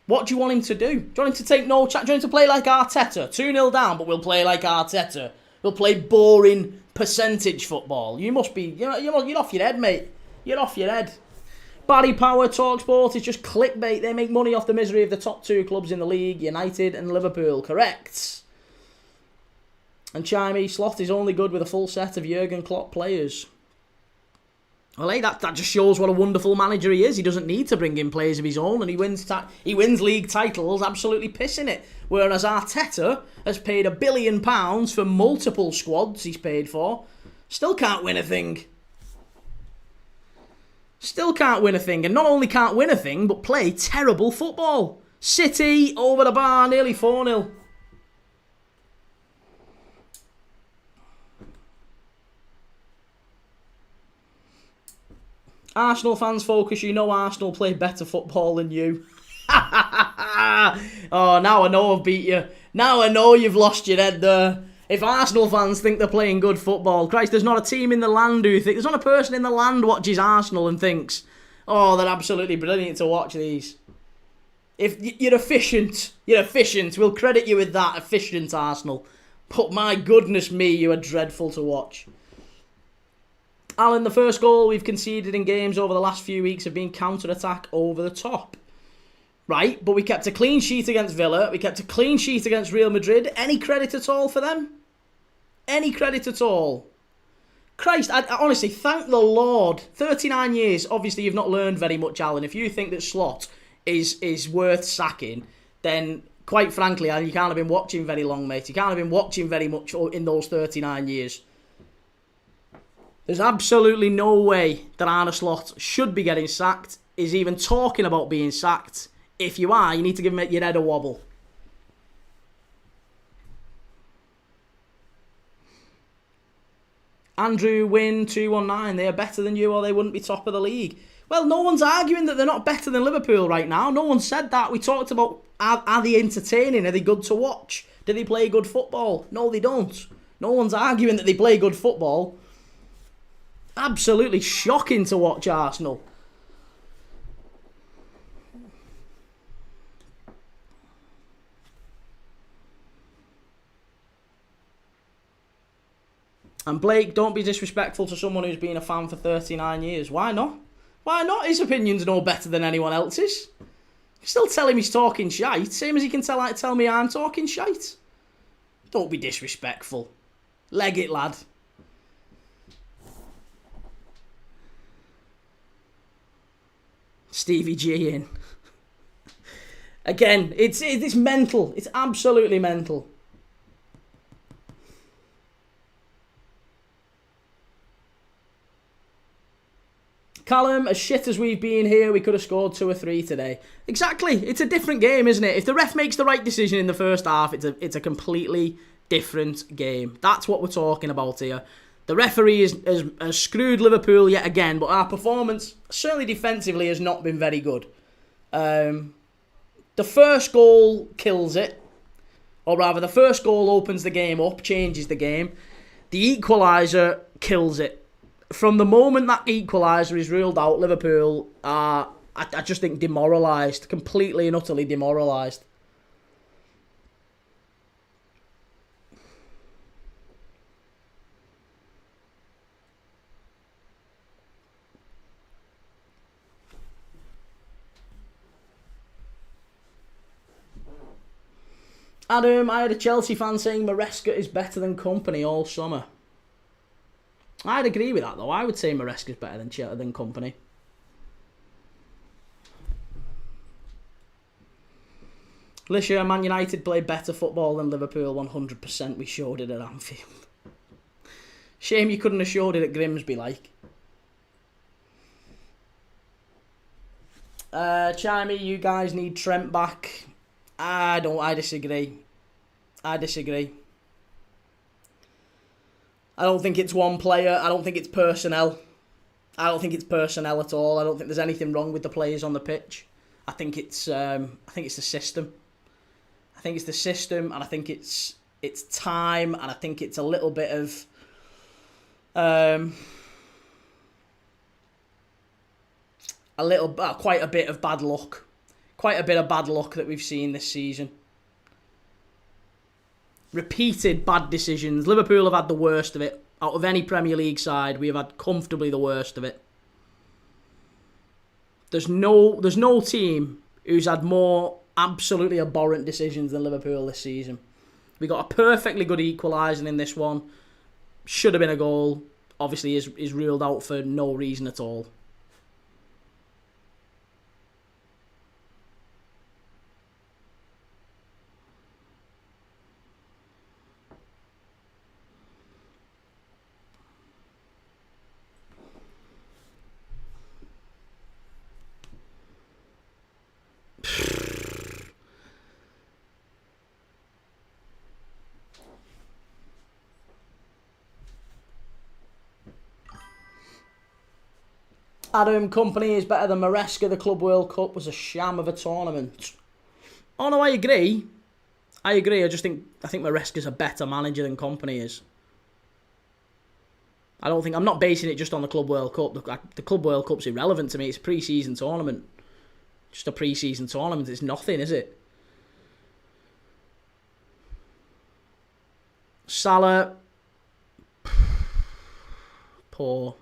What do you want him to do? Do you want him to take no chance? Do you want him to play like Arteta? 2-0 down, but we'll play like Arteta. We'll play boring percentage football. You must be... You're off your head, mate. You're off your head. Barry Power, TalkSport is just clickbait. They make money off the misery of the top 2 clubs in the league, United and Liverpool. Correct. And Chimey, Slot is only good with a full set of Jurgen Klopp players. Well, hey, that just shows what a wonderful manager he is. He doesn't need to bring in players of his own, and he wins league titles absolutely pissing it. Whereas Arteta has paid £1 billion for multiple squads he's paid for. Still can't win a thing. Still can't win a thing. And not only can't win a thing, but play terrible football. City, over the bar, nearly 4-0. Arsenal fans, focus. You know Arsenal play better football than you. Oh, now I know I've beat you. Now I know you've lost your head there. If Arsenal fans think they're playing good football, Christ, there's not a team in the land there's not a person in the land watches Arsenal and thinks, oh, they're absolutely brilliant to watch these. If you're efficient, we'll credit you with that, efficient Arsenal. But my goodness me, you are dreadful to watch. Alan, the first goal we've conceded in games over the last few weeks have been counter-attack over the top. Right, but we kept a clean sheet against Villa. We kept a clean sheet against Real Madrid. Any credit at all for them? Any credit at all? Christ, I honestly, thank the Lord. 39 years, obviously you've not learned very much, Alan. If you think that Slot is worth sacking, then quite frankly, Alan, you can't have been watching very long, mate. You can't have been watching very much in those 39 years. There's absolutely no way that Arne Slot should be getting sacked, is even talking about being sacked. If you are, you need to give him your head a wobble. Andrew Wynn 219, they are better than you or they wouldn't be top of the league. Well, no one's arguing that they're not better than Liverpool right now. No one said that. We talked about, are they entertaining? Are they good to watch? Do they play good football? No, they don't. No one's arguing that they play good football. Absolutely shocking to watch Arsenal. And Blake, don't be disrespectful to someone who's been a fan for 39 years. Why not? Why not? His opinion's no better than anyone else's. You still tell him he's talking shite, same as he can tell me I'm talking shite. Don't be disrespectful. Leg it, lad. Stevie G in. Again, it's mental. It's absolutely mental. Callum, as shit as we've been here, we could have scored 2 or 3 today. Exactly. It's a different game, isn't it? If the ref makes the right decision in the first half, it's a completely different game. That's what we're talking about here. The referee has screwed Liverpool yet again, but our performance, certainly defensively, has not been very good. The first goal kills it. Or rather, the first goal opens the game up, changes the game. The equaliser kills it. From the moment that equaliser is ruled out, Liverpool are, I just think, demoralised. Completely and utterly demoralised. Adam, I had a Chelsea fan saying Maresca is better than Company all summer. I'd agree with that, though. I would say Maresca's better than Company. Lisha, Man United played better football than Liverpool 100%. We showed it at Anfield. Shame you couldn't have showed it at Grimsby, like. Chimey, you guys need Trent back. I disagree. I don't think it's one player. I don't think it's personnel. I don't think it's personnel at all. I don't think there's anything wrong with the players on the pitch. I think it's the system. I think it's the system, and I think it's time, and I think it's a little bit of quite a bit of bad luck. Quite a bit of bad luck that we've seen this season. Repeated bad decisions. Liverpool have had the worst of it. Out of any Premier League side, we have had comfortably the worst of it. There's no team who's had more absolutely abhorrent decisions than Liverpool this season. We got a perfectly good equalising in this one. Should have been a goal. Obviously is ruled out for no reason at all. Adam, Company is better than Maresca. The Club World Cup was a sham of a tournament. Oh no, I agree. I think Maresca's a better manager than Company is. I'm not basing it just on the Club World Cup. The Club World Cup's irrelevant to me. It's a pre-season tournament. Just a pre-season tournament. It's nothing, is it? Salah. Poor.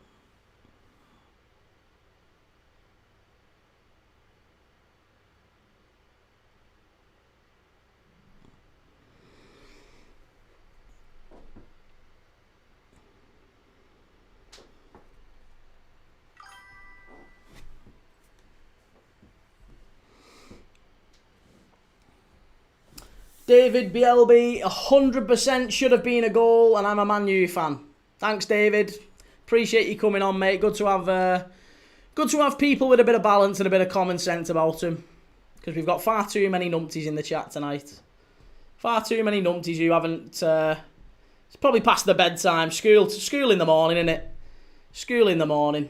David BLB, 100% should have been a goal, and I'm a Man U fan. Thanks, David. Appreciate you coming on, mate. Good to have people with a bit of balance and a bit of common sense about them. Because we've got far too many numpties in the chat tonight. Far too many numpties who haven't... it's probably past the bedtime. School in the morning, innit? School in the morning.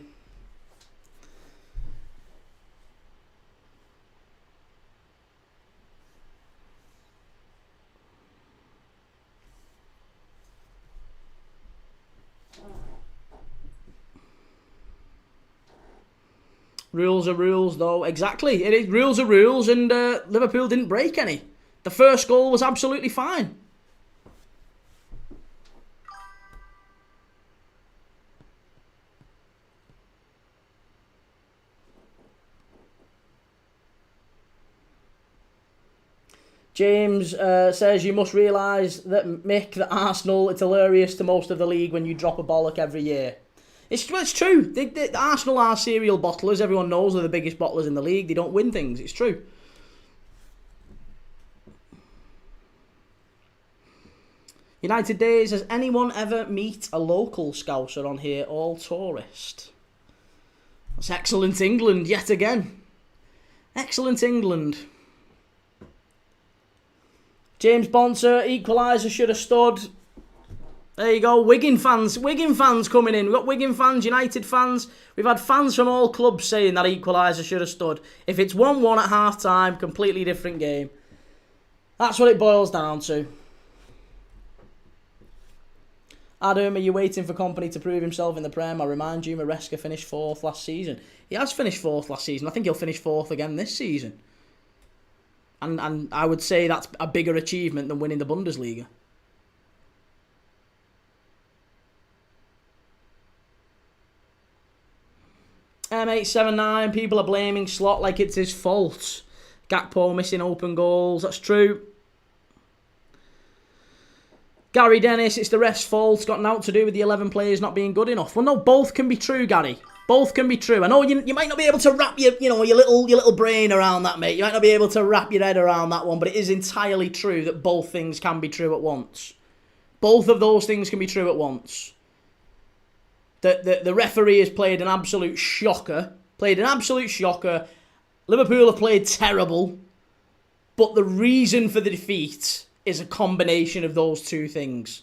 Rules are rules, though. Exactly. It is. Rules are rules, and Liverpool didn't break any. The first goal was absolutely fine. James says you must realise that Mick, that Arsenal, it's hilarious to most of the league when you drop a bollock every year. It's true. Arsenal are serial bottlers. Everyone knows they're the biggest bottlers in the league. They don't win things. It's true. United Days, has anyone ever meet a local Scouser on here, all tourist? That's excellent England, yet again. Excellent England. James Bonser, equaliser, should have stood. There you go, Wigan fans coming in. We've got Wigan fans, United fans. We've had fans from all clubs saying that equaliser should have stood. If it's 1-1 at half-time, completely different game. That's what it boils down to. Adam, are you waiting for Company to prove himself in the Prem? I remind you, Maresca finished 4th last season. He has finished 4th last season. I think he'll finish 4th again this season. And I would say that's a bigger achievement than winning the Bundesliga. M879, people are blaming Slot like it's his fault. Gakpo missing open goals, that's true. Gary Dennis, it's the ref's fault. It's got nothing to do with the 11 players not being good enough. Well, no, both can be true, Gary. Both can be true. I know you might not be able to wrap your little brain around that, mate. You might not be able to wrap your head around that one, but it is entirely true that both things can be true at once. Both of those things can be true at once. The referee has played an absolute shocker. Liverpool have played terrible. But the reason for the defeat is a combination of those two things.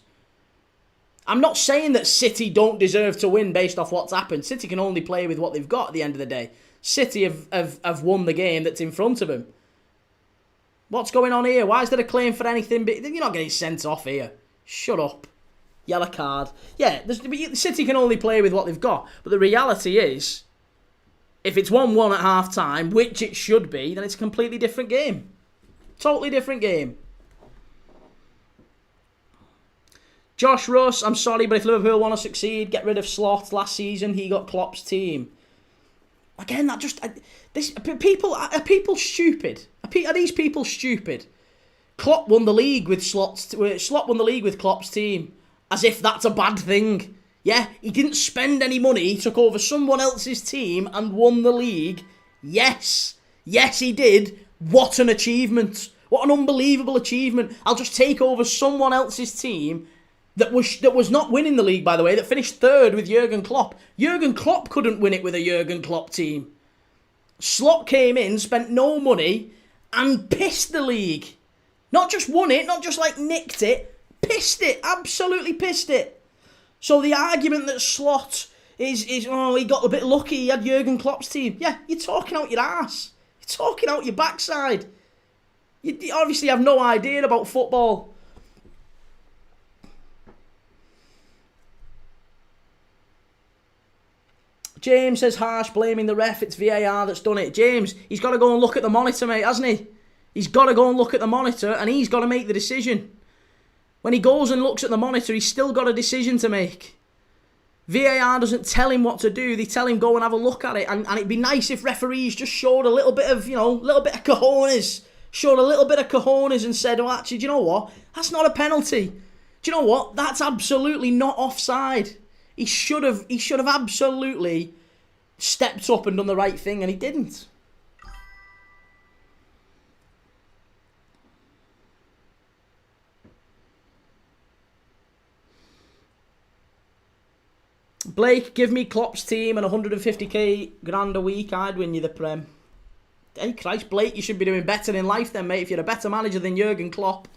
I'm not saying that City don't deserve to win based off what's happened. City can only play with what they've got at the end of the day. City have won the game that's in front of them. What's going on here? Why is there a claim for anything? You're not getting sent off here. Shut up. Yellow card. Yeah, City can only play with what they've got. But the reality is, if it's 1-1 at half-time, which it should be, then it's a completely different game. Totally different game. Josh Russ, I'm sorry, but if Liverpool want to succeed, get rid of Slot. Last season, he got Klopp's team. Again, are people stupid? Are these people stupid? Klopp won the league with Slot won the league with Klopp's team. As if that's a bad thing. Yeah, he didn't spend any money, he took over someone else's team and won the league. Yes, he did. What an achievement. What an unbelievable achievement. I'll just take over someone else's team that was not winning the league, by the way, that finished 3rd with Jurgen Klopp. Jurgen Klopp couldn't win it with a Jurgen Klopp team. Slot came in, spent no money, and pissed the league. Not just won it, not just nicked it, pissed it, absolutely pissed it. So the argument that Slot is he got a bit lucky, he had Jurgen Klopp's team. Yeah, you're talking out your ass. You're talking out your backside. You obviously have no idea about football. James says harsh, blaming the ref. It's VAR that's done it. James, he's got to go and look at the monitor, mate, hasn't he? He's got to go and look at the monitor and he's got to make the decision. When he goes and looks at the monitor, he's still got a decision to make. VAR doesn't tell him what to do. They tell him go and have a look at it. And it'd be nice if referees just showed a little bit of, little bit of cojones. Showed a little bit of cojones and said, oh, actually, do you know what? That's not a penalty. Do you know what? That's absolutely not offside. He should have absolutely stepped up and done the right thing, and he didn't. Blake, give me Klopp's team and 150k grand a week. I'd win you the Prem. Hey, Christ, Blake, you should be doing better in life then, mate, if you're a better manager than Jurgen Klopp.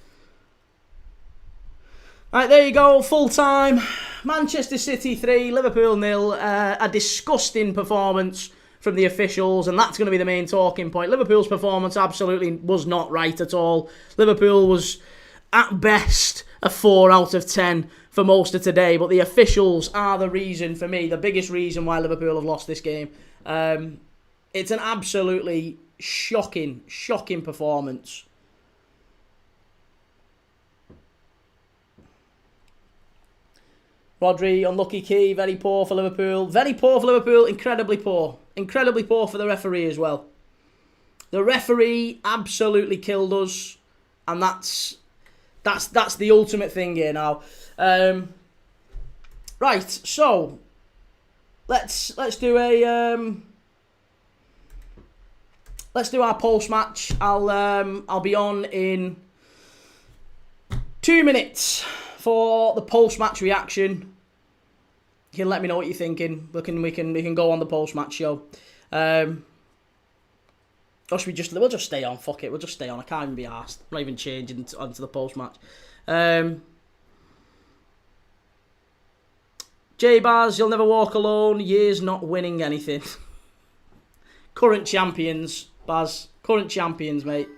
Right, there you go, full time. Manchester City 3, Liverpool 0. A disgusting performance from the officials, and that's going to be the main talking point. Liverpool's performance absolutely was not right at all. Liverpool was, at best, a 4 out of 10 for most of today, but the officials are the reason, for me, the biggest reason why Liverpool have lost this game. It's an absolutely shocking performance. Rodri, unlucky key, very poor for Liverpool. Very poor for Liverpool, incredibly poor. Incredibly poor for the referee as well. The referee absolutely killed us, and that's the ultimate thing here now. Right, so let's do our post match. I'll be on in 2 minutes for the post match reaction. You can let me know what you're thinking. We can go on the post match show. Or should we'll just stay on. Fuck it, we'll just stay on. I can't even be arsed. I'm not even changing onto the post match. J-Bars, you'll never walk alone. Years not winning anything. Current champions, Baz. Current champions, mate.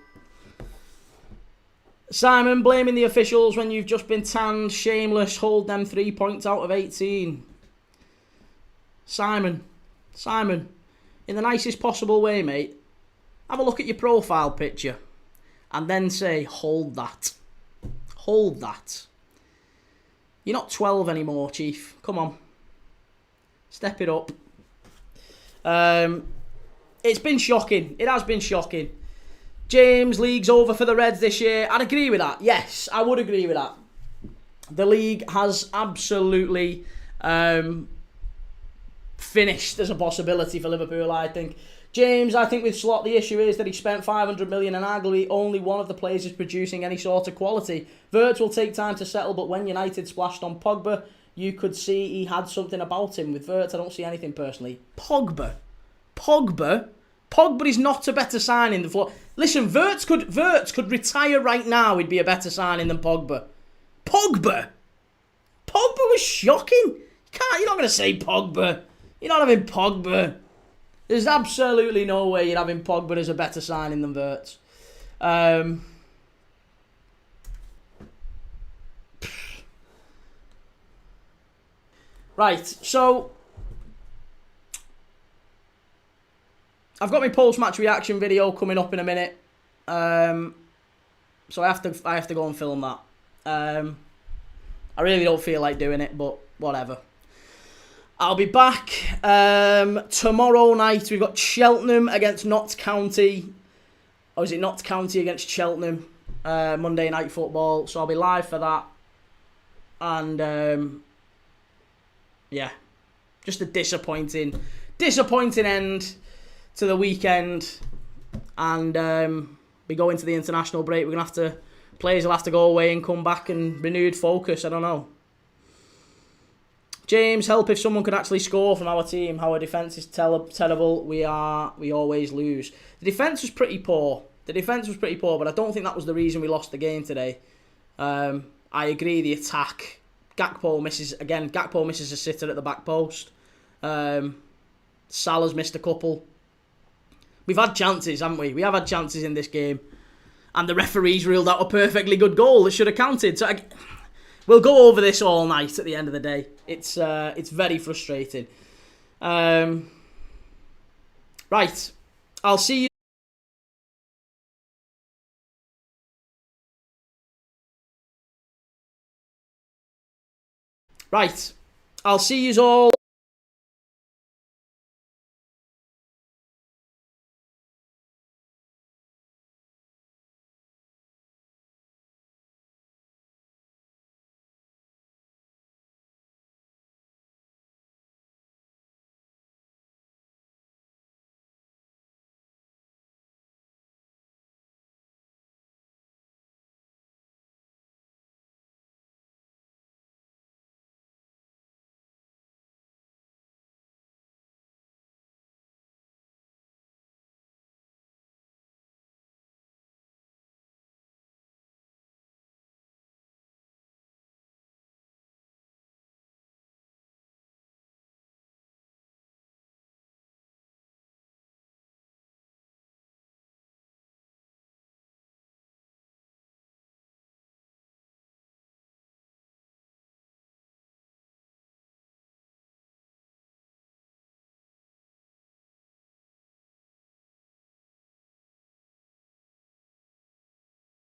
Simon, blaming the officials when you've just been tanned. Shameless, hold them 3 points out of 18. Simon, in the nicest possible way, mate. Have a look at your profile picture. And then say, hold that. Hold that. You're not 12 anymore, Chief. Come on. Step it up. It's been shocking. It has been shocking. James, league's over for the Reds this year. I'd agree with that. Yes, I would agree with that. The league has absolutely finished as a possibility for Liverpool, I think. James, I think with Slot, the issue is that he spent 500 million and arguably only one of the players is producing any sort of quality. Wirtz will take time to settle, but when United splashed on Pogba, you could see he had something about him. With Wirtz, I don't see anything personally. Pogba is not a better signing than Flo. Listen, Wirtz could retire right now. He'd be a better signing than Pogba. Pogba was shocking. You're not going to say Pogba. You're not having Pogba. There's absolutely no way you're having Pogba as a better signing than Wirtz. Right, so I've got my post-match reaction video coming up in a minute. So I have to go and film that. I really don't feel like doing it, but whatever. I'll be back tomorrow night. We've got Cheltenham against Notts County. Or is it Notts County against Cheltenham? Monday Night Football. So I'll be live for that. And yeah, just a disappointing end to the weekend. And we go into the international break. Players will have to go away and come back and renewed focus. I don't know. James, help if someone could actually score from our team. Our defence is terrible. We always lose. The defence was pretty poor. But I don't think that was the reason we lost the game today. I agree, the attack. Gakpo misses a sitter at the back post. Salah's missed a couple. We've had chances, haven't we? We have had chances in this game. And the referees ruled out a perfectly good goal that should have counted. So we'll go over this all night at the end of the day. It's very frustrating. Right. I'll see you. Right. I'll see you all.